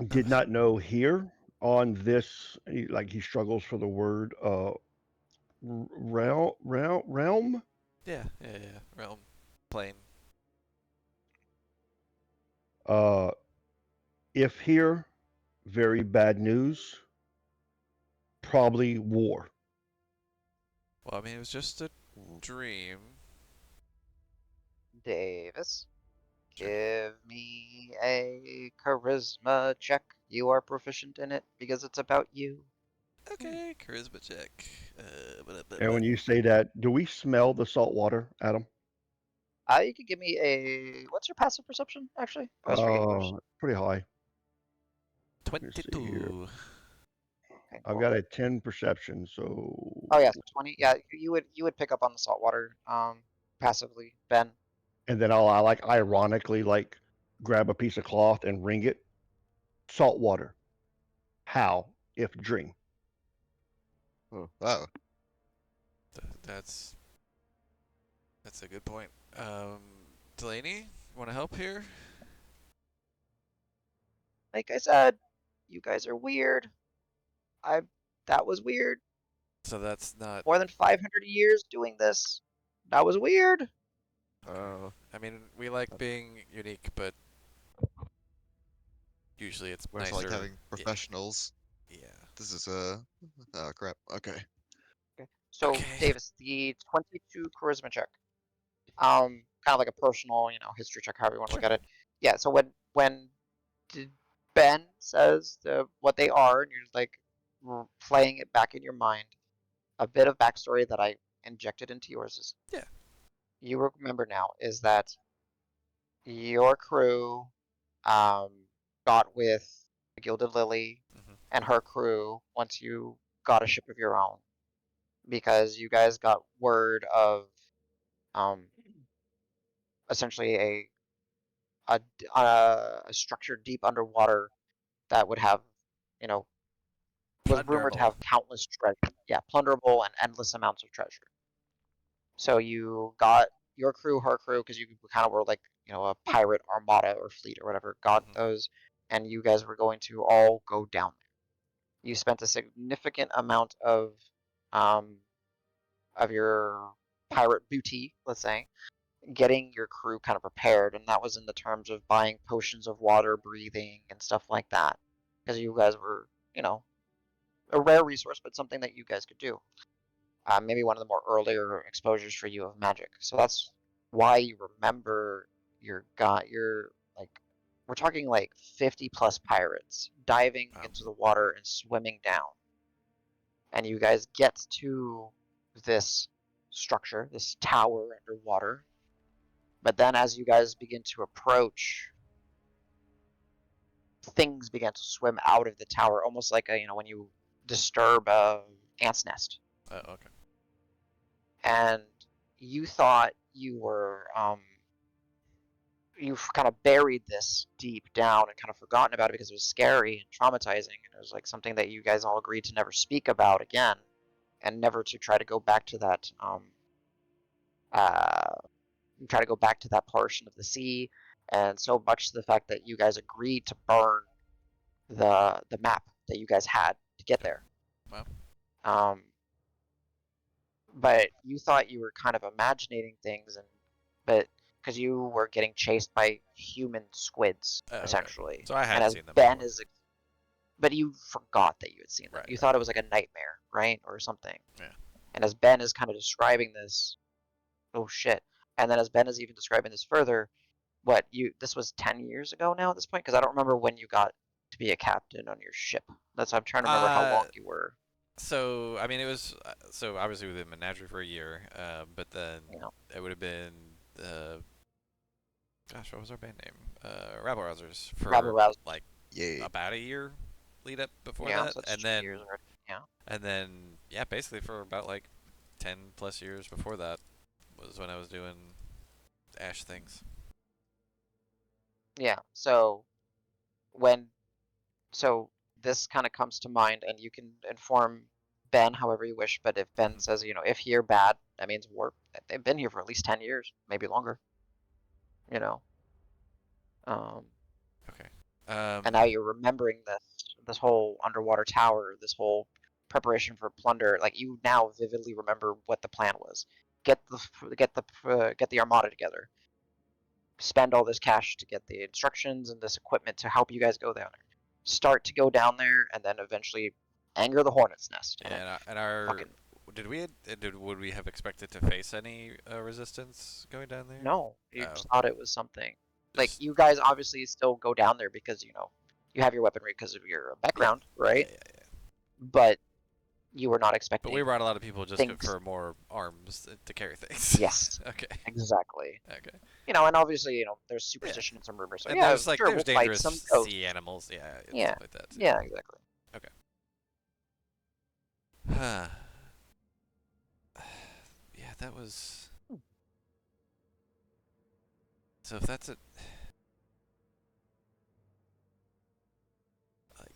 [SPEAKER 2] Did not know here on this, like he struggles for the word realm.
[SPEAKER 5] Yeah. Realm, plane.
[SPEAKER 2] If here, very bad news. Probably war.
[SPEAKER 5] Well, I mean, it was just a dream.
[SPEAKER 1] Davis,
[SPEAKER 5] Sure.
[SPEAKER 1] give me a charisma check. You are proficient in it because it's about you.
[SPEAKER 5] Okay, charisma check.
[SPEAKER 2] And when you say that, do we smell the salt water, Adam?
[SPEAKER 1] You could give me what's your passive perception, actually? I was forgetting yours.
[SPEAKER 2] Pretty high. Let me see here.
[SPEAKER 5] 22.
[SPEAKER 1] Okay,
[SPEAKER 2] I've
[SPEAKER 1] cool.
[SPEAKER 2] got a 10 perception, so.
[SPEAKER 1] Oh yeah, so 20. Yeah, you would pick up on the salt water passively, Ben.
[SPEAKER 2] And then I like ironically like grab a piece of cloth and wring it. Salt water. How if dream?
[SPEAKER 3] Oh, wow.
[SPEAKER 5] That's a good point. Delaney, want to help here?
[SPEAKER 1] Like I said, you guys are weird. That was weird.
[SPEAKER 5] So that's not.
[SPEAKER 1] More than 500 years doing this. That was weird.
[SPEAKER 5] I mean, we like being unique, but usually it's
[SPEAKER 3] Whereas
[SPEAKER 5] nicer.
[SPEAKER 3] like having professionals.
[SPEAKER 5] Yeah.
[SPEAKER 3] This is oh crap. Okay.
[SPEAKER 1] Okay. So
[SPEAKER 5] Okay.
[SPEAKER 1] Davis, the 22 charisma check. Kind of like a personal, history check, however you want to look at it. Yeah. So when Ben says what they are, and you're just like playing it back in your mind, a bit of backstory that I injected into yours is.
[SPEAKER 5] Yeah.
[SPEAKER 1] You remember now is that your crew got with the Gilded Lily and her crew once you got a ship of your own, because you guys got word of essentially a structure deep underwater that would have, was rumored to
[SPEAKER 5] Plunderable.
[SPEAKER 1] have countless treasure. Yeah, plunderable and endless amounts of treasure. So you got your crew, her crew, because you kind of were like a pirate armada or fleet or whatever got those, and you guys were going to all go down there. You spent a significant amount of your pirate booty, let's say, getting your crew kind of prepared, and that was in the terms of buying potions of water breathing and stuff like that, because you guys were, a rare resource, but something that you guys could do. Maybe one of the more earlier exposures for you of magic. So that's why you remember your like, we're talking like 50 plus pirates diving into the water and swimming down. And you guys get to this structure, this tower underwater. But then as you guys begin to approach, things begin to swim out of the tower, almost like when you disturb a ant's nest.
[SPEAKER 5] Oh, okay.
[SPEAKER 1] And you thought you've kind of buried this deep down and kind of forgotten about it because it was scary and traumatizing, and it was like something that you guys all agreed to never speak about again, and never to try to go back to that portion of the sea, and so much to the fact that you guys agreed to burn the map that you guys had to get there.
[SPEAKER 5] Wow.
[SPEAKER 1] But you thought you were kind of imagining things, but because you were getting chased by human squids,
[SPEAKER 5] Okay.
[SPEAKER 1] essentially.
[SPEAKER 5] So I
[SPEAKER 1] and
[SPEAKER 5] hadn't
[SPEAKER 1] as
[SPEAKER 5] seen them
[SPEAKER 1] Ben
[SPEAKER 5] before.
[SPEAKER 1] but you forgot that you had seen them.
[SPEAKER 5] Right,
[SPEAKER 1] You
[SPEAKER 5] right.
[SPEAKER 1] thought it was like a nightmare, right, or something.
[SPEAKER 5] Yeah.
[SPEAKER 1] And as Ben is kind of describing this, oh shit! And then as Ben is even describing this further, this was 10 years ago now at this point, because I don't remember when you got to be a captain on your ship. I'm trying to remember how long you were.
[SPEAKER 5] So I mean, it was so obviously we were in Menagerie for a year, but then it would have been gosh, what was our band name? Rabble Rousers for
[SPEAKER 1] Rabble Rousers.
[SPEAKER 5] like
[SPEAKER 3] Yay.
[SPEAKER 5] about a year lead up before
[SPEAKER 1] Yeah,
[SPEAKER 5] that,
[SPEAKER 1] so that's
[SPEAKER 5] and
[SPEAKER 1] 2
[SPEAKER 5] then
[SPEAKER 1] years already. Yeah.
[SPEAKER 5] and then basically for about like 10 plus years before that was when I was doing Ash things.
[SPEAKER 1] Yeah. So this kind of comes to mind, and you can inform Ben however you wish. But if Ben says, if here bad, that means war. They've been here for at least 10 years, maybe longer.
[SPEAKER 5] Okay.
[SPEAKER 1] And now you're remembering this whole underwater tower, this whole preparation for plunder. Like, you now vividly remember what the plan was. Get the armada together. Spend all this cash to get the instructions and this equipment to help you guys go down there. Start to go down there, and then eventually anger the hornet's nest.
[SPEAKER 5] Yeah, and our
[SPEAKER 1] fucking
[SPEAKER 5] would we have expected to face any resistance going down there?
[SPEAKER 1] no, you
[SPEAKER 5] Oh.
[SPEAKER 1] just thought it was something. Like,
[SPEAKER 5] Just-
[SPEAKER 1] you guys obviously still go down there because you have your weaponry because of your background, right?
[SPEAKER 5] Yeah.
[SPEAKER 1] But you were not expecting.
[SPEAKER 5] But we brought a lot of people just
[SPEAKER 1] things.
[SPEAKER 5] for more arms to carry things.
[SPEAKER 1] Yes.
[SPEAKER 5] Okay.
[SPEAKER 1] Exactly.
[SPEAKER 5] Okay.
[SPEAKER 1] And obviously, there's superstition and some rumors. So
[SPEAKER 5] And
[SPEAKER 1] yeah,
[SPEAKER 5] there's like
[SPEAKER 1] sure,
[SPEAKER 5] there's
[SPEAKER 1] we'll fight
[SPEAKER 5] dangerous
[SPEAKER 1] some ghosts.
[SPEAKER 5] sea animals, and
[SPEAKER 1] Yeah.
[SPEAKER 5] stuff like that too.
[SPEAKER 1] Yeah, exactly.
[SPEAKER 5] Okay. Yeah, that was. So if that's it,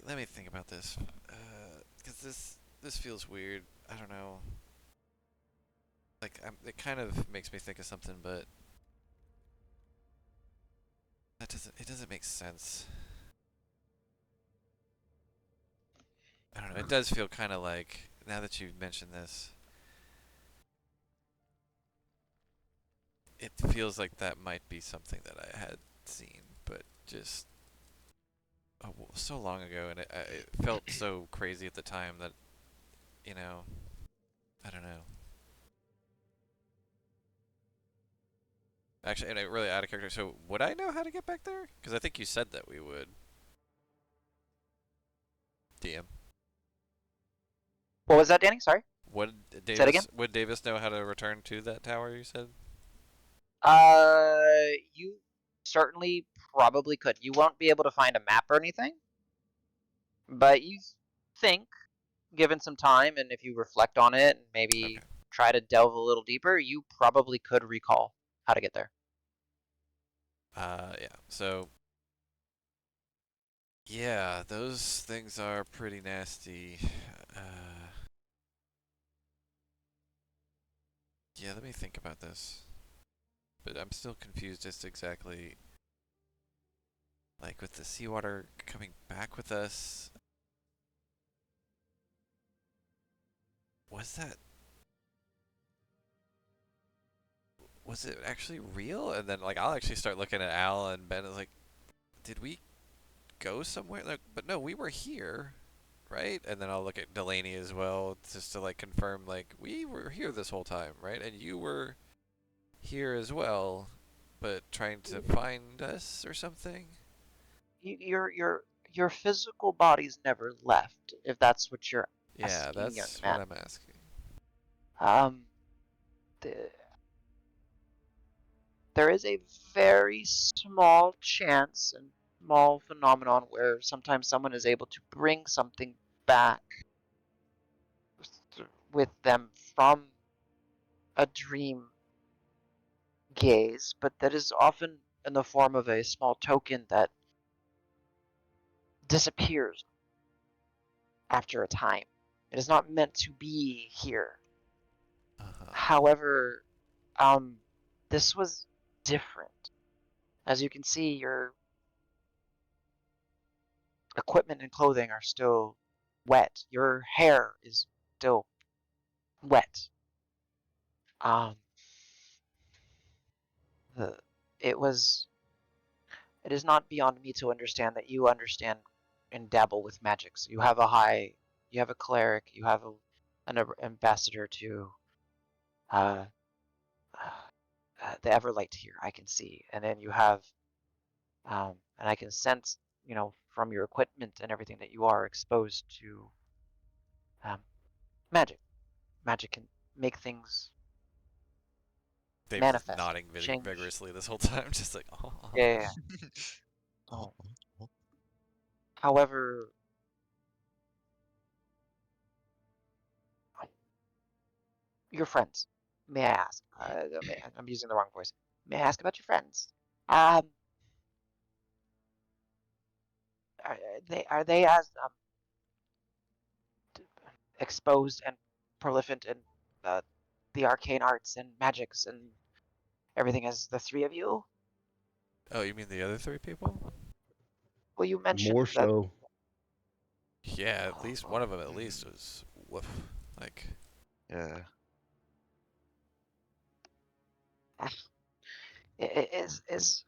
[SPEAKER 5] let me think about this, because this feels weird. I don't know. Like it kind of makes me think of something, but it doesn't make sense. I don't know. It does feel kind of like, now that you've mentioned this, it feels like that might be something that I had seen, but just so long ago, and it felt so crazy at the time that, I don't know. Actually, and really out of character. So would I know how to get back there? Because I think you said that we would. DM.
[SPEAKER 1] What was that, Danny? Sorry.
[SPEAKER 5] Would
[SPEAKER 1] Say it again?
[SPEAKER 5] Davis know how to return to that tower? You said.
[SPEAKER 1] You certainly probably could. You won't be able to find a map or anything, but you think, given some time, and if you reflect on it and maybe try to delve a little deeper, you probably could recall how to get there.
[SPEAKER 5] Yeah. So. Yeah, those things are pretty nasty. Yeah, let me think about this. but I'm still confused as to exactly, like, with the seawater coming back with us. Was it actually real? And then, like, I'll actually start looking at Al and Ben is like, did we go somewhere? Like, but no, we were here, right? And then I'll look at Delaney as well, just to, like, confirm, like, we were here this whole time, right? And you were here as well, but trying to find us or something?
[SPEAKER 1] Your physical body's never left, if that's what you're
[SPEAKER 5] Yeah,
[SPEAKER 1] asking, young
[SPEAKER 5] that's what
[SPEAKER 1] man.
[SPEAKER 5] I'm asking.
[SPEAKER 1] The, there is a very small chance and small phenomenon where sometimes someone is able to bring something back with them from a dream gaze, but that is often in the form of a small token that disappears after a time. It is not meant to be here.
[SPEAKER 5] Uh-huh.
[SPEAKER 1] However, this was different. As you can see, your equipment and clothing are still wet. Your hair is still wet. Um, the, it was. It is not beyond me to understand that you understand and dabble with magics. You have a cleric, you have an ambassador to uh, the Everlight here. I can see, and then you have, and I can sense, from your equipment and everything that you are exposed to um, magic. Magic can make things
[SPEAKER 5] Dave's just
[SPEAKER 1] manifest,
[SPEAKER 5] nodding
[SPEAKER 1] change.
[SPEAKER 5] vigorously this whole time, just like, oh.
[SPEAKER 1] Yeah. So, however, your friends, may I ask? I'm using the wrong voice. May I ask about your friends? Um, are they as exposed and prolific in uh, the arcane arts and magics and everything as the three of you?
[SPEAKER 5] Oh, you mean the other three people?
[SPEAKER 1] Well, you mentioned
[SPEAKER 2] More
[SPEAKER 1] that.
[SPEAKER 2] so.
[SPEAKER 5] Yeah, at least one of them at least was woof. Like,
[SPEAKER 3] Yeah.
[SPEAKER 1] Is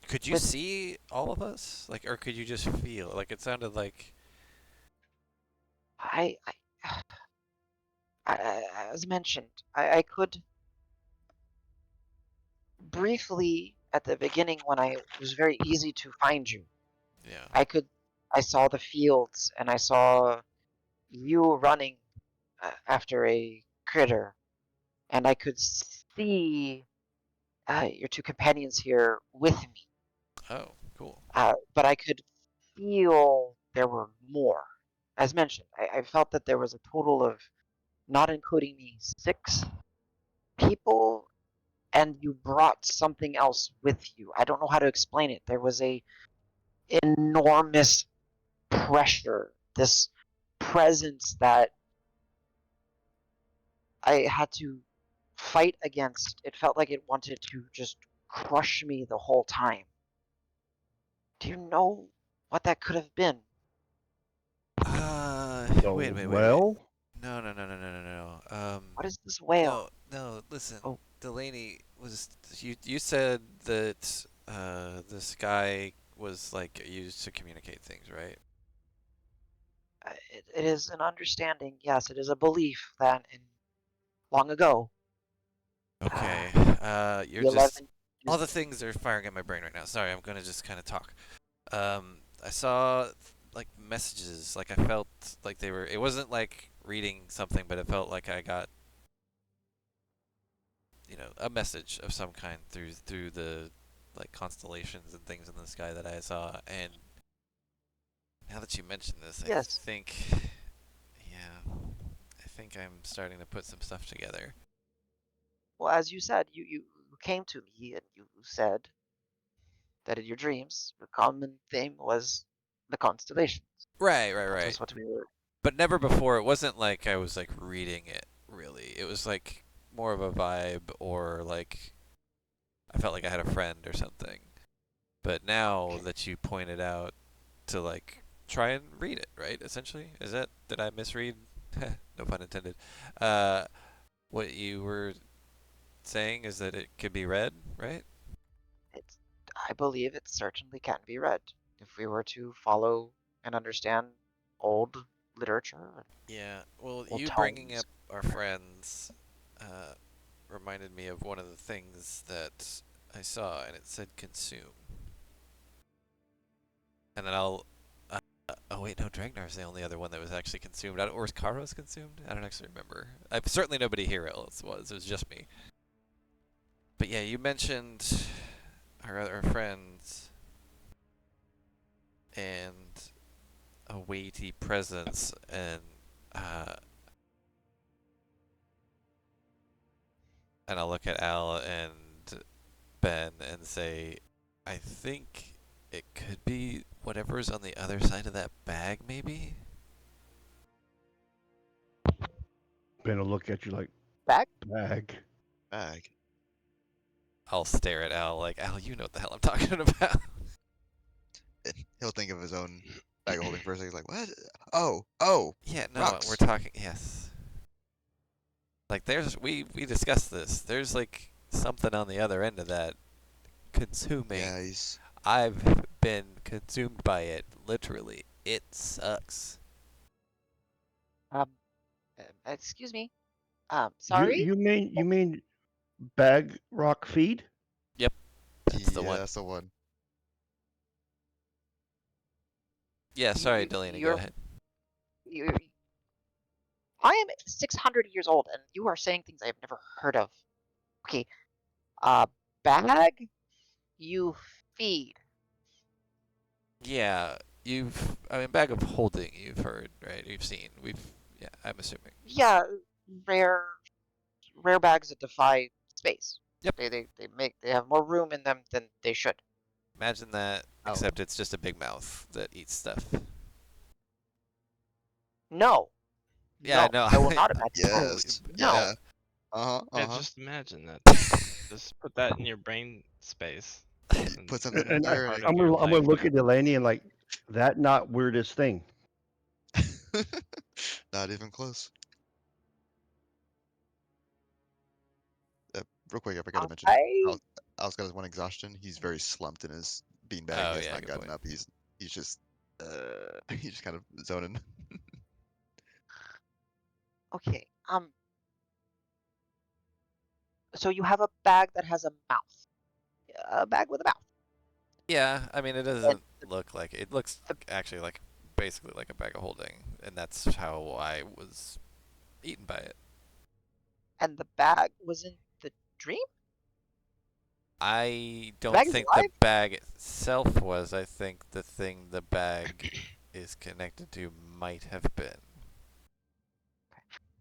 [SPEAKER 5] could you
[SPEAKER 1] with
[SPEAKER 5] see all of us? Like, or could you just feel? Like, it sounded like.
[SPEAKER 1] I, as mentioned, I could briefly at the beginning when it was very easy to find you.
[SPEAKER 5] Yeah.
[SPEAKER 1] I saw the fields and I saw you running after a critter, and I could see your two companions here with me.
[SPEAKER 5] Oh, cool.
[SPEAKER 1] But I could feel there were more. As mentioned, I felt that there was a total of, not including me, 6 people, and you brought something else with you. I don't know how to explain it. There was a enormous pressure, this presence that I had to fight against. It felt like it wanted to just crush me the whole time. Do you know what that could have been?
[SPEAKER 2] The
[SPEAKER 5] Wait.
[SPEAKER 2] well?
[SPEAKER 5] No.
[SPEAKER 1] What is this whale?
[SPEAKER 5] No. Listen,
[SPEAKER 1] Oh,
[SPEAKER 5] Delaney was. You said that this guy was like used to communicate things, right?
[SPEAKER 1] it is an understanding. Yes, it is a belief that long ago,
[SPEAKER 5] Okay. You're
[SPEAKER 1] the
[SPEAKER 5] just
[SPEAKER 1] 11
[SPEAKER 5] all
[SPEAKER 1] is
[SPEAKER 5] the things are firing at my brain right now. Sorry, I'm gonna just kind of talk. I saw like messages, like I felt like they were. It wasn't like reading something, but it felt like I got, a message of some kind through the like constellations and things in the sky that I saw. And now that you mention this, I
[SPEAKER 1] yes.
[SPEAKER 5] think, yeah, I think I'm starting to put some stuff together.
[SPEAKER 1] Well, as you said, you came to me and you said that in your dreams, the common theme was the constellations. That
[SPEAKER 5] Right.
[SPEAKER 1] was what we were.
[SPEAKER 5] But never before. It wasn't like I was like reading it really. It was like more of a vibe, or like I felt like I had a friend or something. But now that you pointed out to like try and read it, right? Essentially, did I misread? No pun intended. Uh, what you were saying is that it could be read, right?
[SPEAKER 1] It's, I believe it certainly can be read if we were to follow and understand old literature and
[SPEAKER 5] Yeah. Well,
[SPEAKER 1] old
[SPEAKER 5] you bringing
[SPEAKER 1] tomes.
[SPEAKER 5] up our friends reminded me of one of the things that I saw, and it said consume. And then oh wait, no, Dragnar's the only other one that was actually consumed. Or was Karos consumed? I don't actually remember. Certainly nobody here else was. It was just me. But yeah, you mentioned our other friends and a weighty presence, uh, and I'll look at Al and Ben and say, I think it could be whatever's on the other side of that bag, maybe?
[SPEAKER 2] Ben will look at you like,
[SPEAKER 1] Bag?
[SPEAKER 2] bag.
[SPEAKER 3] Bag.
[SPEAKER 5] I'll stare at Al like, Al, you know what the hell I'm talking about.
[SPEAKER 3] And he'll think of his own bag of holding for a second. He's like, what? Oh,
[SPEAKER 5] Yeah, no,
[SPEAKER 3] rocks.
[SPEAKER 5] we're talking, yes. Like, we discussed this. There's, like, something on the other end of that consuming.
[SPEAKER 3] Yeah, he's.
[SPEAKER 5] I've been consumed by it, literally. It sucks.
[SPEAKER 1] Um, excuse me.
[SPEAKER 2] You
[SPEAKER 1] Sorry?
[SPEAKER 2] you mean bag rock feed?
[SPEAKER 5] Yep, that's the
[SPEAKER 3] Yeah,
[SPEAKER 5] one.
[SPEAKER 3] that's the one.
[SPEAKER 5] Yeah, sorry, Delaney, go
[SPEAKER 1] You're,
[SPEAKER 5] ahead.
[SPEAKER 1] you I am 600 years old, and you are saying things I have never heard of. Okay, bag you feed.
[SPEAKER 5] Yeah, bag of holding, you've heard, right? You've seen. Yeah, I'm assuming.
[SPEAKER 1] Yeah, rare rare bags that defy space.
[SPEAKER 5] Yep.
[SPEAKER 1] They have more room in them than they should.
[SPEAKER 5] Imagine that,
[SPEAKER 1] Oh.
[SPEAKER 5] except it's just a big mouth that eats stuff.
[SPEAKER 1] No.
[SPEAKER 5] Yeah,
[SPEAKER 1] No,
[SPEAKER 5] no.
[SPEAKER 1] I will not imagine.
[SPEAKER 3] Yes.
[SPEAKER 1] No.
[SPEAKER 3] Yeah. Uh huh.
[SPEAKER 4] Yeah,
[SPEAKER 3] Uh huh.
[SPEAKER 4] just imagine that. Just put that in your brain space.
[SPEAKER 3] Put something in
[SPEAKER 2] And
[SPEAKER 3] there.
[SPEAKER 4] part
[SPEAKER 3] And
[SPEAKER 4] of your
[SPEAKER 2] I'm gonna
[SPEAKER 4] life.
[SPEAKER 2] look at Delaney and like, that not weirdest thing.
[SPEAKER 3] not even close. Real quick, I forgot to mention. Al's got his one exhaustion. He's very slumped in his beanbag.
[SPEAKER 5] Oh,
[SPEAKER 3] He has
[SPEAKER 5] yeah,
[SPEAKER 3] not
[SPEAKER 5] good
[SPEAKER 3] gotten
[SPEAKER 5] point.
[SPEAKER 3] up. He's just he's just kind of zoning.
[SPEAKER 1] Okay. So you have a bag that has a mouth. A bag with a mouth.
[SPEAKER 5] Yeah, I mean, it
[SPEAKER 1] And
[SPEAKER 5] doesn't look like it. Looks
[SPEAKER 1] the
[SPEAKER 5] actually like basically like a bag of holding, and that's how I was eaten by it.
[SPEAKER 1] and the bag was in the dream?
[SPEAKER 5] I
[SPEAKER 1] The
[SPEAKER 5] don't
[SPEAKER 1] bag is
[SPEAKER 5] think the
[SPEAKER 1] alive?
[SPEAKER 5] bag itself was. I think the thing the bag is connected to might have been.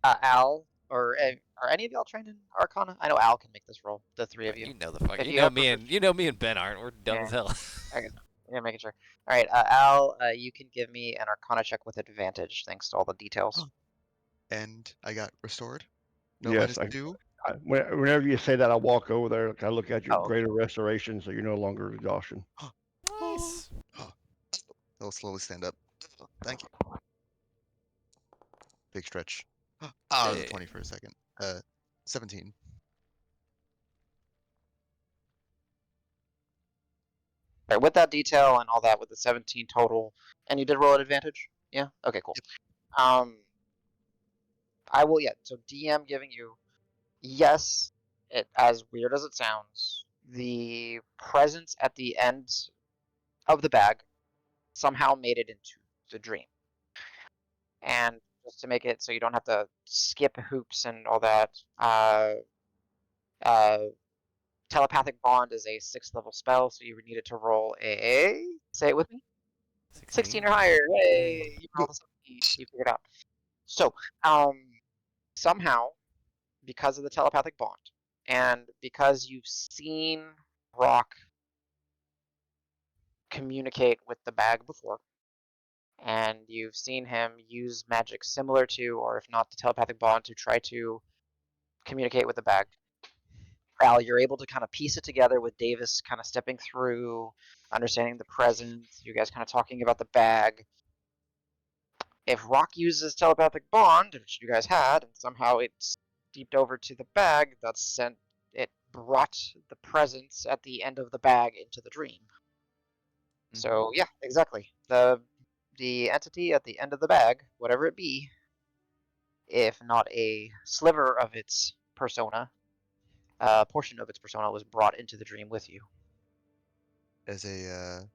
[SPEAKER 1] Al, or are any of y'all trained in Arcana? I know Al can make this roll. The three of you.
[SPEAKER 5] You know the fuck.
[SPEAKER 1] If
[SPEAKER 5] You
[SPEAKER 1] you
[SPEAKER 5] know
[SPEAKER 1] have
[SPEAKER 5] me
[SPEAKER 1] preferred,
[SPEAKER 5] and you know me and Ben aren't. We're dumb
[SPEAKER 1] yeah,
[SPEAKER 5] as hell.
[SPEAKER 1] okay. Yeah, making sure. All right, Al, you can give me an Arcana check with advantage, thanks to all the details.
[SPEAKER 3] And I got restored. No
[SPEAKER 2] Yes,
[SPEAKER 3] -2.
[SPEAKER 2] whenever you say that, I walk over there. I look at your
[SPEAKER 1] Oh, okay.
[SPEAKER 2] greater restoration, so you're no longer exhaustion.
[SPEAKER 5] Nice.
[SPEAKER 3] He'll slowly stand up. Thank you. Big stretch. Ah, it was a
[SPEAKER 5] Hey.
[SPEAKER 3] 20 for a second. 17.
[SPEAKER 1] All right, with that detail and all that, with the 17 total, and you did roll at advantage? Yeah. Okay, cool.
[SPEAKER 3] Yep.
[SPEAKER 1] I will. Yeah. So DM giving you, yes, as weird as it sounds, the presence at the end of the bag somehow made it into the dream. And just to make it so you don't have to skip hoops and all that, uh, telepathic bond is a 6th level spell, so you would need it to roll a, say it with me, 16 or higher. Hey, you rolled a 17. You figured it out. So, somehow, because of the telepathic bond, and because you've seen Rock communicate with the bag before, and you've seen him use magic similar to, or if not the telepathic bond, to try to communicate with the bag. Al, you're able to kind of piece it together with Davis kind of stepping through, understanding the present. You guys kind of talking about the bag. If Rock uses telepathic bond, which you guys had, and somehow it steeped over to the bag, it brought the presence at the end of the bag into the dream. So yeah, exactly. The entity at the end of the bag, whatever it be, if not a sliver of its persona, portion of its persona was brought into the dream with you.
[SPEAKER 3] As a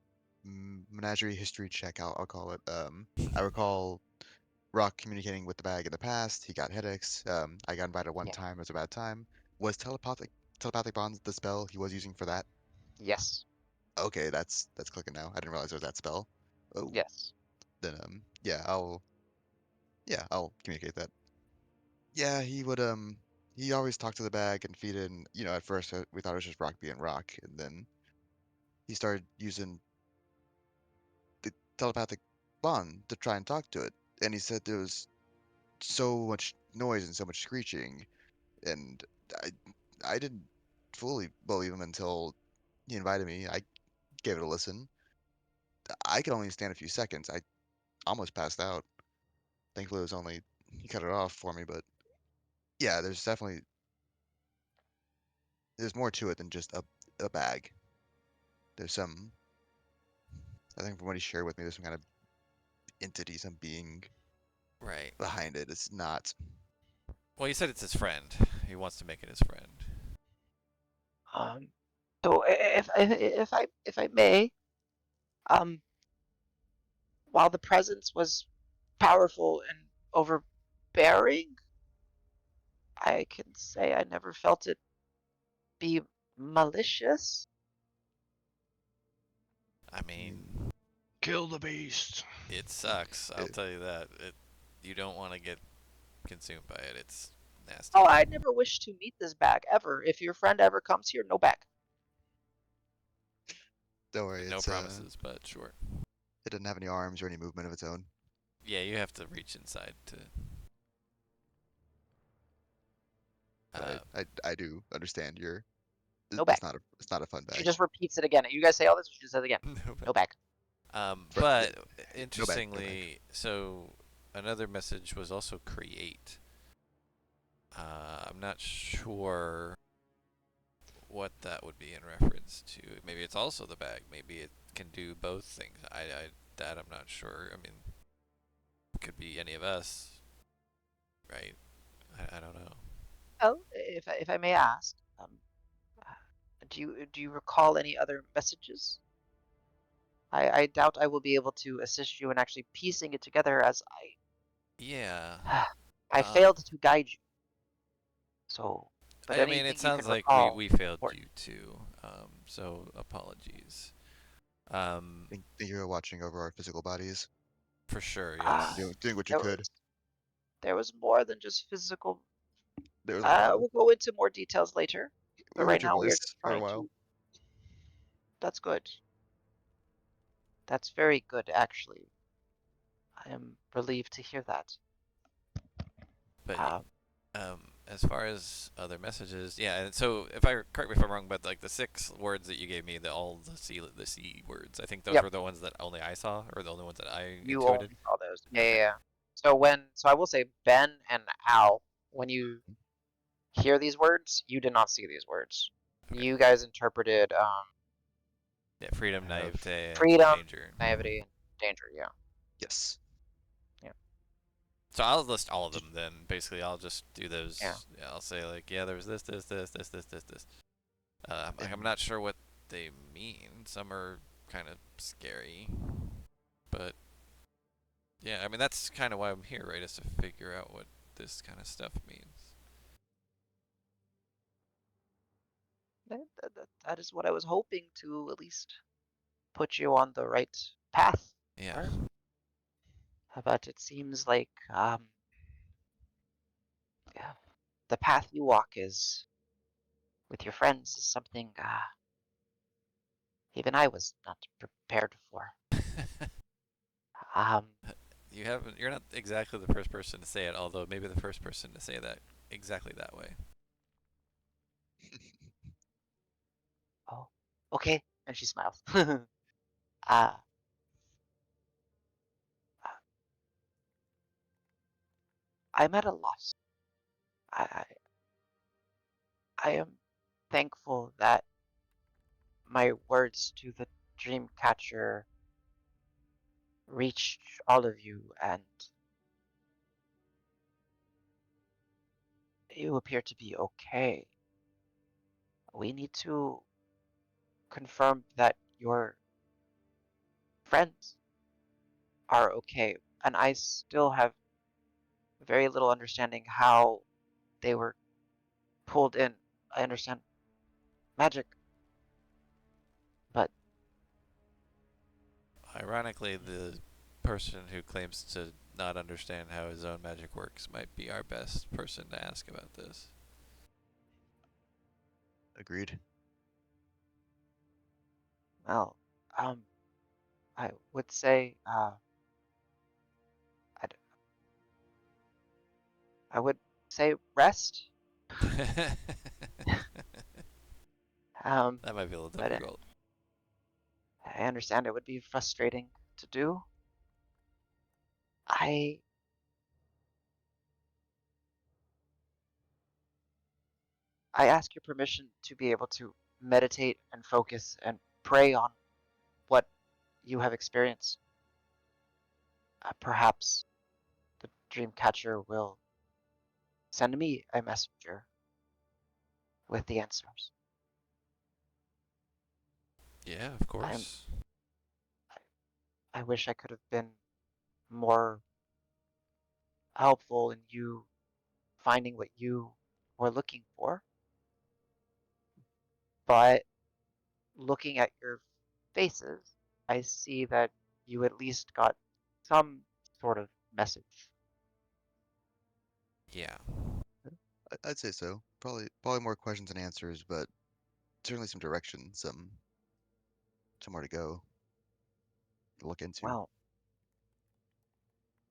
[SPEAKER 3] menagerie history check, I'll call it. I recall Rock communicating with the bag in the past. He got headaches. I got invited one
[SPEAKER 1] Yeah.
[SPEAKER 3] time. It was a bad time. Was telepathic bonds the spell he was using for that?
[SPEAKER 1] Yes.
[SPEAKER 3] Okay, that's clicking now. I didn't realize there was that spell. Oh,
[SPEAKER 1] Yes.
[SPEAKER 3] then I'll communicate that. Yeah, he would he always talked to the bag and feed in. At first we thought it was just Rock being Rock, and then he started using the telepathic bond to try and talk to it. And he said there was so much noise and so much screeching, and I I didn't fully believe him until he invited me. I gave it a listen. I could only stand a few seconds. I almost passed out. Thankfully, it was only he cut it off for me. But yeah, there's more to it than just a bag. There's some. I think from what he shared with me, there's some kind of entity, some being
[SPEAKER 5] Right.
[SPEAKER 3] behind it. It's not.
[SPEAKER 5] Well, you said it's his friend. He wants to make it his friend.
[SPEAKER 1] So if I may, um, while the presence was powerful and overbearing, I can say I never felt it be malicious.
[SPEAKER 5] I mean,
[SPEAKER 4] Kill the beast.
[SPEAKER 5] it sucks. I'll
[SPEAKER 3] It,
[SPEAKER 5] tell you that. You don't want to get consumed by it. It's nasty.
[SPEAKER 1] Oh, I never wish to meet this bag ever. If your friend ever comes here, no bag.
[SPEAKER 3] don't worry.
[SPEAKER 5] No promises, but sure.
[SPEAKER 3] It doesn't have any arms or any movement of its own.
[SPEAKER 5] Yeah, you have to reach inside to.
[SPEAKER 3] But I do understand your.
[SPEAKER 1] No bag.
[SPEAKER 3] It's not a fun
[SPEAKER 1] She
[SPEAKER 3] bag.
[SPEAKER 1] just repeats it again. You guys say all this, she just says it again. No bag.
[SPEAKER 5] But
[SPEAKER 3] no bag.
[SPEAKER 5] interestingly, so another message was also create. I'm not sure what that would be in reference to. Maybe it's also the bag. Maybe it can do both things. That I'm not sure. I mean, it could be any of us, right? I don't know.
[SPEAKER 1] Well, if I may ask, do you recall any other messages? I doubt I will be able to assist you in actually piecing it together, as
[SPEAKER 5] Yeah.
[SPEAKER 1] I failed to guide you. So, but
[SPEAKER 5] I mean,
[SPEAKER 1] anything
[SPEAKER 5] it
[SPEAKER 1] you
[SPEAKER 5] sounds
[SPEAKER 1] can
[SPEAKER 5] like
[SPEAKER 1] recall
[SPEAKER 5] we
[SPEAKER 1] is
[SPEAKER 5] failed
[SPEAKER 1] important.
[SPEAKER 5] you too. So apologies.
[SPEAKER 3] Think you were watching over our physical bodies,
[SPEAKER 5] For sure,
[SPEAKER 1] Uh,
[SPEAKER 5] yes.
[SPEAKER 3] doing what you
[SPEAKER 1] there
[SPEAKER 3] could.
[SPEAKER 1] was there was more than just physical.
[SPEAKER 3] There was a lot more.
[SPEAKER 1] We'll go into more details later,
[SPEAKER 3] We
[SPEAKER 1] but
[SPEAKER 3] heard
[SPEAKER 1] right
[SPEAKER 3] your
[SPEAKER 1] now we are
[SPEAKER 3] voice
[SPEAKER 1] just
[SPEAKER 3] for a
[SPEAKER 1] trying
[SPEAKER 3] while.
[SPEAKER 1] to. That's good. That's very good, actually. I am relieved to hear that.
[SPEAKER 5] But
[SPEAKER 1] Um,
[SPEAKER 5] as far as other messages, yeah. And so, if I correct me if I'm wrong, but like the 6 words that you gave me, all the C words, I think those
[SPEAKER 1] Yep.
[SPEAKER 5] were the ones that only I saw, or the only ones that I
[SPEAKER 1] You
[SPEAKER 5] intuited.
[SPEAKER 1] only saw those. Yeah,
[SPEAKER 5] Okay.
[SPEAKER 1] yeah, yeah. So I will say, Ben and Al, when you hear these words, you did not see these words.
[SPEAKER 5] Okay.
[SPEAKER 1] You guys interpreted
[SPEAKER 5] Yeah, freedom,
[SPEAKER 3] I have-
[SPEAKER 5] naivete, and
[SPEAKER 1] freedom,
[SPEAKER 5] danger.
[SPEAKER 1] naivety, and danger. Yeah.
[SPEAKER 3] Yes.
[SPEAKER 5] So I'll list all of them then. Basically, I'll just do those.
[SPEAKER 1] Yeah.
[SPEAKER 5] I'll say like, yeah, there was this. I'm
[SPEAKER 3] And
[SPEAKER 5] not sure what they mean. Some are kind of scary, but yeah, I mean that's kind of why I'm here, right? Is to figure out what this kind of stuff means.
[SPEAKER 1] That is what I was hoping to at least put you on the right path.
[SPEAKER 5] Yeah.
[SPEAKER 1] Right? But it seems like yeah, the path you walk is with your friends is something even I was not prepared for. Um,
[SPEAKER 5] You're not exactly the first person to say it, although maybe the first person to say that exactly that way.
[SPEAKER 1] Oh, okay. And she smiles. uh, I'm at a loss. I, I am thankful that my words to the dream catcher reached all of you, and you appear to be okay. We need to confirm that your friends are okay, and I still have very little understanding how they were pulled in. I understand magic, but
[SPEAKER 5] Ironically, the person who claims to not understand how his own magic works might be our best person to ask about this.
[SPEAKER 3] Agreed.
[SPEAKER 1] well, I would say, I'd, I would say rest.
[SPEAKER 5] That
[SPEAKER 1] Um,
[SPEAKER 5] might be a little
[SPEAKER 1] but
[SPEAKER 5] difficult.
[SPEAKER 1] I understand it would be frustrating to do. I I ask your permission to be able to meditate and focus and pray on what you have experienced. Perhaps the dream catcher will send me a messenger with the answers.
[SPEAKER 5] Yeah, of
[SPEAKER 1] I'm,
[SPEAKER 5] course.
[SPEAKER 1] I wish I could have been more helpful in you finding what you were looking for, but looking at your faces, I see that you at least got some sort of message.
[SPEAKER 5] Yeah.
[SPEAKER 3] I'd say so. Probably more questions than answers, but certainly some direction, somewhere to go, to look into.
[SPEAKER 1] Well,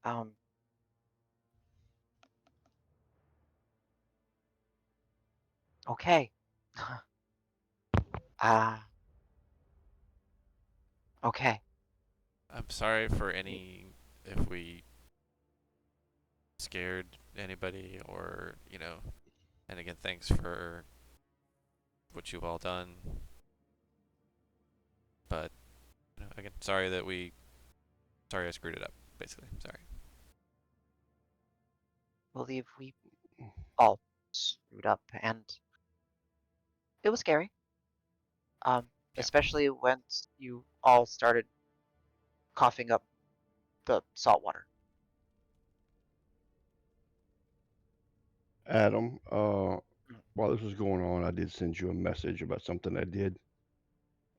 [SPEAKER 1] um, okay. Ah, okay.
[SPEAKER 5] I'm sorry for any if we scared anybody or, and again, thanks for what you've all done. But, again, sorry I screwed it up, basically. Sorry.
[SPEAKER 1] Believe we all screwed up, and it was scary.
[SPEAKER 5] Yeah.
[SPEAKER 1] Especially once you all started coughing up the salt water.
[SPEAKER 2] Adam,
[SPEAKER 1] Mm.
[SPEAKER 2] while this was going on, I did send you a message about something I did,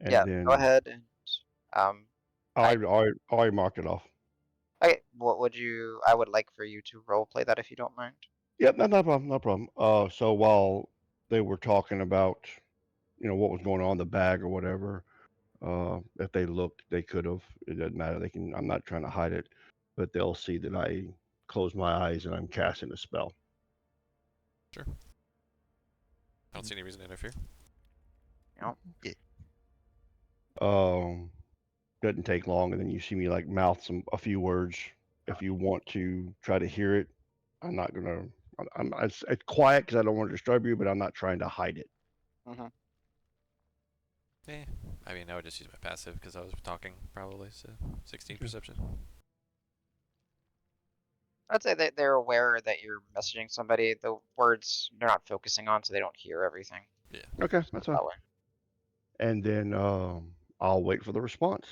[SPEAKER 2] and
[SPEAKER 1] Yeah, go
[SPEAKER 2] then
[SPEAKER 1] ahead and um,
[SPEAKER 2] I
[SPEAKER 1] I
[SPEAKER 2] already marked it off.
[SPEAKER 1] okay. What would you? I would like for you to role play that if you don't mind.
[SPEAKER 2] Yep, no problem, no problem. So while they were talking about, what was going on in the bag or whatever, if they looked, they could have. It doesn't matter. They can. I'm not trying to hide it, but they'll see that I close my eyes and I'm casting a spell.
[SPEAKER 5] Sure. I don't see any reason to interfere.
[SPEAKER 1] You know,
[SPEAKER 3] Yeah.
[SPEAKER 2] Um, doesn't take long, and then you see me like mouth a few words. If you want to try to hear it, I'm not gonna. It's quiet because I don't want to disturb you, but I'm not trying to hide it.
[SPEAKER 1] hmm
[SPEAKER 5] Eh. I mean, I would just use my passive because I was talking, probably, so 16 perception.
[SPEAKER 1] I'd say that they're aware that you're messaging somebody. The words they're not focusing on, so they don't hear everything.
[SPEAKER 5] Yeah.
[SPEAKER 2] Okay, that's fine.
[SPEAKER 1] That way.
[SPEAKER 2] And then I'll wait for the response.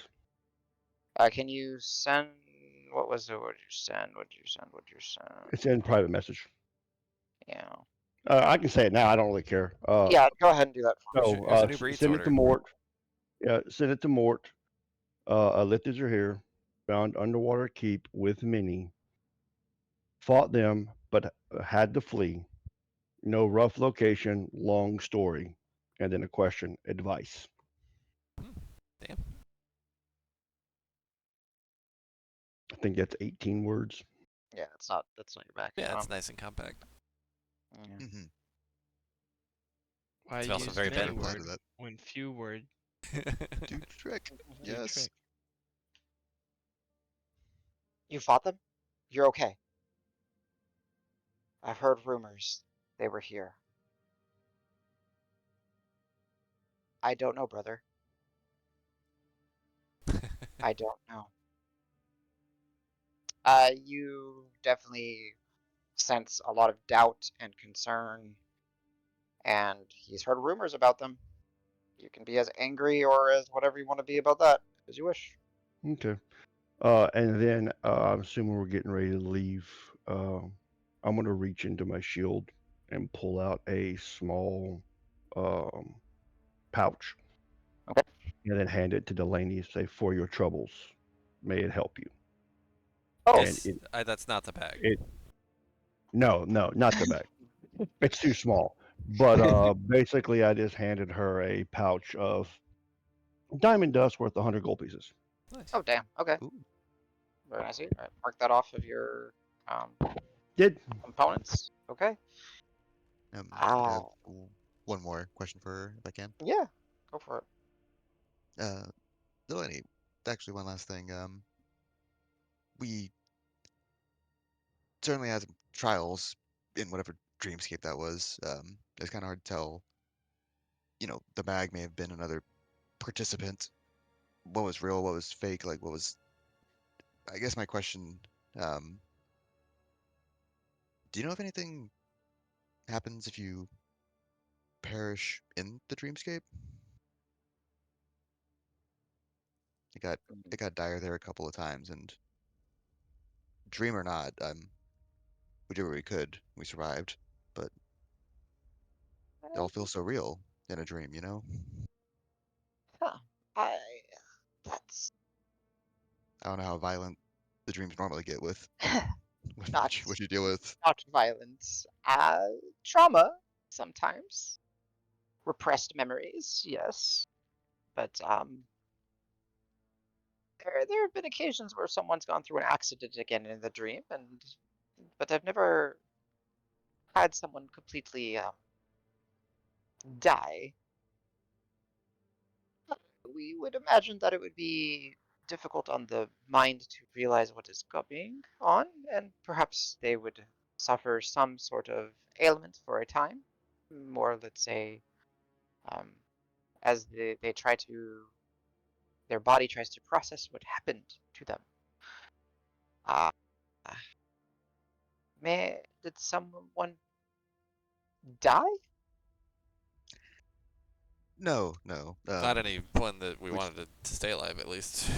[SPEAKER 1] Can you send? What was it? What'd you send? What'd you send? What'd you send?
[SPEAKER 2] It's in private message.
[SPEAKER 1] Yeah.
[SPEAKER 2] I can say it now. I don't really care.
[SPEAKER 1] Yeah. Go ahead and do that for me.
[SPEAKER 2] So
[SPEAKER 5] Here's a new breeds
[SPEAKER 2] send it to
[SPEAKER 5] order.
[SPEAKER 2] Mort. Yeah, send it to Mort. Lithids are here. Found underwater keep with many. Fought them, but had to flee. No rough location. Long story. And then a question. Advice.
[SPEAKER 5] Damn.
[SPEAKER 2] I think that's 18 words.
[SPEAKER 1] Yeah, it's not. That's not your back.
[SPEAKER 5] Yeah, it's nice and compact.
[SPEAKER 1] Yeah.
[SPEAKER 3] hmm
[SPEAKER 4] Why
[SPEAKER 5] It's also
[SPEAKER 4] use
[SPEAKER 5] very
[SPEAKER 3] Never
[SPEAKER 4] many
[SPEAKER 5] bad.
[SPEAKER 3] replied to
[SPEAKER 4] word
[SPEAKER 3] that.
[SPEAKER 4] when few word
[SPEAKER 3] Do trick.
[SPEAKER 4] do
[SPEAKER 3] Yes.
[SPEAKER 4] trick?
[SPEAKER 1] You fought them? You're okay. I've heard rumors they were here. I don't know, brother. I don't know. You definitely sense a lot of doubt and concern, and he's heard rumors about them. You can be as angry or as whatever you want to be about that as you wish.
[SPEAKER 2] Okay. And then I'm assuming we're getting ready to leave. I'm gonna reach into my shield and pull out a small um, pouch,
[SPEAKER 1] Okay.
[SPEAKER 2] and then hand it to Delaney and say, "For your troubles, may it help you."
[SPEAKER 1] Oh,
[SPEAKER 2] And
[SPEAKER 5] Yes, that's not the bag.
[SPEAKER 2] no, not the bag. It's too small. But basically, I just handed her a pouch of diamond dust worth 100 gold pieces.
[SPEAKER 5] Nice.
[SPEAKER 1] oh, damn. Okay.
[SPEAKER 3] Ooh.
[SPEAKER 1] Very nice. Right, mark that off of your um,
[SPEAKER 2] Did
[SPEAKER 1] components. Okay.
[SPEAKER 3] I
[SPEAKER 1] Ah,
[SPEAKER 3] have one more question for her, if I can.
[SPEAKER 1] yeah. Go for it.
[SPEAKER 3] Delaney, actually, one last thing. We certainly had some trials in whatever dreamscape that was. It's kind of hard to tell. The bag may have been another participant. What was real? What was fake? Like, what was? I guess my question. Um, do you know if anything happens if you perish in the dreamscape? It got dire there a couple of times, and dream or not, we did what we could. We survived, but it all feels so real in a dream.
[SPEAKER 1] Huh. I. That's
[SPEAKER 3] I don't know how violent the dreams normally get with
[SPEAKER 1] not
[SPEAKER 3] what you deal with.
[SPEAKER 1] not violence. Trauma sometimes. Repressed memories, yes. But there have been occasions where someone's gone through an accident again in the dream, but I've never had someone completely die. We would imagine that it would be difficult on the mind to realize what is going on, and perhaps they would suffer some sort of ailment for a time, or let's say, um, as they try to, their body tries to process what happened to them. Uh, did someone die?
[SPEAKER 3] No, no.
[SPEAKER 5] Not anyone that we
[SPEAKER 3] we
[SPEAKER 5] wanted to stay alive, at least.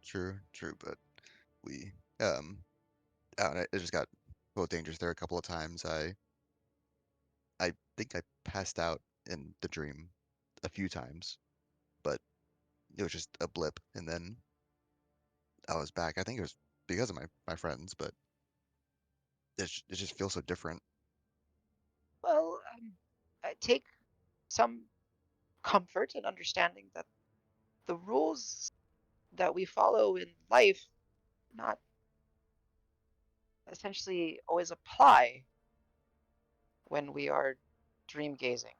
[SPEAKER 3] true, but we I don't know, it just got both dangerous there a couple of times. I think I passed out in the dream a few times, but it was just a blip, and then I was back. I think it was because of my friends, but it just feels so different.
[SPEAKER 1] Well, I take some comfort in understanding that the rules that we follow in life not essentially always apply when we are dream gazing.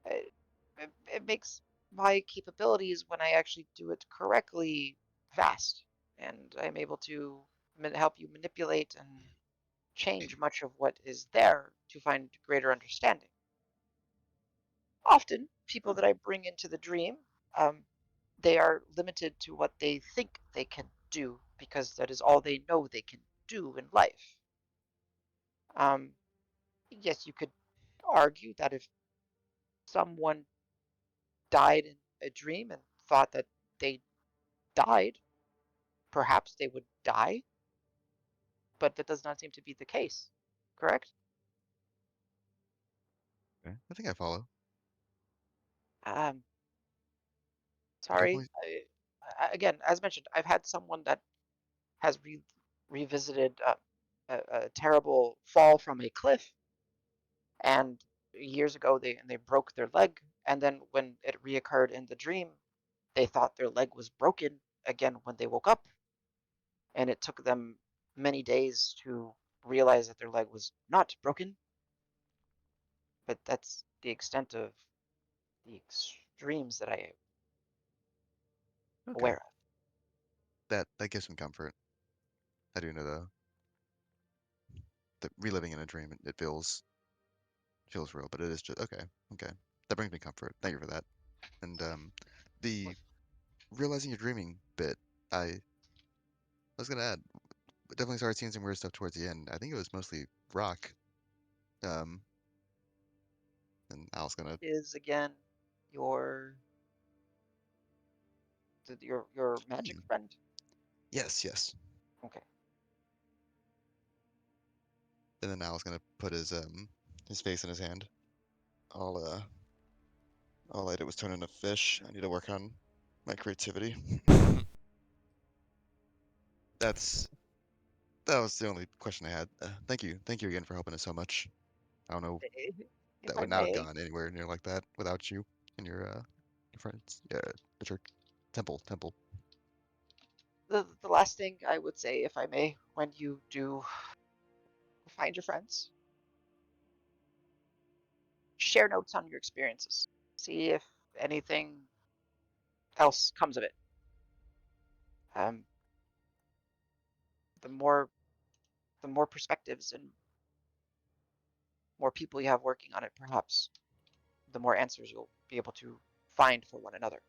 [SPEAKER 1] It makes my capabilities when I actually do it correctly vast, and I'm able to help you manipulate and change much of what is there to find greater understanding. Often, people that I bring into the dream, um, they are limited to what they think they can do because that is all they know they can do in life. Um, yes, you could argue that if someone died in a dream and thought that they died, perhaps they would die, but that does not seem to be the case, correct?
[SPEAKER 3] Okay. I think I follow.
[SPEAKER 1] Um, sorry.
[SPEAKER 3] Definitely.
[SPEAKER 1] Again, as mentioned, I've had someone that has revisited a terrible fall from a cliff, and years ago they broke their leg, and then when it reoccurred in the dream, they thought their leg was broken again when they woke up, and it took them many days to realize that their leg was not broken. but that's the extent of the extremes that I am
[SPEAKER 3] Okay.
[SPEAKER 1] aware of.
[SPEAKER 3] That gives some comfort. I do know though that reliving in a dream it feels real, but it is just okay. Okay, that brings me comfort. Thank you for that. And the realizing you're dreaming bit, I was gonna add, definitely started seeing some weird stuff towards the end. I think it was mostly rock. Um, and Al's gonna.
[SPEAKER 1] Is again your your magic
[SPEAKER 3] Hmm,
[SPEAKER 1] friend?
[SPEAKER 3] yes, yes.
[SPEAKER 1] Okay.
[SPEAKER 3] And then Al's gonna put his face in his hand. All all I did was turn into fish. I need to work on my creativity. That's that was the only question I had. Thank you again for helping us so much. I don't know
[SPEAKER 1] If
[SPEAKER 3] that
[SPEAKER 1] I
[SPEAKER 3] would not have
[SPEAKER 1] may,
[SPEAKER 3] gone anywhere near like that without you and your friends. Yeah, the church, temple.
[SPEAKER 1] the last thing I would say, if I may, when you do find your friends, share notes on your experiences. See if anything else comes of it. Um, the more the more perspectives and more people you have working on it, perhaps, the more answers you'll be able to find for one another.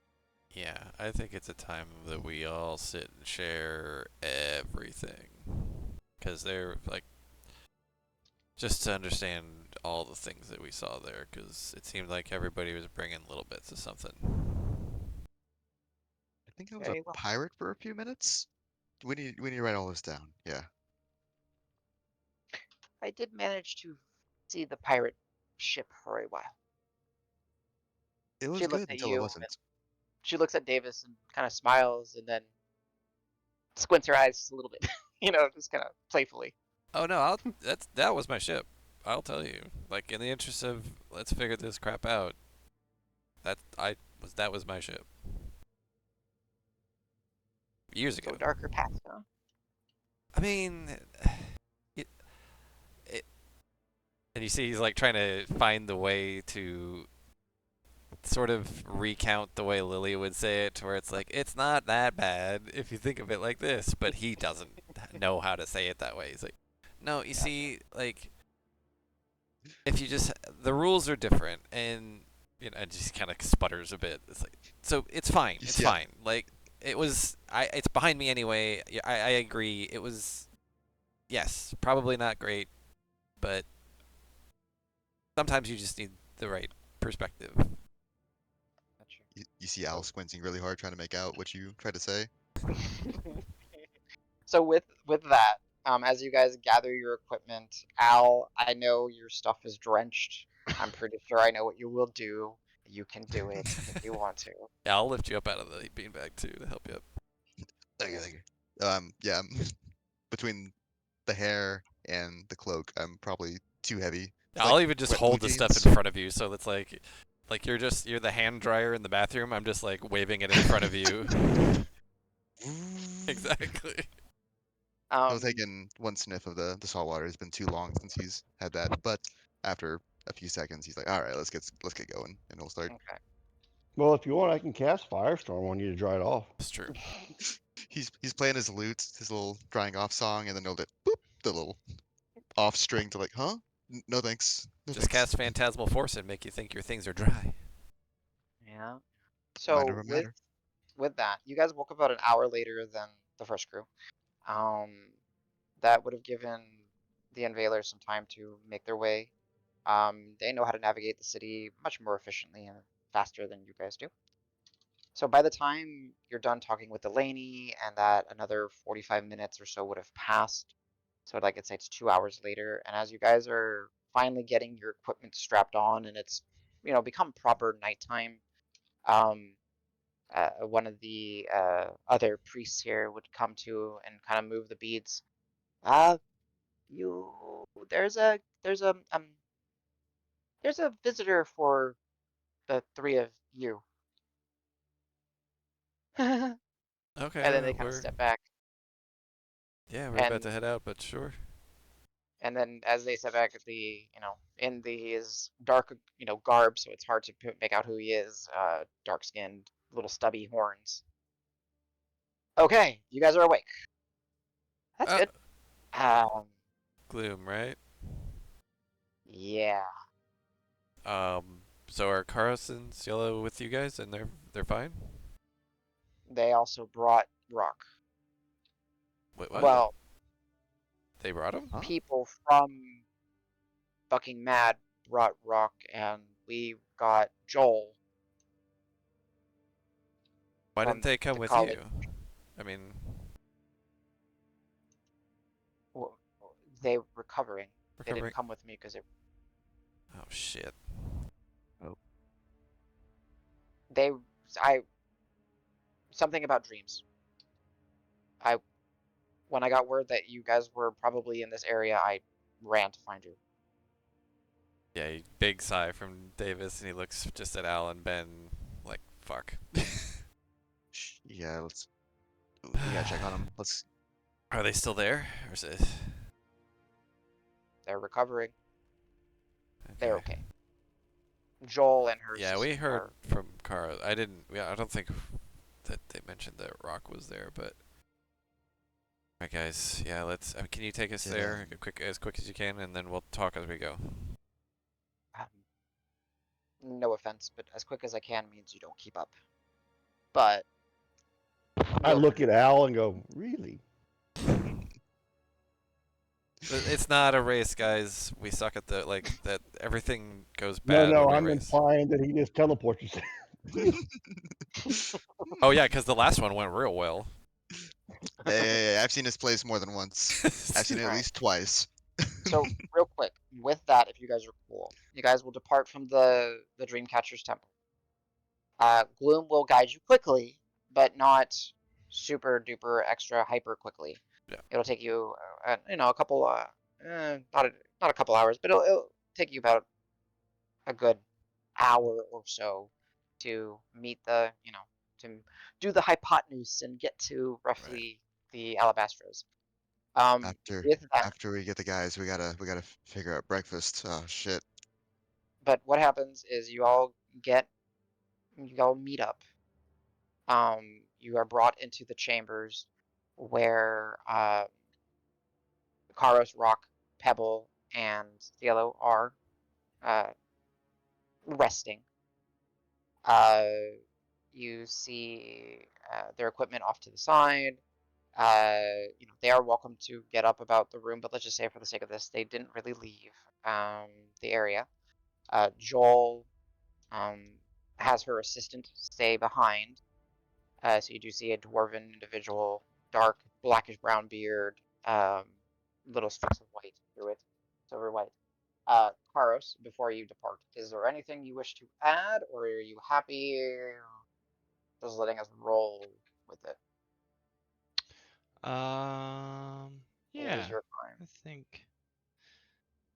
[SPEAKER 5] Yeah, I think it's a time that we all sit and share everything. Because they're like, just to understand all the things that we saw there, because it seemed like everybody was bringing little bits of something.
[SPEAKER 3] I think I was a
[SPEAKER 1] Very well.
[SPEAKER 3] pirate for a few minutes. We need to write all this down. Yeah,
[SPEAKER 1] I did manage to see the pirate ship for a while.
[SPEAKER 3] it was
[SPEAKER 1] She
[SPEAKER 3] good
[SPEAKER 1] looks at
[SPEAKER 3] until it
[SPEAKER 1] you, and
[SPEAKER 3] wasn't.
[SPEAKER 1] she looks at Davis and kind of smiles, and then squints her eyes just a little bit, just kind of playfully.
[SPEAKER 5] Oh no, that was my ship. I'll tell you. Like in the interest of let's figure this crap out. That was my ship years
[SPEAKER 1] So
[SPEAKER 5] ago.
[SPEAKER 1] darker past, huh?
[SPEAKER 5] I mean, it, it, and you see he's like trying to find the way to sort of recount the way Lily would say it, where it's like it's not that bad if you think of it like this, but he doesn't know how to say it that way. He's like, no, you
[SPEAKER 1] Gotcha.
[SPEAKER 5] see, like if you just the rules are different, and and just kind of sputters a bit. It's like so it's fine, it's
[SPEAKER 3] Yeah,
[SPEAKER 5] fine. Like it's behind me anyway. Yeah, I agree. It was yes, probably not great, but sometimes you just need the right perspective.
[SPEAKER 1] Gotcha.
[SPEAKER 3] you see Al
[SPEAKER 1] So,
[SPEAKER 3] squinting really hard trying to make out what you tried to say.
[SPEAKER 1] so with that, as you guys gather your equipment, Al, I know your stuff is drenched. I'm pretty sure I know what you will do. You can do it if you want to.
[SPEAKER 5] Yeah, I'll lift you up out of the beanbag too to help you up.
[SPEAKER 3] Thank you. Yeah, between the hair and the cloak, I'm probably too heavy. It's like
[SPEAKER 5] I'll even just
[SPEAKER 3] wet blue
[SPEAKER 5] hold the stuff
[SPEAKER 3] jeans.
[SPEAKER 5] in front of you, so it's like you're the hand dryer in the bathroom. I'm just like waving it in front of you. Exactly.
[SPEAKER 3] He'll take
[SPEAKER 1] Um,
[SPEAKER 3] in one sniff of the salt water. It's been too long since he's had that. But after a few seconds, he's like, "All right, let's get going," and he'll start.
[SPEAKER 1] okay.
[SPEAKER 2] Well, if you want, I can cast Firestorm on you to dry it off.
[SPEAKER 5] It's true.
[SPEAKER 3] He's playing his lute, his little drying off song, and then he'll do boop the little off string to like, huh? No thanks, no
[SPEAKER 5] Just
[SPEAKER 3] thanks.
[SPEAKER 5] cast Phantasmal Force and make you think your things are dry.
[SPEAKER 1] Yeah.
[SPEAKER 3] Mind
[SPEAKER 1] So
[SPEAKER 3] over
[SPEAKER 1] with
[SPEAKER 3] matter.
[SPEAKER 1] with that, you guys woke up about an hour later than the first crew. Um, that would have given the Unveilers some time to make their way. They know how to navigate the city much more efficiently and faster than you guys do. So by the time you're done talking with Delaney and that another 45 minutes or so would have passed, so like I'd say it's 2 hours later, and as you guys are finally getting your equipment strapped on and it's become proper nighttime, um, one of the other priests here would come to and kind of move the beads. Uh, you there's a visitor for the three of you. And
[SPEAKER 5] Okay,
[SPEAKER 1] then they kind of
[SPEAKER 5] we're
[SPEAKER 1] step back
[SPEAKER 5] yeah, we're about
[SPEAKER 1] and
[SPEAKER 5] to head out, but sure.
[SPEAKER 1] And then as they step back at the, in his dark, garb, so it's hard to make out who he is, dark-skinned, little stubby horns. Okay, you guys are awake. That's
[SPEAKER 5] Uh,
[SPEAKER 1] good.
[SPEAKER 5] Gloom, right?
[SPEAKER 1] Yeah.
[SPEAKER 5] So are Karos and Cielo with you guys, and they're fine?
[SPEAKER 1] They also brought Rock.
[SPEAKER 5] Wait, what?
[SPEAKER 1] Well,
[SPEAKER 5] They brought him?
[SPEAKER 3] Huh?
[SPEAKER 1] people from Fucking Mad brought Rock, and we got Joel
[SPEAKER 5] Why
[SPEAKER 1] from
[SPEAKER 5] didn't they come
[SPEAKER 1] the
[SPEAKER 5] with
[SPEAKER 1] college.
[SPEAKER 5] you? I mean,
[SPEAKER 1] Well, they were recovering. They
[SPEAKER 5] recovering.
[SPEAKER 1] didn't come with me because
[SPEAKER 5] Oh shit.
[SPEAKER 1] they, something about dreams. When I got word that you guys were probably in this area, I ran to find you.
[SPEAKER 5] Yeah, big sigh from Davis, and he looks just at Al and Ben, like, fuck.
[SPEAKER 3] Yeah, we gotta check on him. Let's.
[SPEAKER 5] Are they still there, or is it?
[SPEAKER 1] They're recovering. They're okay. Joel and her
[SPEAKER 5] Yeah,
[SPEAKER 1] sister
[SPEAKER 5] we heard
[SPEAKER 1] are,
[SPEAKER 5] from Kara. I didn't. Yeah, I don't think that they mentioned that Rock was there, but. Alright, guys. Yeah, let's. Can you take us
[SPEAKER 3] Did,
[SPEAKER 5] there as quick as you can, and then we'll talk as we go.
[SPEAKER 1] no offense, but as quick as I can means you don't keep up. But
[SPEAKER 2] I
[SPEAKER 1] we'll
[SPEAKER 2] look at Al and go, really?
[SPEAKER 5] It's not a race, guys. We suck at that. Everything goes
[SPEAKER 2] No,
[SPEAKER 5] bad when
[SPEAKER 2] no,
[SPEAKER 5] we
[SPEAKER 2] I'm
[SPEAKER 5] race.
[SPEAKER 2] implying that he just teleports you.
[SPEAKER 5] Oh yeah, because the last one went real well.
[SPEAKER 3] Hey, I've seen this place more than once. I've seen it at
[SPEAKER 1] Alright.
[SPEAKER 3] least twice.
[SPEAKER 1] So real quick, with that, if you guys are cool, you guys will depart from the Dreamcatcher's temple. Gloom will guide you quickly, but not super duper extra hyper quickly.
[SPEAKER 5] Yeah.
[SPEAKER 1] It'll take you, a couple, not a couple hours, but it'll take you about a good hour or so to meet to do the hypotenuse and get to roughly the Alabastros.
[SPEAKER 3] After
[SPEAKER 1] With that,
[SPEAKER 3] after we get the guys, we gotta figure out breakfast. Oh shit.
[SPEAKER 1] but what happens is you all meet up. You are brought into the chambers where Karos, Rock, Pebble, and Cielo are uh, resting. Uh, you see their equipment off to the side. They are welcome to get up about the room, but let's just say for the sake of this, they didn't really leave the area. Joel has her assistant stay behind. So you do see a dwarven individual, dark blackish brown beard, little streaks of white through it, silver white. Karos, before you depart, is there anything you wish to add, or are you happy just letting us roll with it? It is
[SPEAKER 4] Yeah,
[SPEAKER 1] your time.
[SPEAKER 4] I think.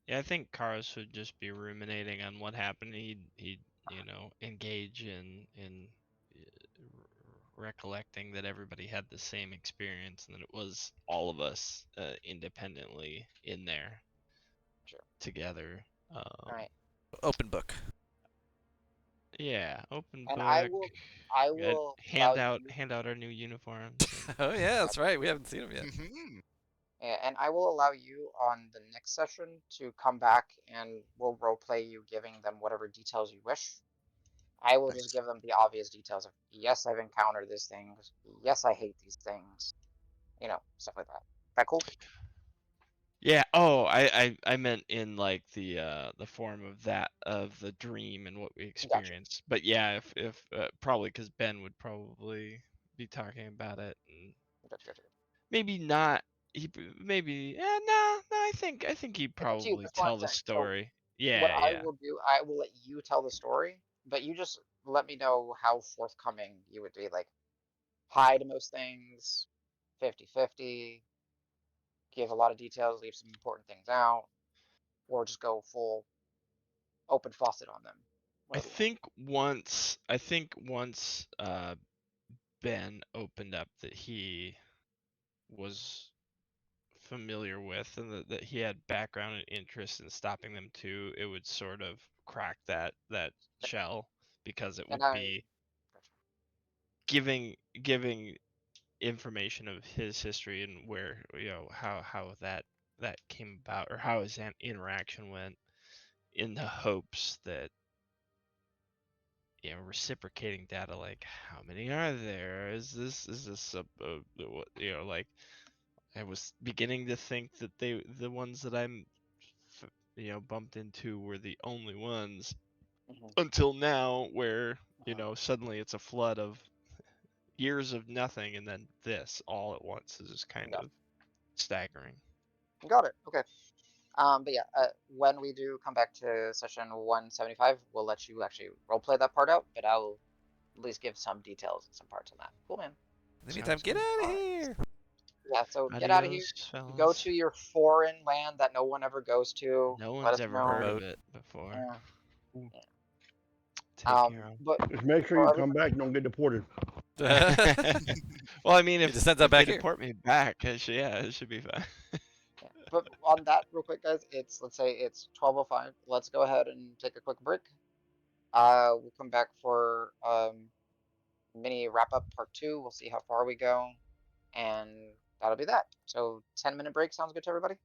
[SPEAKER 4] Yeah, I think Karos would just be ruminating on what happened. He'd engage in recollecting that everybody had the same experience and that it was all of us independently in there
[SPEAKER 1] Sure.
[SPEAKER 4] together.
[SPEAKER 1] All right.
[SPEAKER 5] Open book.
[SPEAKER 4] Yeah, open
[SPEAKER 1] And
[SPEAKER 4] book.
[SPEAKER 1] I will allow you.
[SPEAKER 4] Hand out our new uniforms.
[SPEAKER 5] Oh yeah, that's right. We haven't seen him yet.
[SPEAKER 3] Mhm.
[SPEAKER 1] And I will allow you on the next session to come back and we'll roleplay you giving them whatever details you wish. I will just
[SPEAKER 3] Nice.
[SPEAKER 1] give them the obvious details of yes, I've encountered these things. Yes, I hate these things. Stuff like that. That cool?
[SPEAKER 4] Yeah. Oh, I meant in like the form of the dream and what we
[SPEAKER 1] Gotcha.
[SPEAKER 4] experienced. But yeah, if probably because Ben would probably be talking about it, and
[SPEAKER 1] Gotcha.
[SPEAKER 4] maybe not. Maybe no. I think he'd
[SPEAKER 1] It's up to you.
[SPEAKER 4] probably
[SPEAKER 1] That's what I'm
[SPEAKER 4] tell the
[SPEAKER 1] saying. So
[SPEAKER 4] story.
[SPEAKER 1] what
[SPEAKER 4] Yeah,
[SPEAKER 1] I
[SPEAKER 4] yeah.
[SPEAKER 1] will do, I will let you tell the story, but you just let me know how forthcoming you would be. Like, hide most things, 50-50, give a lot of details, leave some important things out, or just go full open faucet on them. Whatever you want.
[SPEAKER 4] I think once Ben opened up that he was familiar with and that he had background and interest in stopping them too, it would sort of crack that shell, because it would
[SPEAKER 1] And I
[SPEAKER 4] be giving information of his history and where, how that came about, or how his interaction went, in the hopes that, reciprocating data, like how many are there, is this what, like, I was beginning to think that the ones that I'm bumped into were the only ones,
[SPEAKER 1] Mhm.
[SPEAKER 4] until now, where suddenly it's a flood of years of nothing, and then this all at once is just kind
[SPEAKER 1] Yeah.
[SPEAKER 4] of staggering.
[SPEAKER 1] Got it. Okay. But yeah, when we do come back to session 175, we'll let you actually roleplay that part out, but I'll at least give some details and some parts on that. Cool, man.
[SPEAKER 5] In the meantime,
[SPEAKER 4] Sounds
[SPEAKER 5] get
[SPEAKER 4] good.
[SPEAKER 5] out of
[SPEAKER 1] Alright.
[SPEAKER 5] here.
[SPEAKER 1] Yeah, so get out of here.
[SPEAKER 4] Adios,
[SPEAKER 1] Go
[SPEAKER 4] fellas.
[SPEAKER 1] to your foreign land that no one ever goes to.
[SPEAKER 4] No
[SPEAKER 1] Let
[SPEAKER 4] one's
[SPEAKER 1] us
[SPEAKER 4] ever
[SPEAKER 1] know.
[SPEAKER 4] heard of
[SPEAKER 5] Remote.
[SPEAKER 4] it before.
[SPEAKER 1] Yeah.
[SPEAKER 4] Take care of
[SPEAKER 1] But
[SPEAKER 2] Just make sure
[SPEAKER 1] for
[SPEAKER 2] you
[SPEAKER 1] every,
[SPEAKER 2] come back. Don't get deported.
[SPEAKER 4] Well, I mean,
[SPEAKER 5] You
[SPEAKER 4] if
[SPEAKER 5] just send that back
[SPEAKER 4] they
[SPEAKER 5] here.
[SPEAKER 4] deport me back, it should be fine.
[SPEAKER 1] yeah. But on that, real quick, guys, let's say it's 12:05. Let's go ahead and take a quick break. We'll come back for mini wrap up part 2. We'll see how far we go, and that'll be that. So 10-minute break sounds good to everybody.